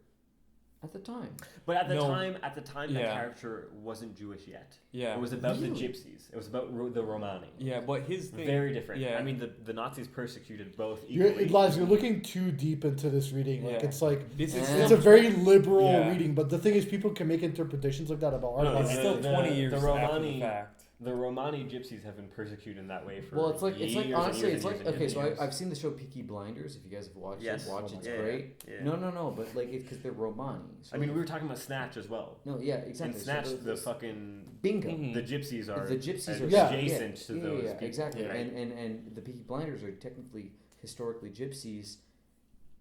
at the time. But at the No. time, that Yeah. character wasn't Jewish yet. Yeah. It was about the Really? gypsies. It was about the Romani. Yeah, but his thing. Very different. Yeah. I mean, the Nazis persecuted both you're, equally. Liz, you're looking too deep into this reading. Like Yeah. it's like This is Yeah. it's a very liberal Yeah. reading, but the thing is, people can make interpretations like that about art. No, Like, It's the- still the- 20 years the after Romani- the fact. The Romani gypsies have been persecuted in that way for Well, it's like years honestly, and it's years like and years okay. and So years. I've seen the show Peaky Blinders. If you guys have watched Yes. it, watch it. It's Yeah, great. yeah. No, but like it's because they're Romani. So I mean, we were talking about Snatch as well. no, yeah, In exactly. So Snatch, the those- fucking bingo. Mhm. the gypsies are The gypsies are Yeah. adjacent to those people. exactly. right? And the Peaky Blinders are technically historically gypsies.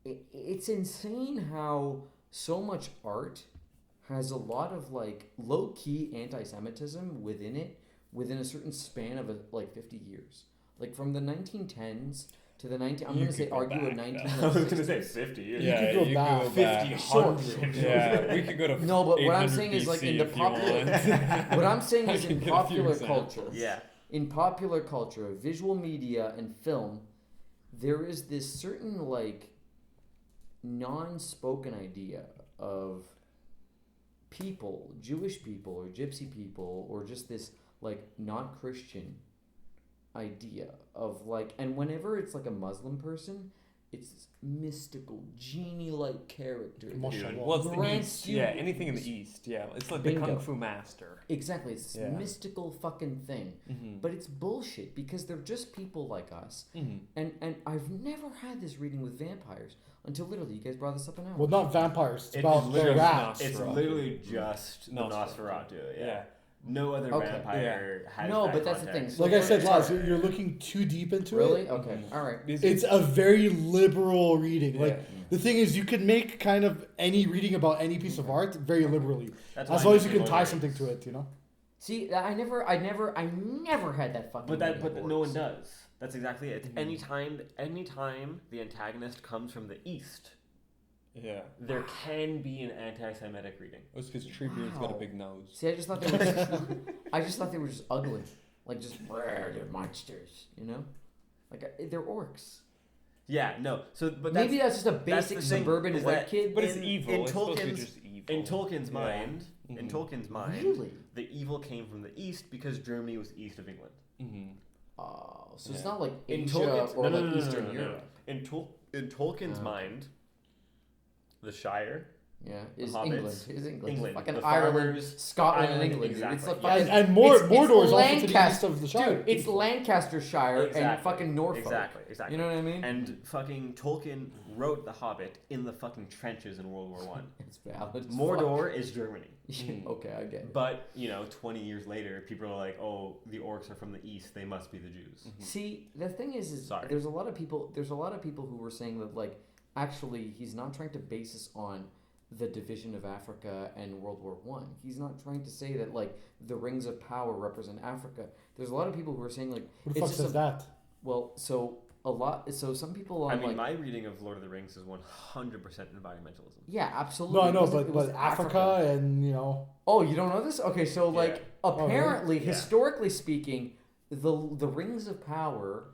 It's insane how so much art has a lot of like low key anti-Semitism within it within a certain span of like 50 years, like from the 1910s to the 19. I'm You gonna say could go argue a back, 19. I was gonna say 50 years. You could go back 50, Sure. 100. Yeah, we could go to. No, but what I'm 800 saying is, like, in BC the if you popular- want. What I'm saying I is can in get a few popular examples. culture. Yeah. In popular culture, visual media and film, there is this certain like non-spoken idea of people, Jewish people or gypsy people or just this like not Christian idea of like, and whenever it's like a Muslim person, it's this mystical genie-like character. that Mashallah. Well, it's the grants East. you- Yeah, anything in the East. Yeah, it's like Bingo. the Kung Fu Master. Exactly, it's this Yeah. mystical fucking thing. Mm-hmm. But it's bullshit because they're just people like us. Mm-hmm. And I've never had this reading with vampires until literally you guys brought this up an hour. well, not vampires. It's It's about the literally rats. It's Nosferatu. literally just the Nosferatu. Nosferatu. Yeah. Yeah. No other Okay. vampire has No, that but that's the context. thing. So Like I said, for- Laz, you're looking too deep into Really? it. Okay. All right. It's a very liberal reading. Like Yeah. the thing is, you can make kind of any reading about any piece of art very liberally, That's as why long I as you mentioned can tie Lord of the something Rings. to it. You know. See, I never had that fucking. But no one does. That's exactly it. Anytime the antagonist comes from the east, Yeah. there can be an anti-Semitic reading. It was because Treebeard's got a Wow. big nose. See, I just thought they were just ugly, like just they're monsters, you know, like they're orcs. Yeah, no. So, but Maybe that's just a that's basic the thing, suburban is white that- kid. But it's In- evil. in It's supposed to be Tolkien's- just evil. in Tolkien's Yeah. mind, in Mhm. Tolkien's mind, Really? the evil came from the east because Germany was east of England. Mm-hmm. Oh, so it's Yeah. not like In Asia Tolkien's or no, like no, no, Eastern no, no, no. Europe. In Tolkien's Okay. mind, the Shire, Yeah, is Hobbits, England? Is England? England, Fucking the Ireland, farmers, Scotland, Ireland, and England. Dude. exactly. It's like Yes. fucking, And Mordor it's is also to the Lancaster- east of the Shire. Dude, it's Lancastershire and Exactly. fucking Norfolk. Exactly. You know what I mean? And fucking Tolkien wrote The Hobbit in the fucking trenches in World War One. It's valid. as Mordor is Germany. fuck. Okay, I get it. But, 20 years later, people are like, oh, the orcs are from the east, they must be the Jews. See, the thing is Sorry. there's a lot of people who were saying that like actually he's not trying to base this on the division of Africa and World War One. He's not trying to say that like the rings of power represent Africa. There's a lot of people who are saying like Who the fuck says that? well, so some people I on mean, like my reading of Lord of the Rings is 100% environmentalism. yeah, absolutely. No, I know, It was but Africa and Oh, you don't know this? Okay, so Yeah. like apparently, Yeah. historically speaking, the rings of power,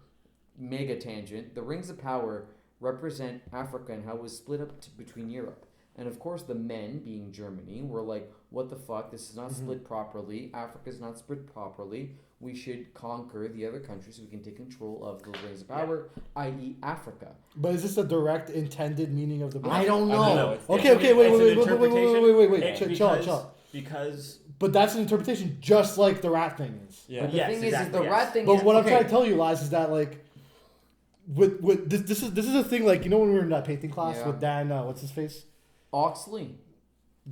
mega tangent, the rings of power represent Africa and how it was split up between Europe. And of course, the men, being Germany, were like, "What the fuck? This is not split properly. Africa's not split properly. We should conquer the other countries so we can take control of the rings of power, i.e., Africa." But is this a direct intended meaning of the book? I don't know. know. Okay, It's wait. It- Chill. Because But that's an interpretation, just like the rat thing is. Yeah. But the Yes, thing is exactly, the yes. rat thing. But is, what I'm okay, trying to tell you, Laz, is that like, with this is a thing like when we were in that painting class Yeah. with Dan, what's his face, Oxley,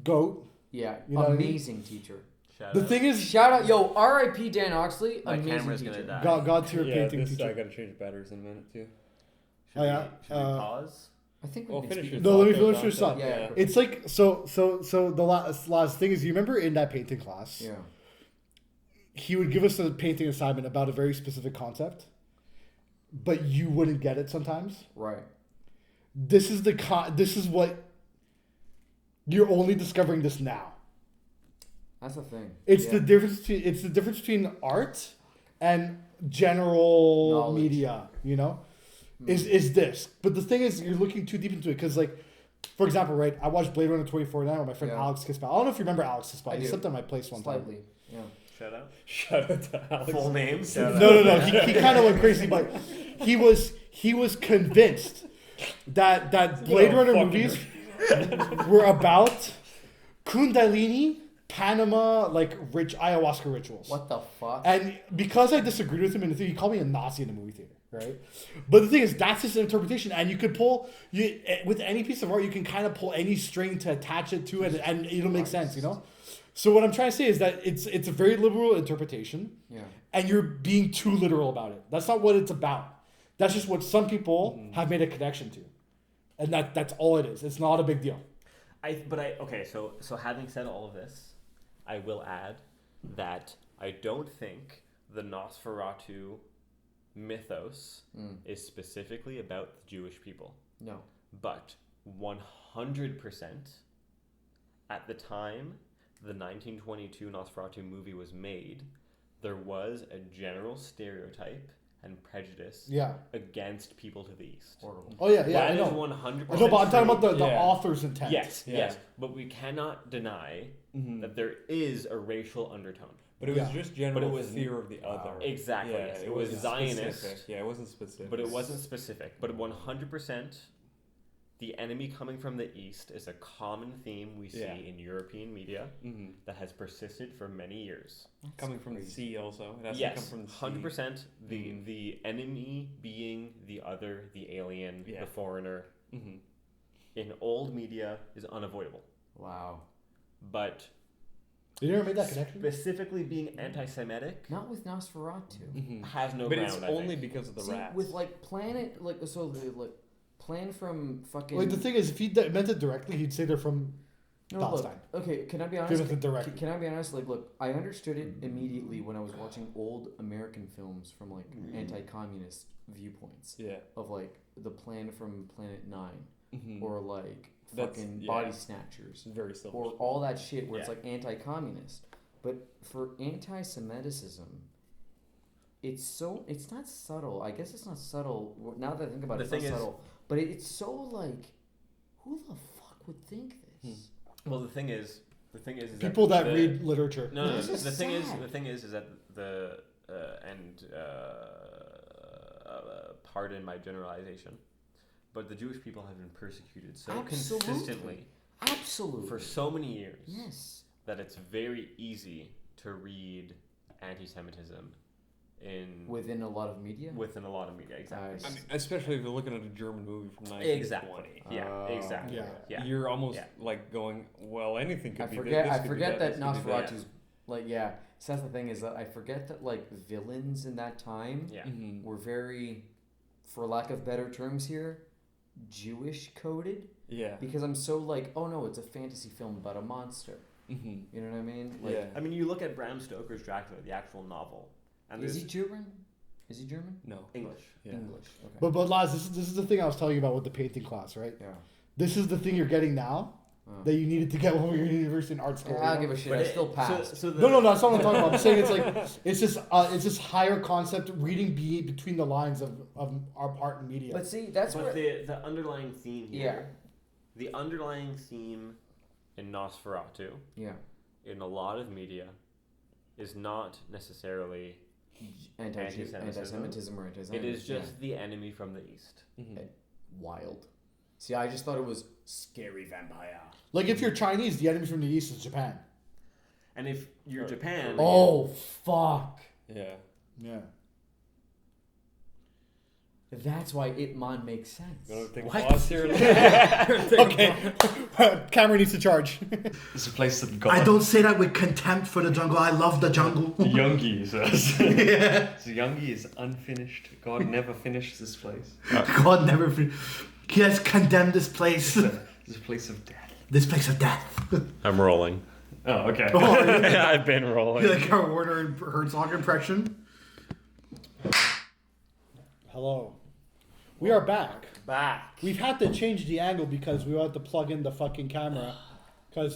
Goat. yeah, You know what I mean? amazing teacher. shout The out. thing is, Shout out, yo, R.I.P. Dan Oxley, My amazing camera's teacher. gonna die. God tier Yeah, painting this I teacher. gotta change batteries in a minute too. Should Oh, yeah. we pause? I think Well, we've been finish your speaking. No, let me thought there, finish your Dante. thought. Yeah. It's like so the last thing is, you remember in that painting class, Yeah. he would give us a painting assignment about a very specific concept, but you wouldn't get it sometimes. Right. This is what you're only discovering this now. That's the thing. It's Yeah. the difference between art and general Knowledge. media, is this. But the thing is, you're looking too deep into it because, like, for example, right, I watched Blade Runner 2049 with my friend Yeah. Alex Kispel. I don't know if you remember Alex Kispel. I He do. slept at my place one time. Slightly. Yeah. Shout out. Shout out to Alex. Full name. Shout out. No. He kind of went crazy, but he was convinced that Blade Oh, Runner fucking movies were about Kundalini, Panama, like rich ayahuasca rituals. What the fuck? And because I disagreed with him in the theater, he called me a Nazi in the movie theater, right? But the thing is, that's his interpretation, and you could pull with any piece of art, you can kind of pull any string to attach it to it, and it'll make sense, So what I'm trying to say is that it's a very liberal interpretation, Yeah. and you're being too literal about it. That's not what it's about. That's just what some people have made a connection to, and that's all it is. It's not a big deal. So having said all of this, I will add that I don't think the Nosferatu mythos is specifically about the Jewish people, No. but 100% at the time the 1922 Nosferatu movie was made, there was a general stereotype and prejudice Yeah. against people to the east. Horrible. Oh yeah, I That is know. 100%. No, but I'm talking about the Yeah. author's intent. Yes, Yeah. yes, but we cannot deny that there is a racial undertone. But it was Yeah. just general was- fear of the other. Exactly. Yeah, It was wasn't Zionist. specific. Yeah, it wasn't specific. But it wasn't specific. But 100%, the enemy coming from the east is a common theme we see Yeah. in European media Mhm. that has persisted for many years. Coming from the sea also. It has to Yes, come from the sea. 100%. The enemy being the other, the alien, Yeah. the foreigner, Mhm. in old media is unavoidable. Wow. But You never made that connection? specifically being anti-Semitic Not with Nosferatu. has no But ground. it's I only think. because of the See, rats. with like Planet, like so the like Plan from fucking. Like the thing is, if he meant it directly, he'd say they're from No, Palestine. look, okay, can I be Give honest? us the direct. Can I be honest? Like, look, I understood it immediately when I was watching old American films from like anti-communist viewpoints yeah. of like the Plan from Planet 9 Mm-hmm. or like That's- fucking yeah. Body Snatchers It's very similar. or all that shit where it's Yeah. like anti-communist. But for anti-Semitism, it's not subtle. I guess it's not subtle. Now that I think about it, The it's not thing is- subtle. But it's so like, who the fuck would think this? Well, the thing is People that the- read literature. No, This is the thing sad. is that the pardon my generalization, but the Jewish people have been persecuted so Absolutely. consistently Absolutely. for so many years Yes. that it's very easy to read anti-Semitism Within a lot of media. within a lot of media. Exactly. Nice. I mean, especially if you're looking at a German movie from 1920. Exactly. Yeah. Oh. Exactly. Yeah. Yeah. You're almost Yeah. like going, well, anything could I be forget. this I could be forget that this could be that. Nosferatu's like yeah. So that's the thing is that I forget that like villains in that time Yeah. Mhm. were very, for lack of better terms here, Jewish coded. Yeah. Because I'm so like, oh no, it's a fantasy film about a monster. Mm-hmm. You know what I mean? Like, Yeah. I mean, you look at Bram Stoker's Dracula, the actual novel, and is there's he German? Is he German? No. English. Yeah. English. Okay. But Laz, this is the thing I was telling you about with the painting class, right? yeah. This is the thing you're getting now that you needed to get when we were in university in art school. Yeah, you I'll know? give a shit. But I still passed. No, that's not what I'm talking about. I'm saying it's like it's this higher concept reading between the lines of our art and media. But see, that's But what. the underlying theme Yeah. here, the underlying theme in Nosferatu, Yeah. in a lot of media, is not necessarily Anti-Semitism or anti-Semitism. it is just the enemy from the east. Mm-hmm. wild. See, I just thought it was scary vampire. Like if you're Chinese, the enemy from the east is Japan. And if you're Japan, Oh fuck. Yeah. Yeah. That's why Ip Man makes sense. Gonna take a What? pause here. Okay. Camera needs to charge. It's a place that God. I don't say that with contempt for the jungle. I love the jungle. Youngie says. Yeah. So Youngie is unfinished. God never finished this place. God never. He has condemned this place. It's a place of death. This place of death. I'm rolling. Oh, okay. I've been rolling. You like our Warner and Herzog impression? Hello. We are back. Back. We've had to change the angle because we had to plug in the fucking camera because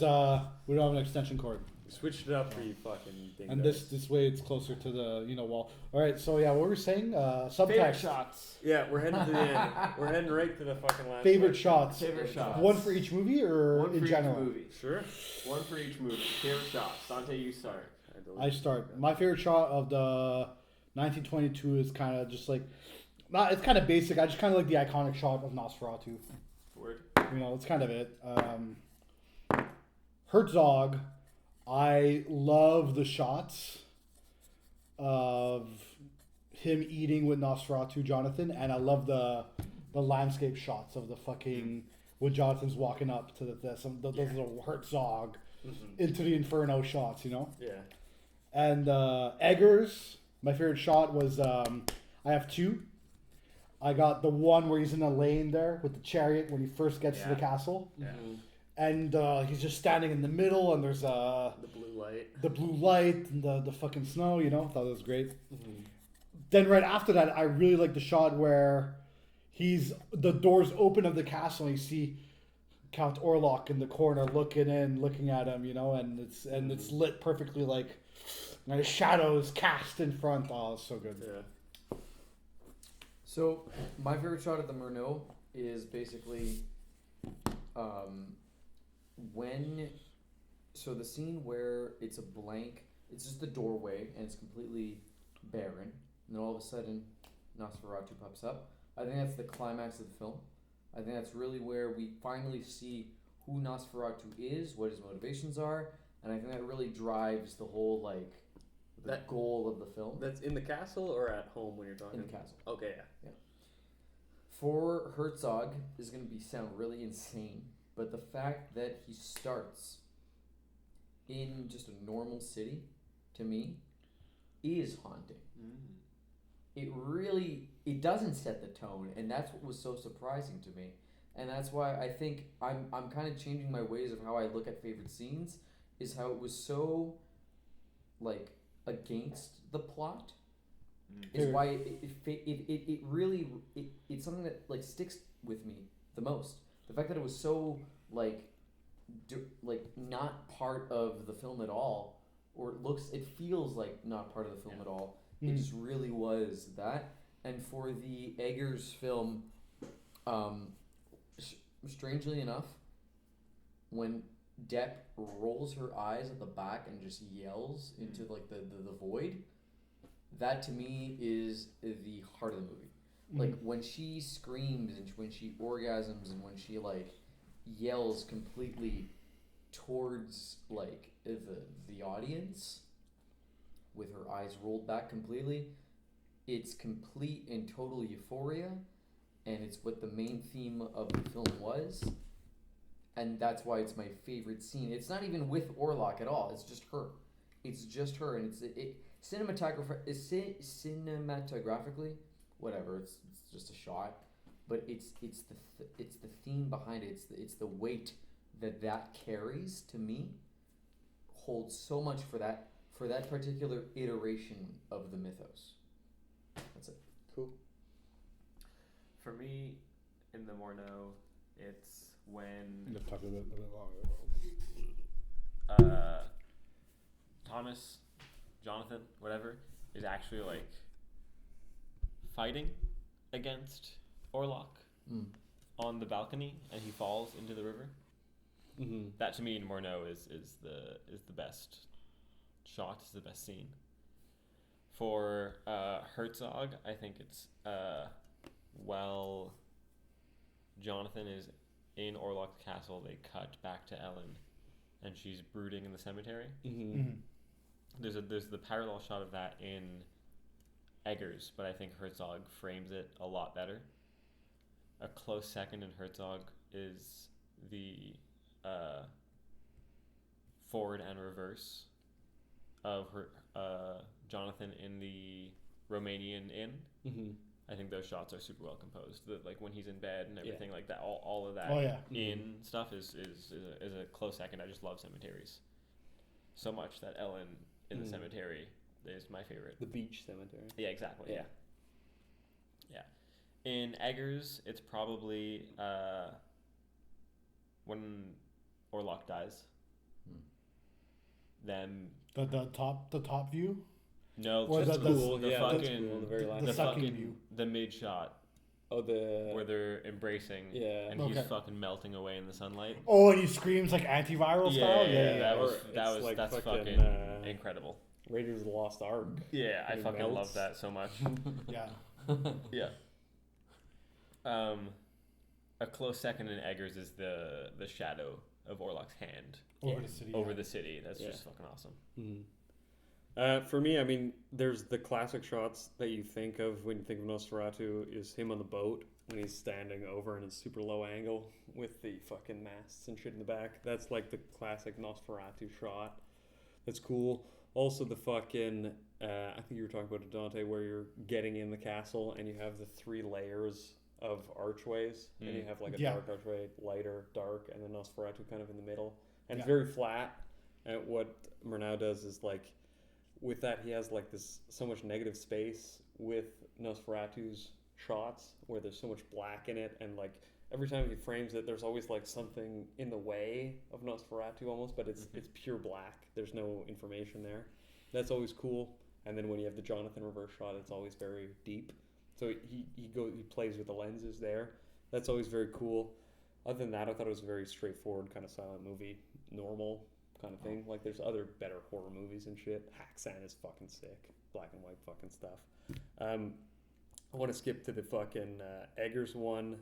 we don't have an extension cord. Switched it up for you fucking ding And this way it's closer to the wall. All right, so yeah, what were we saying? Subtext. shots. Yeah, we're heading to the end. We're heading right to the fucking last Favorite one. shots. Favorite shots. One for each movie or One for in each general? movie. Sure. One for each movie. Favorite shots. Dante, you start. I start. My favorite shot of the 1922 is kind of just like, it's kind of basic. I just kind of like the iconic shot of Nosferatu. Word. That's kind of it. Herzog, I love the shots of him eating with Nosferatu, Jonathan, and I love the landscape shots of the fucking when Jonathan's walking up to those little Herzog into the Inferno shots, Yeah. And Eggers, my favorite shot was I have two. I got the one where he's in a lane there with the chariot when he first gets to the castle. Yeah. And he's just standing in the middle, and there's The blue light. the blue light and the fucking snow, thought it was great. Then right after that, I really like the shot where the doors open of the castle and you see Count Orlok in the corner looking at him, and it's lit perfectly like the shadows cast in front. Oh, it's so good. Yeah. So my favorite shot of the Murnau is basically the scene where it's a blank, it's just the doorway and it's completely barren, and then all of a sudden Nosferatu pops up. I think that's the climax of the film. I think that's really where we finally see who Nosferatu is, what his motivations are, and I think that really drives the whole That- goal of the film. That's in the castle or at home when you're talking? In the castle. Okay, yeah. For Herzog is going to sound really insane, but the fact that he starts in just a normal city, to me, is haunting. It doesn't set the tone, and that's what was so surprising to me. And that's why I think I'm kind of changing my ways of how I look at favorite scenes, is how it was so, like, against the plot. Is why it really it's something that, like, sticks with me the most. The fact that it was so, like, not part of the film at all, or it feels like not part of the film at all. It just really was that. And for the Eggers film, strangely enough, when Depp rolls her eyes at the back and just yells into, like, the void, that to me is the heart of the movie. Like, when she screams and when she orgasms and when she, like, yells completely towards, like, the audience with her eyes rolled back completely, it's complete and total euphoria, and it's what the main theme of the film was, and that's why it's my favorite scene. It's not even with Orlok at all. It's just her. And cinematographically, whatever. It's just a shot, but it's the theme behind it. It's the weight that carries, to me, holds so much for that particular iteration of the mythos. That's it. Cool. For me, in the Morneau, it's when I'm gonna talk a bit longer. Thomas, Jonathan, whatever, is actually, like, fighting against Orlok on the balcony, and he falls into the river. That, to me, in Morneau is the best shot, is the best scene. For Herzog, I think it's while Jonathan is in Orlok's castle, they cut back to Ellen, and she's brooding in the cemetery. There's the parallel shot of that in Eggers, but I think Herzog frames it a lot better. A close second in Herzog is the forward and reverse of her Jonathan in the Romanian inn. I think those shots are super well composed. Like, when he's in bed and everything like that, all of that in stuff is a close second. I just love cemeteries so much that Ellen in the cemetery is my favorite. The beach cemetery. Yeah, exactly. Yeah. In Eggers, it's probably when Orlok dies. Then The top view. no, Or just the cool. the Yeah, fucking that's cool. The very last. the sucking fucking view. the mid shot Oh, the where they're embracing. Yeah. And he's Okay. fucking melting away in the sunlight. Oh, and he screams like antiviral style. Yeah, Yeah. that's like fucking fucking, incredible. Raiders of the Lost Ark. Yeah, I He fucking melts. love that so much. Yeah. Yeah. A close second in Eggers is the shadow of Orlok's hand Over the city. the city. That's just fucking awesome. For me, I mean, there's the classic shots that you think of when you think of Nosferatu is him on the boat when he's standing over in a super low angle with the fucking masts and shit in the back. That's like the classic Nosferatu shot. That's cool. Also, the fucking, I think you were talking about it, Dante, where you're getting in the castle and you have the 3 layers of archways, and you have like a dark archway, lighter, dark, and then Nosferatu kind of in the middle. And it's very flat. And what Murnau does is, like, with that, he has like this so much negative space with Nosferatu's shots where there's so much black in it, and like every time he frames it, there's always like something in the way of Nosferatu almost, but it's pure black. There's no information there. That's always cool. And then when you have the Jonathan reverse shot, it's always very deep. So he plays with the lenses there. That's always very cool. Other than that, I thought it was a very straightforward kind of silent movie, normal kind of thing. Like, there's other better horror movies and shit. Haxan is fucking sick. Black and white fucking stuff. I want to skip to the fucking Eggers one.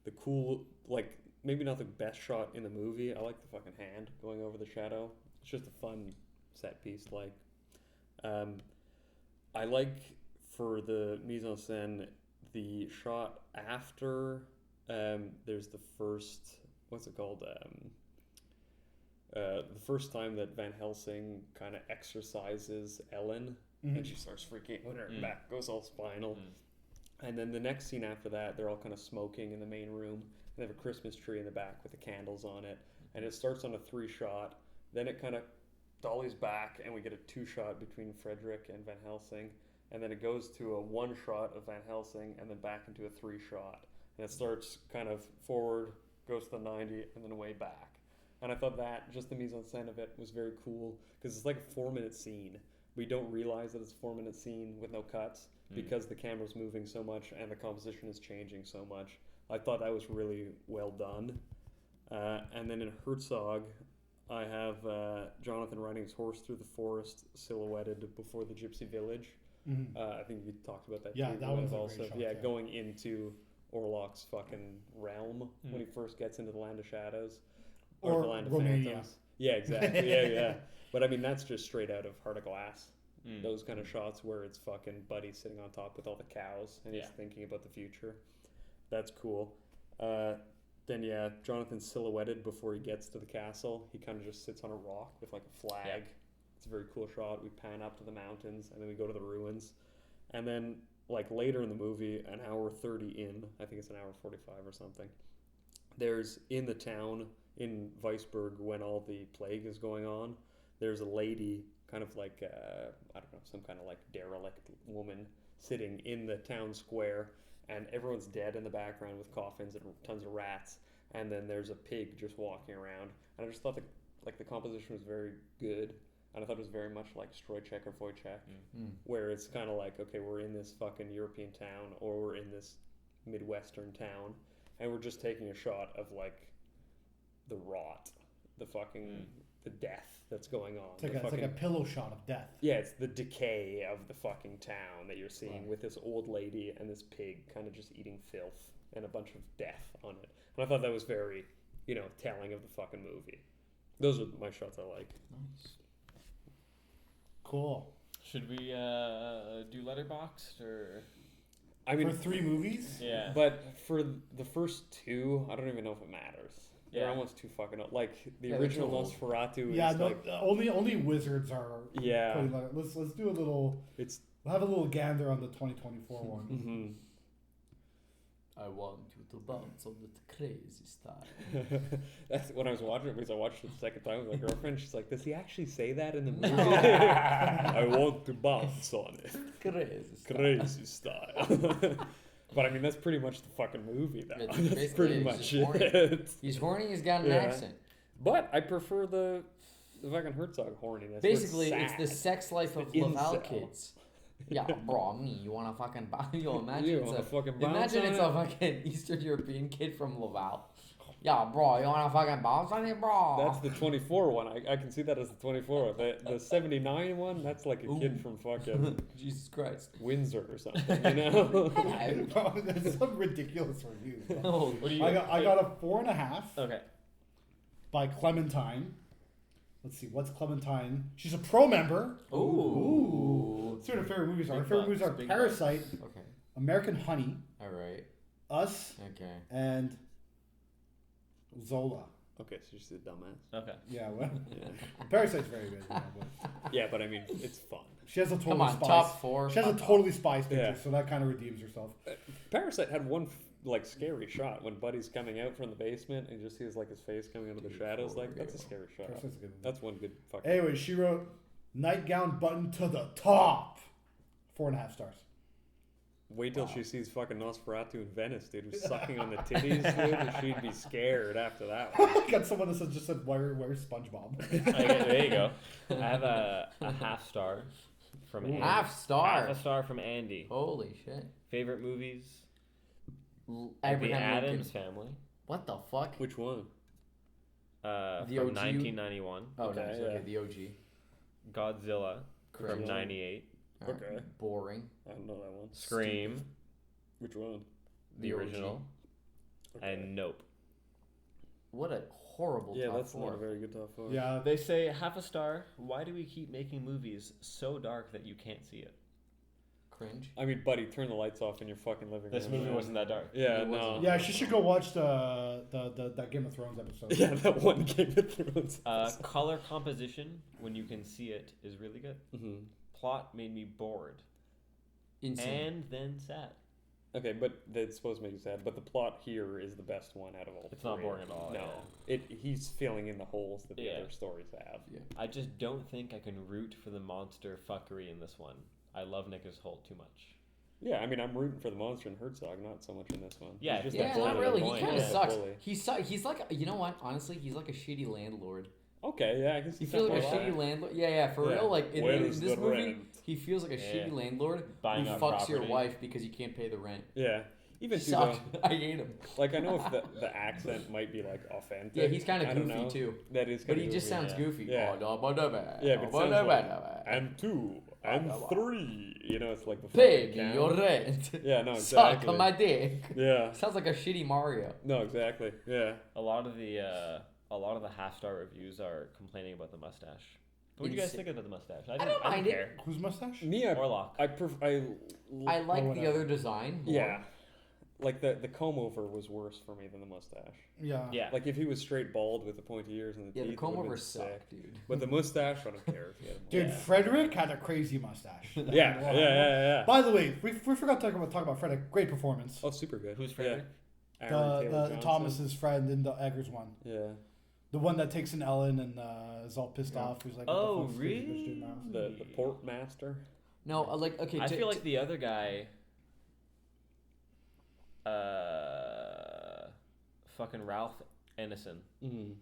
The cool, like, maybe not the best shot in the movie. I like the fucking hand going over the shadow. It's just a fun set piece. Like, I like, for the mise en scène, the shot after there's the first, what's it called? the first time that Van Helsing kind of exercises Ellen, and she starts freaking out, her back goes all spinal. And then the next scene after that, they're all kind of smoking in the main room. They have a Christmas tree in the back with the candles on it, and it starts on a 3-shot. Then it kind of dollies back, and we get a 2-shot between Frederick and Van Helsing, and then it goes to a 1-shot of Van Helsing, and then back into a 3-shot. And it starts kind of forward, goes to the 90, and then away back. And I thought that, just the mise-en-scène of it was very cool, because it's like a 4-minute scene. We don't realize that it's a 4-minute scene with no cuts, because the camera's moving so much and the composition is changing so much. I thought that was really well done. And then in Herzog, I have Jonathan riding his horse through the forest, silhouetted before the gypsy village. I think you talked about that. Yeah, too. that one's a also great shot, yeah, yeah. going into Orlok's fucking realm when he first gets into the Land of Shadows Or the Land of Romania. Phantoms. Yeah, exactly. Yeah. But I mean, that's just straight out of Heart of Glass. Those kind of shots where it's fucking Buddy sitting on top with all the cows and he's thinking about the future. That's cool. Then Jonathan's silhouetted before he gets to the castle. He kind of just sits on a rock with like a flag. Yeah. It's a very cool shot. We pan up to the mountains and then we go to the ruins. And then like later in the movie, an hour 30 in, I think it's an hour 45 or something, there's in the town in Weisberg when all the plague is going on, there's a lady kind of like, I don't know, some kind of like derelict woman sitting in the town square, and everyone's dead in the background with coffins and tons of rats, and then there's a pig just walking around. And I just thought the composition was very good, and I thought it was very much like Strojek or Wojciech, where it's kind of like, okay, we're in this fucking European town, or we're in this Midwestern town, and we're just taking a shot of like the rot, the fucking the death that's going on. It's like a pillow shot of death. Yeah, it's the decay of the fucking town that you're seeing with this old lady and this pig kind of just eating filth and a bunch of death on it. And I thought that was very, telling of the fucking movie. Those are my shots I like. Nice. Cool. Should we do Letterboxd or? I mean, for 3 movies? Yeah. But for the first 2, I don't even know if it matters. They're almost too fucking old. Like the original Nosferatu is like only wizards are. Yeah. Let's do a little. We'll have a little gander on the 2024 one. Mm-hmm. I want you to bounce on the crazy style. That's when I was watching it, because I watched it the second time with my girlfriend. She's like, "Does he actually say that in the movie?" I want to bounce on it. Crazy style. But I mean, that's pretty much the fucking movie, though. That's pretty much it. He's horny. He's got an accent. But I prefer the fucking Herzog horniness. Basically, it's the sex life of Laval kids. Yeah, bro, you want to fucking imagine it's a fucking Eastern European kid from Laval. Yeah, bro, you want to fucking bounce on it, bro? That's the 24 one. I can see that as the 24. The 79 one, that's like a kid from fucking Jesus Christ, Windsor or something, That's some ridiculous review. What do you? I got a 4.5. Okay. By Clementine. Let's see, what's Clementine? She's a pro member. Ooh. Let's see what her favorite movies are. Her Big favorite movies are bucks, big Parasite, Okay. American Honey, All right. Us, Okay. and Zola. Okay, so she's a dumbass. Okay. Yeah, well, Parasite's very good. Yeah, but I mean, it's fun. She has a totally Come on, spice. top 4. She has a totally spice picture, Yeah. so that kind of redeems herself. Parasite had one scary shot when Buddy's coming out from the basement and you just sees like his face coming out of the shadows. Like, that's a scary shot. Parasite's a good movie. That's one good fucking. Anyway, she wrote nightgown button to the top. 4.5 stars. Wait till she sees fucking Nosferatu in Venice, dude, who's sucking on the titties, dude, and she'd be scared after that one. Got someone that just said, where's SpongeBob? There you go. I have a half star from Andy. Half star. Half a star from Andy. Holy shit. Favorite movies? The Abraham Addams Lincoln. Family. What the fuck? Which one? From The OG? 1991. Oh, Okay, nice. yeah. Okay, the OG. Godzilla Correct. from 98. Alright, Okay. Boring. I don't know that one. Scream, Which one? the The OG. original, Okay. and Nope. What a horrible Yeah, top that's 4. not a very good top 4. Yeah, They say half a star. Why do we keep making movies so dark that you can't see it? cringe. I mean, buddy, turn the lights off in your fucking living room. This movie man. wasn't that dark. Yeah, It no. wasn't. Yeah, she should go watch that Game of Thrones episode. Yeah, that one Game of Thrones. Color composition, when you can see it, is really good. Mm-hmm. Plot made me bored. Insane. And then sad. Okay, but that's supposed to make you sad. But the plot here is the best one out of all. It's not three. boring at all. No, Yeah. He's filling in the holes that the Yeah. other stories have. Yeah. I just don't think I can root for the monster fuckery in this one. I love Nicholas Hoult too much. Yeah, I mean, I'm rooting for the monster in Herzog, not so much in this one. Yeah, He's just Yeah, a bully not to the really. He point. kind of Yeah. sucks. Bully. He's like, you know what? Honestly, he's like a shitty landlord. Okay, yeah, I can see He feels like a something shitty like that. landlord. Yeah, for Yeah. real. Like in Where's this the movie, rent? he feels like a Yeah. shitty landlord Buying who up fucks your property. wife because you can't pay the rent. Yeah, even He too sucks. though. I hate him. Like I know if the accent might be like authentic. Yeah, he's kind I of don't goofy know. too. That is. But Kinda he just goofy. sounds yeah. goofy. Yeah. Oh, but Yeah, but it sounds like, I'm 2, I'm 3. You know, it's like the Pay fucking me cow. your rent. Yeah, no, Suck exactly. on my dick. Yeah. Sounds like a shitty Mario. No, exactly. Yeah. A lot of the half-star reviews are complaining about the mustache. What do you guys Insane. think about the mustache? I don't mind it. care. Whose mustache? Me, Orlok. I I like the whatever. other design. More. yeah. Like the comb over was worse for me than the mustache. Yeah. Yeah. Like if he was straight bald with the pointy ears and the Yeah, teeth, the comb it would've over been sick. sucked, dude. But the mustache, I don't care if he had a Dude, Yeah. Frederick had a crazy mustache. Yeah. By the way, we forgot to talk about Frederick. Great performance. Oh, super good. Who's Frederick? Yeah. Aaron Taylor The Johnson. Thomas's friend in the Eggers one. Yeah. The one that takes an Ellen and is all pissed off. Who's like, what Oh, the fuck's this bitch really? doing now? The port master. No, like okay. I feel like the other guy. Fucking Ralph Ineson, Mm-hmm.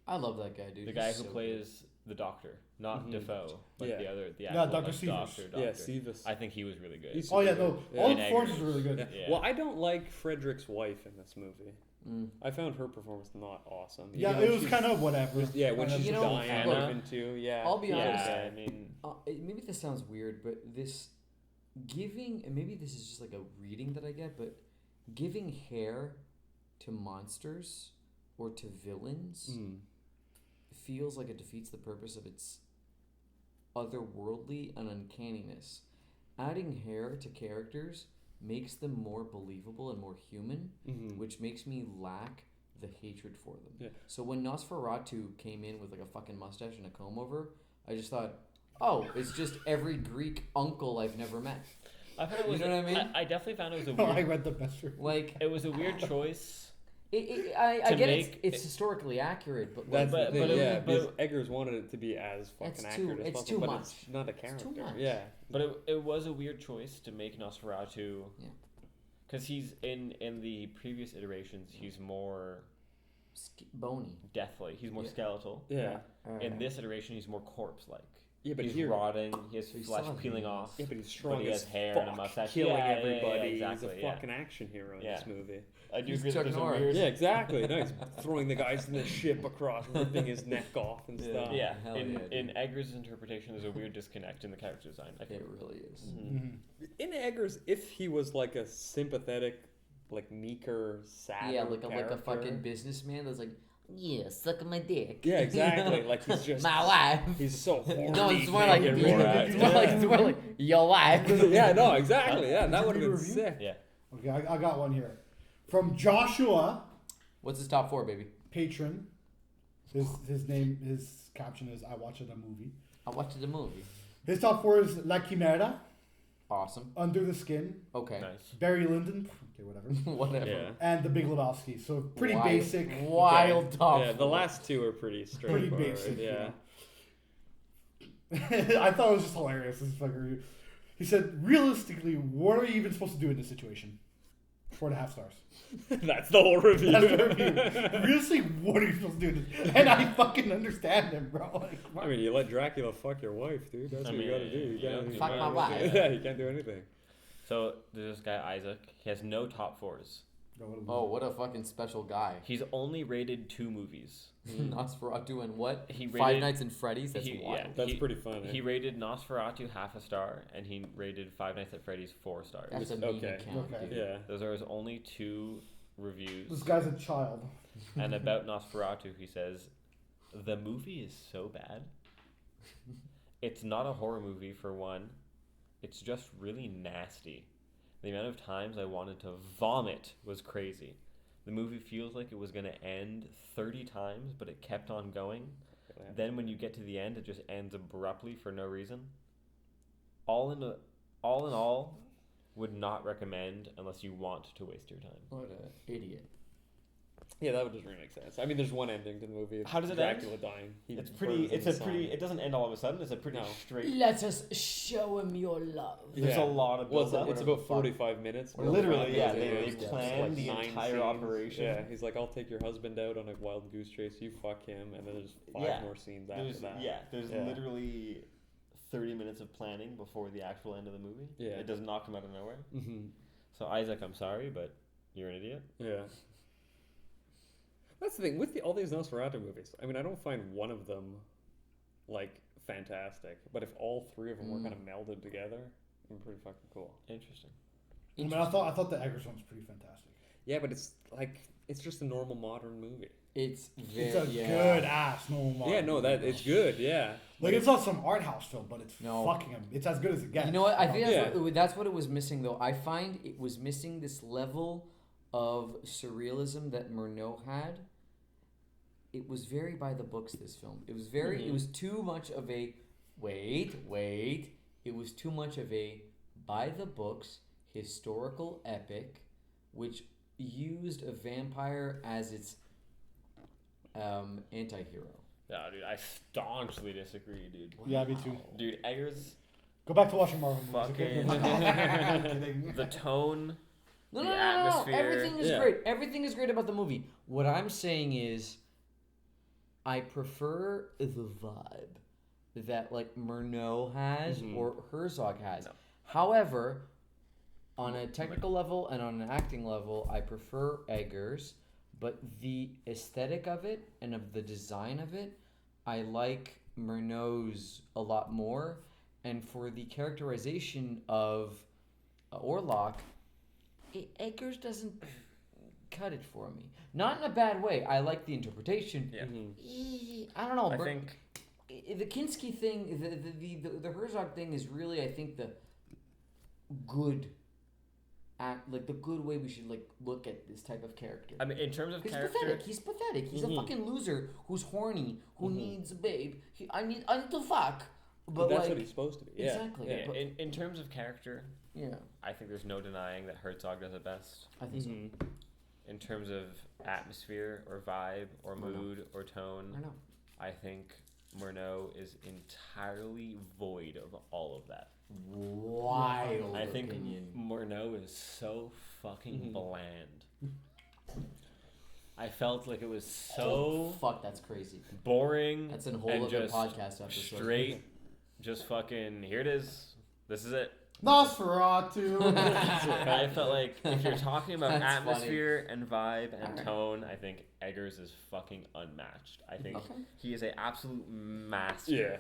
I love that guy, dude. the guy He's who so plays the Doctor, not Mhm. Defoe, but Yeah. the Yeah, actual Dr. like, Seavers. doctor. Yeah, Seavis. I think he was really good. He's Oh yeah, super no, good. all And the Eggers. performances were really good. Yeah. Yeah. Well, I don't like Frederick's wife in this movie. good. I found her performance not awesome. Yeah, Even it when was she's- kind of whatever. Yeah, when Kind of- she's You know, dying, look, even too. Yeah. I'll be honest. Yeah, I mean, Maybe this sounds weird, but this giving, and maybe this is just like a reading that I get, but giving hair to monsters or to villains Mm. feels like it defeats the purpose of its otherworldly and uncanniness. Adding hair to characters makes them more believable and more human, Mhm. which makes me lack the hatred for them. Yeah. So when Nosferatu came in with like a fucking mustache and a comb over, I just thought, oh, it's just every Greek uncle I've never met. I thought it You was. know what I mean? I definitely found it was a Oh, I weird. read the best review. Like, It was a weird choice. I To get make it's historically accurate, but That's like, But- the thing, but it- yeah. but- because Eggers wanted it to be as fucking It's accurate too- as it's possible, too but much. it's not a It's character. too much. Yeah. But it was a weird choice to make Nosferatu. Yeah. Because he's in the previous iterations, he's more bony. deathly. He's more Yeah. skeletal. Yeah. In this iteration, he's more corpse-like. Yeah, but he's here, rotting. He has So he's flesh still peeling has off. yeah, but he's strong he as has hair fuck, and a mustache. killing Yeah, yeah, everybody. exactly, He's a yeah. fucking action hero in Yeah. this movie. I do He's agree that Chuck there's a Norris. weird. Yeah, exactly. No, he's throwing the guys in the ship across, ripping his neck off and Yeah. stuff. Yeah, Hell in yeah, dude. in Eggers' interpretation, there's a weird disconnect in the character design. I It think. really is. Mhm. Mhm. In Eggers, if he was like a sympathetic, like meeker, sad, Yeah, like a fucking businessman that's like, yeah, suck on my dick. Yeah, exactly. Like he's just my wife. He's so horny. No, it's more like thinking more right. it's more like your wife. Yeah, no, exactly. Yeah, that you would have read a been review? sick. Yeah. Okay, I got one here. From Joshua, What's his top 4, baby? patron. His caption is, I watched a movie. I watched the movie. His top 4 is La Chimera, Awesome. Under the Skin, Okay. Nice. Barry Lyndon, okay, whatever, Whatever. Yeah. and The Big Lebowski. So pretty Wild- basic. Wild top. Yeah, the 4. last two are pretty Pretty straightforward. basic. Yeah. I thought it was just hilarious. This fucking review. He said, realistically, what are you even supposed to do in this situation? 4.5 stars. That's the whole review. That's the review. Realistically, what are you supposed to do in this? And I fucking understand him, bro. Like, I mean, you let Dracula fuck your wife, dude. That's I what you gotta mean, do. You yeah, can't you Fuck might my as wife. well. Yeah, you can't do anything. So there's this guy Isaac. He has no top 4s. Oh, what a fucking special guy. He's only rated 2 movies. Nosferatu and what? He Five rated- Nights at Freddy's? That's he- wild. yeah. That's He- pretty fun. Eh? He rated Nosferatu half a star, and he rated Five Nights at Freddy's 4 stars. That's a Okay. mean account, Okay. dude. Yeah. Those are his only 2 reviews. This guy's a child. And about Nosferatu, he says, the movie is so bad. It's not a horror movie, for one. it's just really nasty. The amount of times I wanted to vomit was crazy. The movie feels like it was going to end 30 times, but it kept on going. Yeah. Then when you get to the end, it just ends abruptly for no reason. All in all, would not recommend unless you want to waste your time. What an idiot. Yeah, that would just really make sense. I mean, there's one ending to the movie. How does it Dracula end? dying. He It's burns pretty. in It's the a pretty. sun. It doesn't end all of a sudden. It's a pretty No. straight. Let us show him your love. There's a lot of Well, build up. it's about 45 minutes. Literally, yeah. Build-up. They It's planned like the 9 entire scenes. operation. Yeah, he's like, I'll take your husband out on a wild goose chase. You fuck him, and then there's 5 more scenes after that. There's literally 30 minutes of planning before the actual end of the movie. Yeah. It does not come out of nowhere. Mm-hmm. So Isaac, I'm sorry, but you're an idiot. Yeah. That's the thing with all these Nosferatu movies. I mean, I don't find one of them like fantastic, but if all 3 of them were kind of melded together, it'd be pretty fucking cool. Interesting. I mean, I thought the Eggers one was pretty fantastic. Yeah, but it's just a normal modern movie. It's very, It's a good ass normal. Yeah, no, that it's good. Yeah, Like it's not some art house film, but it's No. fucking. It's as good as it gets. You know what? I think Yeah. that's what it was missing, though. I find it was missing this level of surrealism that Murnau had. It was very by the books, this film. It was very. It was too much of a wait. It was too much of a by the books historical epic, which used a vampire as its anti-hero. Yeah, dude, I staunchly disagree, dude. Yeah, me too. Dude, Eggers, Go back to watching Marvel movies. fucking Okay? the tone, No, the no, no, no, atmosphere. no. Everything is Yeah. great. Everything is great about the movie. What I'm saying is, I prefer the vibe that like Murnau has or Herzog has. No. However, on a technical level and on an acting level, I prefer Eggers. But the aesthetic of it and of the design of it, I like Murnau's a lot more. And for the characterization of Orlok, Eggers doesn't cut it for me. Not in a bad way. I like the interpretation. Yeah. I don't know. I think The Kinski thing, the Herzog thing is really, I think, the good like the good way we should like look at this type of character. I mean, in terms of He's character, pathetic. He's pathetic. He's a fucking loser who's horny, who needs a babe. I need to fuck. But that's like, what he's supposed to be. Yeah. Exactly. yeah, But, in terms of character, yeah, I think there's no denying that Herzog does it best. I think so. In terms of atmosphere or vibe or mood or tone, I know. I think Murnau is entirely void of all of that. Wild I think opinion. Murnau is so fucking bland. I felt like it was so Fuck, that's crazy. boring. That's a whole and other just podcast episode. straight, just fucking, here it is. This is it. Nosferatu. I felt like if you're talking about That's atmosphere and vibe and Alright. tone, I think Eggers is fucking unmatched. I think Okay. he is an absolute master Yeah.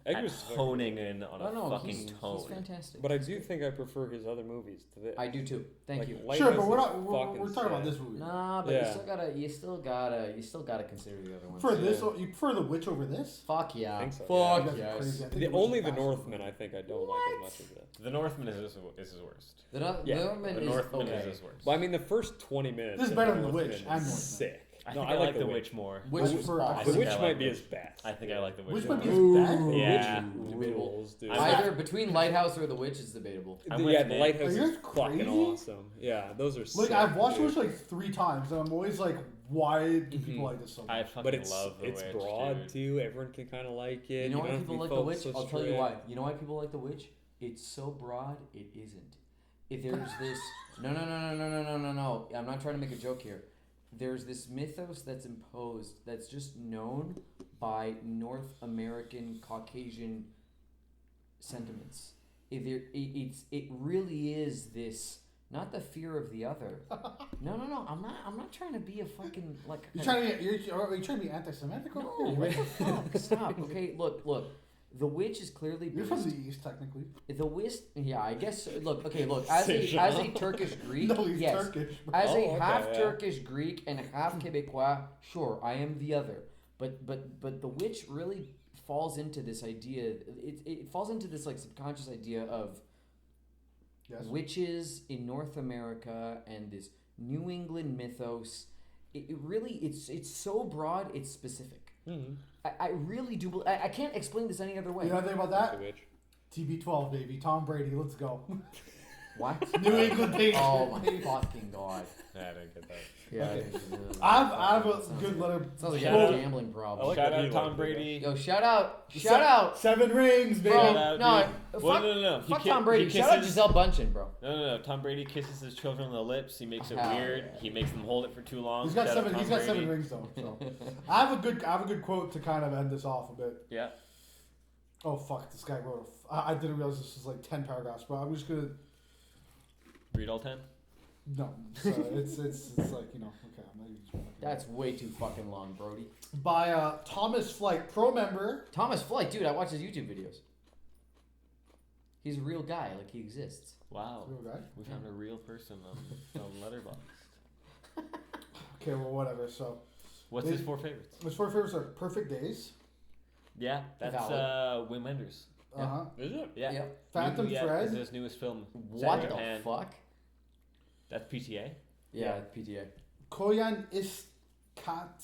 at Eggers is fucking honing in on Oh a no, fucking he's tone. fantastic. But I do think I prefer his other movies to this. I do too. Thank you. Lighthouse Sure, but is we're not. We're fucking talking about sick. this movie. Nah, but Yeah. you still gotta consider the other ones. For this, you prefer The Witch over this? Fuck yeah. I think so, Fuck You guys are yes. crazy. I think The Witch is only The faster. Northman, I think I don't like as much as it. The Northman is his worst. The no- Yeah, Northman The is Northman okay. is his worst. But I mean, the first 20 minutes. This is of better The than The Witch Northman and is Northman. sick. I No, think I I like like The The Witch. Witch more. Which I was prefer- awesome. The think Witch I like might be The his best. I think I like The Witch Which more. might be his best? Yeah. Rules, dude. Either between Lighthouse or The Witch is debatable. I'm Yeah, with the Nick. Lighthouse Are you is guys fucking crazy? awesome. Yeah, those are sick. Like I've watched dude. Witch like 3 times, and I'm always like, why do people like this so much? I fucking But it's love The it's Witch, broad dude. too. Everyone can kind of like it. You know why don't have to people be like The focused Witch? so I'll tell you straight. why. You know why people like The Witch? It's so broad, it isn't. If there's this no. I'm not trying to make a joke here. There's this mythos that's imposed that's just known by North American Caucasian sentiments. It really is this, not the fear of the other. No. I'm not trying to be a fucking like. You're trying to be anti-Semitic over No, here? what the fuck? Stop. Okay, look. The Witch is clearly You're based. from the East, technically. The Witch, yeah, I guess. Look. As a Turkish Greek, No, he's yes. Turkish. As Oh, a okay, half yeah. Turkish Greek and half Quebecois, sure, I am the other. But the Witch really falls into this idea. It falls into this like subconscious idea of Yes. witches in North America and this New England mythos. It really, it's so broad, it's specific. Mm-hmm. I really do. I can't explain this any other way. You know anything about that? TB12, baby. Tom Brady. Let's go. What? New England Patriots. Oh my fucking god. I didn't get that. Yeah. Okay. I have a good letter. Sounds like you Shout have a out. gambling problem. like Shout what out he Tom liked, Brady. Yo, shout out. 7 rings, baby. Bro, Shout out, no, dude. fuck, No. fuck He Tom ki- Brady. he Shout out kisses- Giselle Bundchen, bro. No. Tom Brady kisses his children on the lips. He makes it Hell weird. yeah. He makes them hold it for too long. He's got Shout out 7. Tom He's got 7 Brady. rings though. So I have a good quote to kind of end this off a bit. Yeah. Oh fuck! This guy wrote. I didn't realize this was like 10 paragraphs, but I'm just gonna. Read all 10. No, so it's like okay. I'm not even. That's way too fucking long, Brody. By Thomas Flight, pro member. Thomas Flight, dude, I watch his YouTube videos. He's a real guy, like he exists. Wow. Real guy. We found a real person on Letterboxd. Okay, well whatever. So What's his 4 favorites? his 4 favorites are Perfect Days. Yeah, that's Valid. Wim Wenders. Uh huh. Is it? Yeah. Yep. Phantom Yeah, Thread. it's his newest film. Set What in the Japan. fuck? That's PTA. Yeah, PTA. Koyan Iskatsi.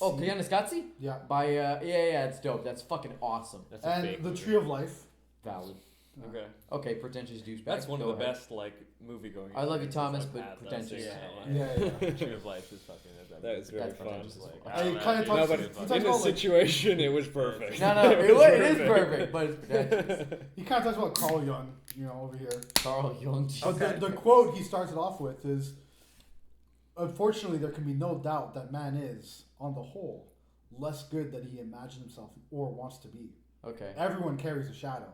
Oh, Pianiscazzi? Yeah. By yeah, it's dope. That's fucking awesome. That's a And fake The movie. Tree of Life. Valid. Okay. Okay, pretentious douchebag. That's one of Go the ahead. best like movie going. I love you, Thomas, I've but had. pretentious. Yeah. Tree of Life is fucking. That is very That's fun. pretentious as Like, fuck. I don't Hey, know, kinda dude. talks- No, but he talks in this about, like- situation, it was perfect. No, it was is perfect, but it's pretentious. He kind of talks about Carl Jung, over here. Carl Jung. The quote he starts it off with is, "Unfortunately, there can be no doubt that man is, on the whole, less good than he imagined himself or wants to be. Okay. Everyone carries a shadow,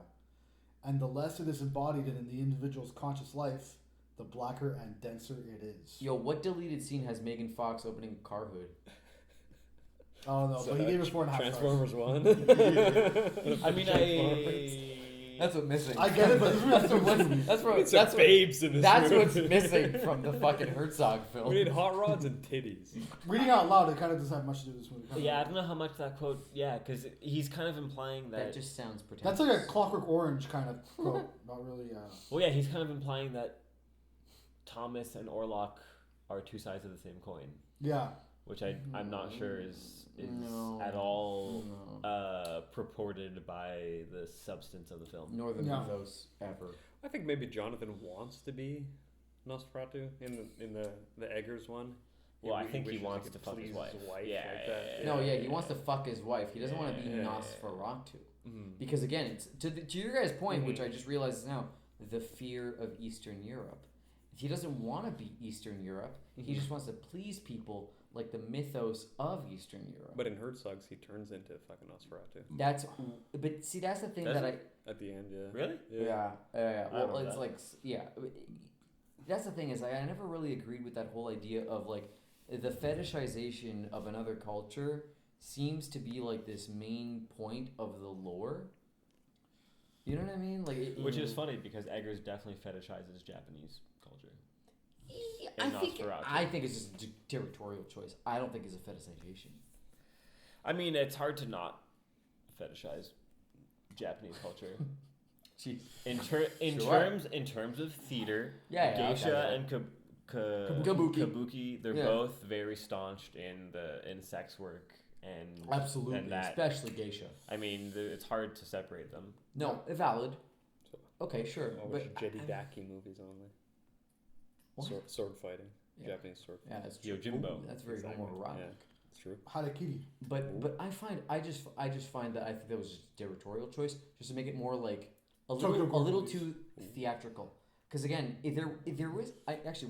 and the less it is embodied in the individual's conscious life, the blacker and denser it is." Yo, what deleted scene has Megan Fox opening a car hood? Oh no, but he gave it 4.5 stars. Transformers 1. I mean, That's what's missing. I get it, but this that's is what, movie. that's what, It's that's what, babes in this that's movie. what's missing from the fucking Herzog film. We need hot rods and titties. Reading out loud, it kind of doesn't have much to do with this movie. yeah, I don't know how much that quote. Yeah, because he's kind of implying That that. just sounds pretentious. That's like a Clockwork Orange kind of quote. Not really. Well, yeah, he's kind of implying that Thomas and Orlok are 2 sides of the same coin, Yeah. which I'm not sure is No. at all No. purported by the substance of the film. Northern No. mythos ever. I think maybe Jonathan wants to be Nosferatu in the Eggers one. Well, I He think he wishes wants could to fuck his please wife. Yeah, like yeah, that. yeah, No, yeah, he wants to fuck his wife. He doesn't want to be Yeah. Nosferatu. Mhm. Because again, it's to your guys' point, which Mhm. I just realized now, the fear of Eastern Europe. He doesn't want to be Eastern Europe. He just wants to please people like the mythos of Eastern Europe. But in Herzog's, he turns into fucking Nosferatu That's, but see, that's the thing Does that at the end. Yeah. Really? yeah. I Well, don't know it's that. like, yeah. That's the thing is, I never really agreed with that whole idea of like the fetishization of another culture seems to be like this main point of the lore. You know what I mean? Like, Which is funny because Eggers definitely fetishizes Japanese culture. Yeah, And I Nosferatu. think it's just a territorial choice. I don't think it's a fetishization. I mean, it's hard to not fetishize Japanese culture. Jeez. In Sure. terms of theater, Yeah, yeah, geisha okay, and Kabuki. kabuki, they're Yeah. both very staunched in sex work and Absolutely, and that. especially geisha. I mean, it's hard to separate them. No, valid. Okay, sure, I'll but watch Jedidaki movies only. What? Sword fighting. Yeah. Japanese sword fighting. yeah, that's true. Yojimbo. Ooh, that's very Exactly. homoerotic. Yeah, it's true. Harakiri. But I just find that I think that was just a territorial choice, just to make it more like a Tokyo little Ghoul too theatrical. Because again, if there was actually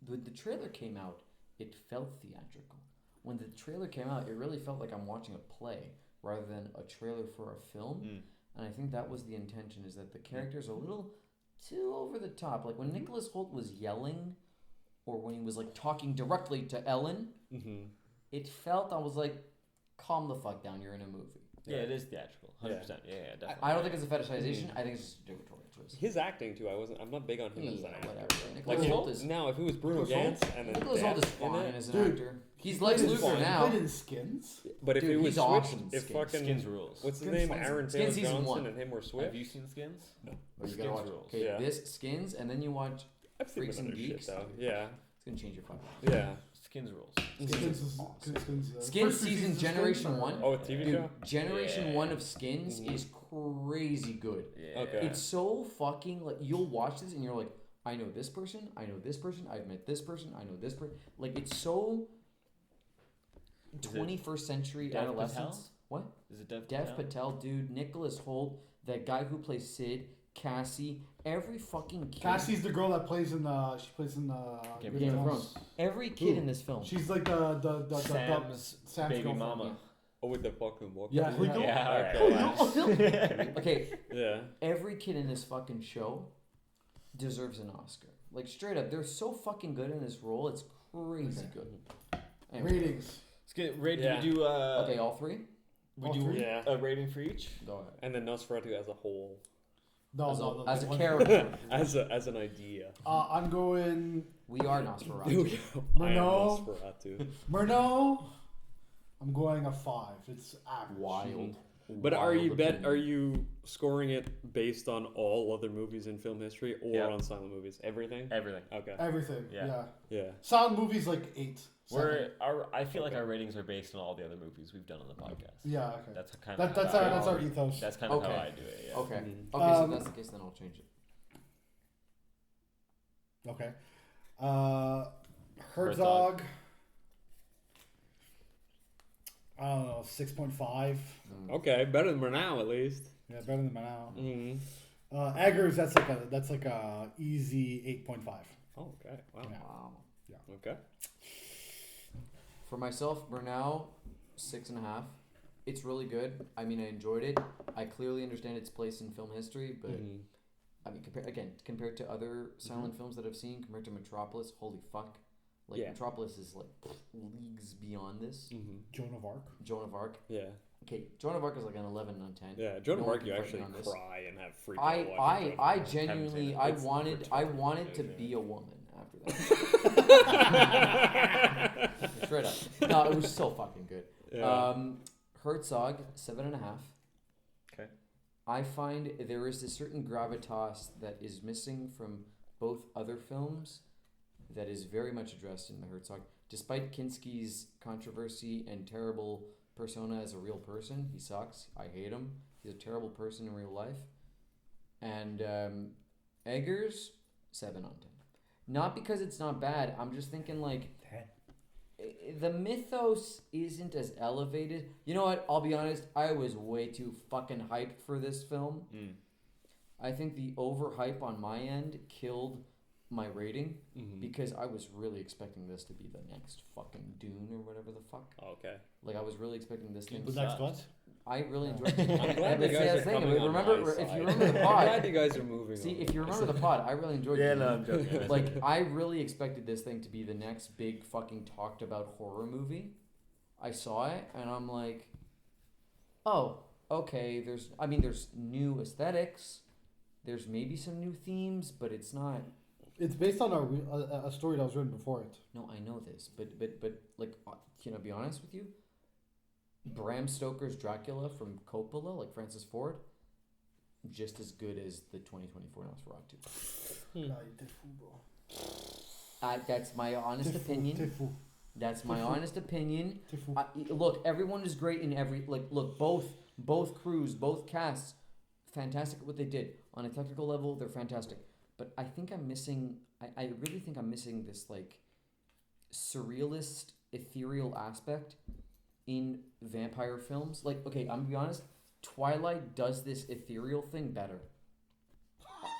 when the trailer came out, it felt theatrical. When the trailer came out, it really felt like I'm watching a play rather than a trailer for a film. Mm. And I think that was the intention, is that the characters are a little too over the top. Like when Nicholas Hoult was yelling, or when he was like talking directly to Ellen, Mm-hmm. it felt, I was like, calm the fuck down, you're in a movie. Yeah, it is theatrical, 100%. Yeah, definitely. I don't think it's a fetishization. I think it's just a territorial choice. His acting too. I'm not big on him as an actor. Whatever. Like Nicholas Hoult is now, if it was Bruno Nicholas Gantz and then Nicholas Hoult is Death in fine it, as an Dude, actor. He's Lex Played in- Luthor He now. played in Skins. but if Dude, it was he's switched, awesome in if Skins. fucking Skins rules. what's his Skins name, fun. Aaron Skins Taylor season Johnson 1. and him were Have Swift. you seen Skins? Oh, you gotta Skins watch. rules. Okay, Yeah. this Skins, and then you watch I've seen Freaks other and shit Geeks. though. Yeah. It's gonna change your fucking. Yeah. Skins rules. Skins is awesome. Skins, Skins first two season seasons of Generation Skins are- 1. Oh, a TV Dude, show? Generation Yeah. 1 of Skins is crazy good. Yeah. Okay. It's so fucking like you'll watch this and you're like, I know this person, I know this person, I've met this person, I know this person. Like it's so Is it 21st century Dev adolescence. Patel? What? Is it Dev Dev Patel, dude, Nicholas Hoult, that guy who plays Sid, Cassie, every fucking kid. Cassie's the girl that plays in she plays in Game of Thrones. Every kid Who? in this film. She's like the Sam's baby girlfriend. mama. Oh, with the fucking walk. Yeah, yeah. Yeah, Okay. alright. Okay, Yeah. every kid in this fucking show deserves an Oscar. Like straight up, they're so fucking good in this role. It's crazy good. Anyway. Ratings. Let's get rated. Yeah. We do Okay, all three. we all do three? Yeah. a rating for each. Go ahead. And then Nosferatu as a whole. No, As a, no, as a one- character, as an idea. I'm going we are Nosferatu. I am Murnau. Nosferatu. Murnau. I'm going a 5. It's average. Wild. But are you scoring it based on all other movies in film history or Yeah. on silent movies? Everything? Everything. Okay. Everything. Yeah. Yeah. Yeah. Sound movies like 8. 7. I feel like our ratings are based on all the other movies we've done on the podcast. Yeah. Okay. That's kind of That's our ethos. That's kind of Okay. how I do it. Yeah. Okay. Mhm. Okay, so Um, if that's the case, then I'll change it. Okay. Herzog. Herzog. I don't know, 6.5. Okay, better than Murnau at least. Yeah, better than Murnau. Mm-hmm. Eggers, that's like a easy 8.5. Oh, okay. Wow. Yeah. Wow. Okay. For myself, Murnau, 6.5. It's really good. I mean, I enjoyed it. I clearly understand its place in film history, but Mhm. I mean, compared to other silent films that I've seen, compared to Metropolis, holy fuck! Like Yeah. Metropolis is like leagues beyond this. Mm-hmm. Joan of Arc. Joan of Arc. Yeah. Okay, Joan of Arc is like an 11 on 10. Yeah. Joan No of one Arc, can you fight actually me on this. cry and have freak out watching Joan I of Arc. genuinely seen I it. It's wanted to retarded, be yeah. a woman after that. Straight up. No, it was so fucking good. Yeah. Herzog, 7.5. Okay. I find there is a certain gravitas that is missing from both other films that is very much addressed in the Herzog. Despite Kinski's controversy and terrible persona as a real person, he sucks. I hate him. He's a terrible person in real life. And Eggers, 7 on 10. Not because it's not bad. I'm just thinking like the mythos isn't as elevated. You know what? I'll be honest. I was way too fucking hyped for this film. Mm. I think the overhype on my end killed my rating Mhm. because I was really expecting this to be the next fucking Dune or whatever the fuck. Okay. Like I was really expecting this thing. The next what? I really enjoyed it. I'm glad you guys are coming on Remember, my if side. you remember the I'm pod, glad you guys are moving. see on. if you remember the pod, I really enjoyed Yeah, it. no, I'm joking. Like I really expected this thing to be the next big fucking talked about horror movie. I saw it and I'm like, oh, okay. There's new aesthetics. There's maybe some new themes, but it's not. It's based on a story that was written before it. No, I know this, but like, can I be honest with you? Bram Stoker's Dracula from Coppola, like Francis Ford, just as good as the 2024 Nosferatu. That's my honest opinion. That's my honest opinion. Look, everyone is great in every look. Both crews, both casts, fantastic at what they did. On a technical level, they're fantastic. But I think I'm missing. I really think I'm missing this like surrealist, ethereal aspect in vampire films. Like, okay, I'm gonna be honest. Twilight does this ethereal thing better.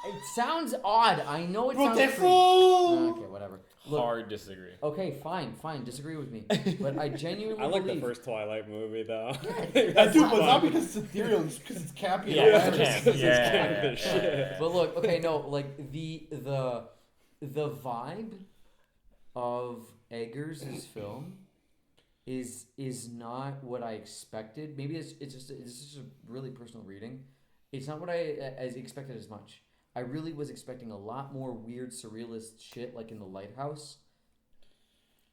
It sounds odd. I know it sounds. Okay, whatever. Look, Hard disagree. okay, fine. Disagree with me, but I genuinely I like believe. the first Twilight movie though. I do, but not because it's ethereal. It's because it's campy. Yeah, and it's outlandish. camp. It's kind of Yeah. the shit. But look, okay, no, like the vibe of Eggers' film is not what I expected. Maybe it's just a really personal reading. It's not what I expected as much. I really was expecting a lot more weird surrealist shit like in The Lighthouse.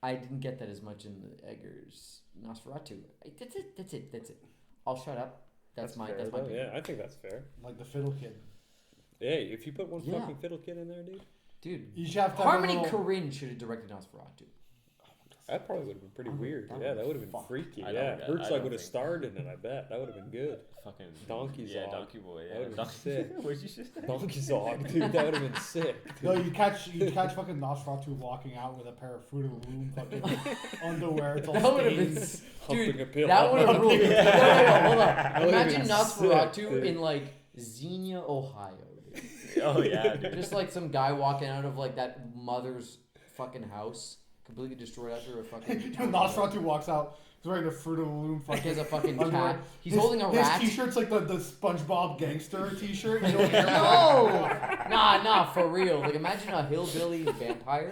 I didn't get that as much in the Eggers Nosferatu. That's it. I'll shut up. That's my fair, opinion. though. Yeah, I think that's fair. Like the Fiddle Kid. Hey, if you put one Yeah. fucking fiddle kid in there, dude. Dude, You should have to Harmony have a little... Korine should have directed Nosferatu. That probably would have been pretty weird. Yeah, that would have been freaky. I Yeah, don't- I Herzog don't would have think- starred in it. I bet that would have been good. Fucking Donkey Yeah, Zog. Donkey Boy. That Yeah, would've been sick. What'd you just say? Donkey Zog, dude. That would have been sick. No, you catch fucking Nosferatu walking out with a pair of Fruit of the Loom fucking underwear. It's all That would have been, stained. Humping a dude. pillow. That would have ruled. Yeah. Hold on. That would've Imagine been Nosferatu sick, dude. in like Xenia, Ohio. Dude. Oh yeah, dude. Just like some guy walking out of like that mother's fucking house, completely destroyed after a fucking. Nosferatu walks out. He's wearing a Fruit of the Loom Like he fucking... has a fucking underwear. cat. He's holding a rat. His t-shirt's like the SpongeBob gangster t-shirt. You know, No, nah, for real. Like imagine a hillbilly vampire.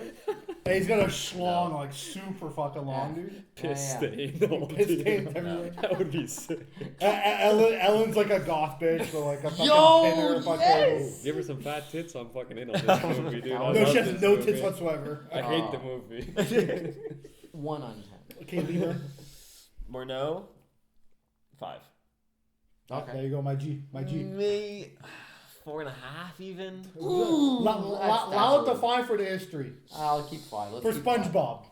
and he's got a schlong like super fucking long, dude. Piss Yeah. stain. all Piss dude. stains everywhere. That would be sick. Ellen's like a goth bitch, so like a fucking Yo, pinner, fucking... yes! Give her some fat tits. I'm fucking in on this movie, dude. I No, love she has this no movie. tits whatsoever. I hate the movie. 1 on 10. Okay, Lieber. Morneau, 5. Okay. There you go, my G. My G. Me, 4.5 even. Allow it to 5 for the history. I'll keep 5. Let's For keep 5. SpongeBob.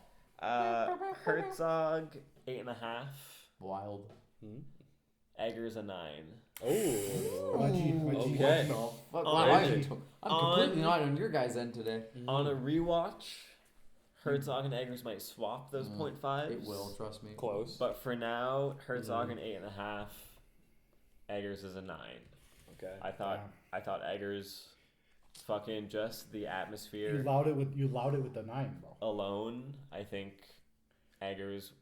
Herzog, 8.5. Wild. Eggers, a 9. Oh. My G. My G. Okay. No. Fuck, On- I'm completely not on your guys' end today. On a rewatch, Herzog and Eggers might swap those 0.5s. It will, trust me. Close. But for now, Herzog an 8.5. Eggers is a 9. Okay. I thought Eggers, fucking just the You atmosphere loud it with the 9, bro. alone. I think Eggers'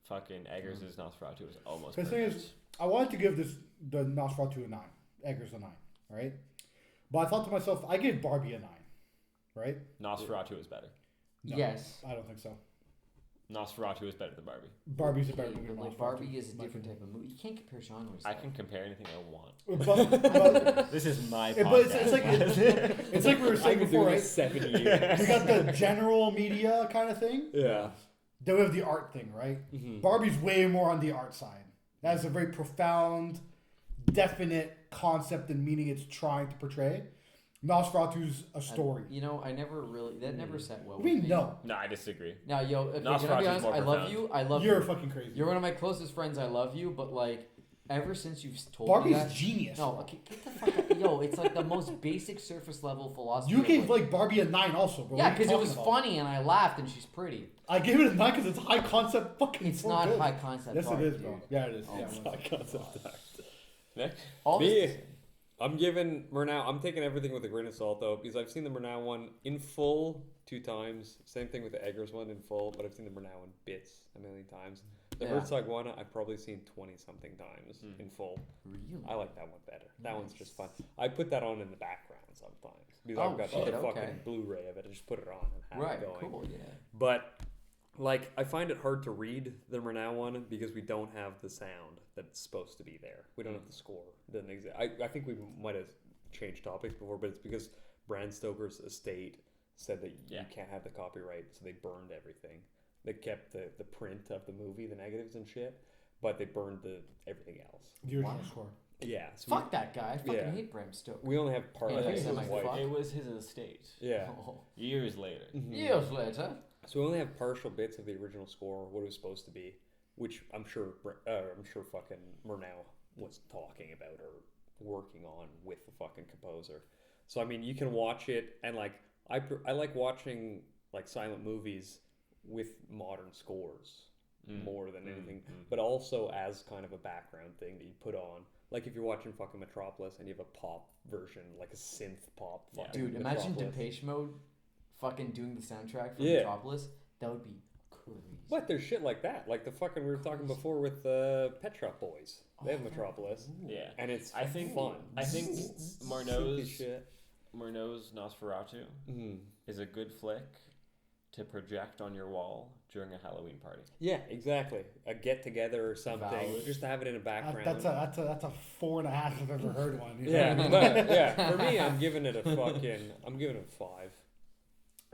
Nosferatu is almost. The thing perfect. is, I wanted to give the Nosferatu a 9. Eggers a 9, right? But I thought to myself, I gave Barbie a 9, right? Nosferatu is better. No, Yes. I don't think so. Nosferatu is better than Barbie. Barbie's a better Okay, movie but than like Nosferatu. Barbie is a My different opinion. type of movie. You can't compare genres. I though. can compare anything I want. But This is my but podcast. it's like we were saying I've been before, doing right? this 7 years. We got the general media kind of thing. Yeah. Then we have the art thing, right? Barbie's way more on the art side. That has a very profound, definite concept and meaning it's trying to portray. Nosferatu's a story. You know, I never really that never sat well. We with me. know. No, I disagree. Now, yo, okay, can I Nosferatu's be honest? more I love profound. you. I love You're you. fucking crazy. You're one of my closest friends. I love you, but like, ever since you've told Barbie's me that, genius. no, okay, get the fuck out. Yo, it's like the most basic surface level philosophy. You of, gave like Barbie a 9 also, bro. yeah, What are you because it was talking about? funny and I laughed and she's pretty. I gave it a 9 because it's high concept fucking. It's so not good. high concept. Yes, it art, is, bro. dude. Yeah, it is. Oh, Yeah, it's it is. Concept art. Nick? All Me, this- I'm giving Murnau. I'm taking everything with a grain of salt though, because I've seen the Murnau one in full 2 times. Same thing with the Eggers one in full, but I've seen the Murnau in bits a million times. The Yeah. Herzog one I've probably seen 20 something times in full. Really? I like that one better. That one's just fun. I put that on in the background sometimes because Oh, I've got shit, the fucking okay. Blu-ray of it. I just put it on and have Right. it going. Cool. Yeah. But like, I find it hard to read the Murnau one because we don't have the sound that's supposed to be there. We don't have the score. It doesn't exist. I think we might have changed topics before, but it's because Bram Stoker's estate said that Yeah. you can't have the copyright, so they burned everything. They kept the print of the movie, the negatives and shit, but they burned everything else. The original Wow. score. Yeah. So Fuck that guy. I fucking Yeah. hate Bram Stoker. we only have part Yeah, of he's his semi-fuck. wife. It was his estate. Yeah. Oh. Years later. Years later. So we only have partial bits of the original score, what it was supposed to be, which I'm sure fucking Murnau was talking about or working on with the fucking composer. So I mean, you can watch it, and like I like watching like silent movies with modern scores more than anything, but also as kind of a background thing that you put on. Like if you're watching fucking Metropolis and you have a pop version, like a synth pop. Yeah. Fucking Dude, imagine Metropolis. Depeche Mode fucking doing the soundtrack for Yeah. Metropolis. That would be crazy. But there's shit like that, like the fucking we were talking before with Pet Shop Boys. They have Metropolis, Yeah. and it's I think fun. Murnau's Nosferatu is a good flick to project on your wall during a Halloween party. Yeah, exactly. A get together or something, Valid. just to have it in a background. That's a 4.5 if I've ever heard one. You know yeah, what I mean? but yeah. For me, I'm giving it a 5.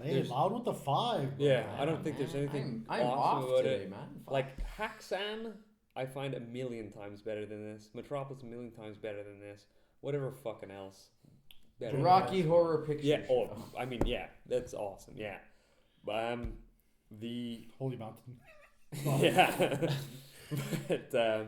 Hey, There's- loud with the 5. Bro. Yeah, I don't think there's anything I'm awesome off about today, it. man. Fuck. Like Haxan, I find a million times better than this. Metropolis a million times better than this. Whatever fucking else. better. Rocky Horror Picture Yeah. Show. Oh, I mean, yeah, that's awesome. Yeah. The Holy Mountain. yeah, but the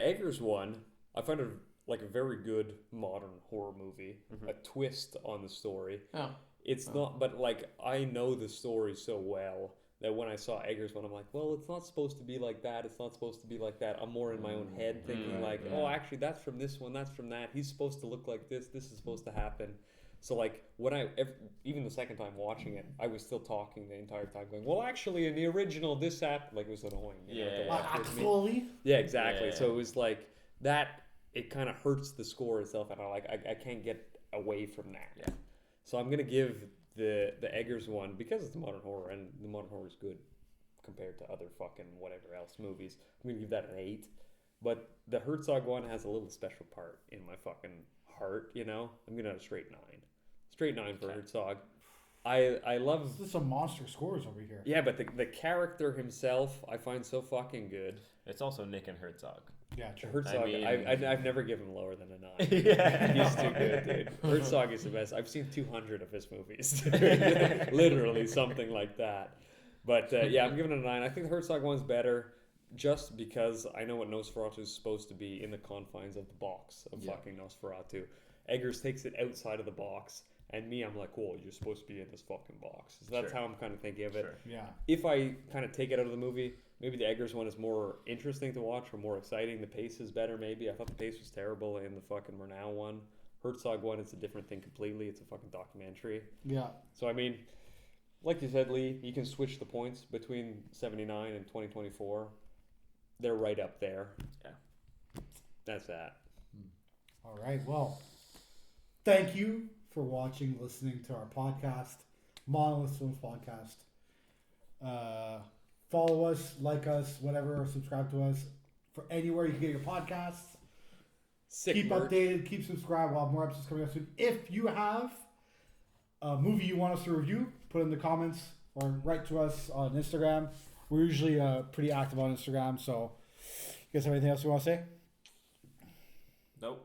Eggers one, I find it like a very good modern horror movie. A twist on the story. Oh. It's not, but like I know the story so well that when I saw Eggers one, I'm like, well, it's not supposed to be like that. It's not supposed to be like that. I'm more in my own head thinking like, oh, actually, that's from this one. That's from that. He's supposed to look like this. This is supposed to happen. So like when even the second time watching it, I was still talking the entire time, going, well, actually, in the original, this happened. Like it was annoying. You know, to watch with me. Actually. Yeah, exactly. Yeah. So it was like that. It kind of hurts the score itself, and I can't get away from that. Yeah. So I'm gonna give the Eggers one, because it's a modern horror, and the modern horror is good compared to other fucking whatever else movies. I'm gonna give that an 8. But the Herzog one has a little special part in my fucking heart. You know, I'm gonna have a straight 9. Straight 9 for Herzog. I love. This is some monster scores over here. Yeah, but the character himself I find so fucking good. It's also Nick and Herzog. Yeah, true. Herzog, mean- I've never given him lower than a 9. Yeah. He's too good, dude. Herzog is the best. I've seen 200 of his movies. Literally something like that. But yeah, I'm giving it a 9. I think the Herzog one's better just because I know what Nosferatu is supposed to be in the confines of the box of fucking Nosferatu. Eggers takes it outside of the box. And me, I'm like, whoa, you're supposed to be in this fucking box. So that's Sure. how I'm kind of thinking of it. Sure. Yeah. If I kind of take it out of the movie, maybe the Eggers one is more interesting to watch or more exciting. The pace is better, maybe. I thought the pace was terrible in the fucking Murnau one. Herzog one, it's a different thing completely. It's a fucking documentary. Yeah. So, I mean, like you said, Lee, you can switch the points between 79 and 2024. They're right up there. Yeah. That's that. All right. Well, thank you for watching, listening to our podcast, Monolith Films Podcast. Follow us, like us, whatever, or subscribe to us for anywhere you can get your podcasts. Sick Keep merch. updated, keep subscribed. We'll have more episodes coming up soon. If you have a movie you want us to review, put it in the comments or write to us on Instagram. We're usually pretty active on Instagram, so you guys have anything else you want to say? Nope.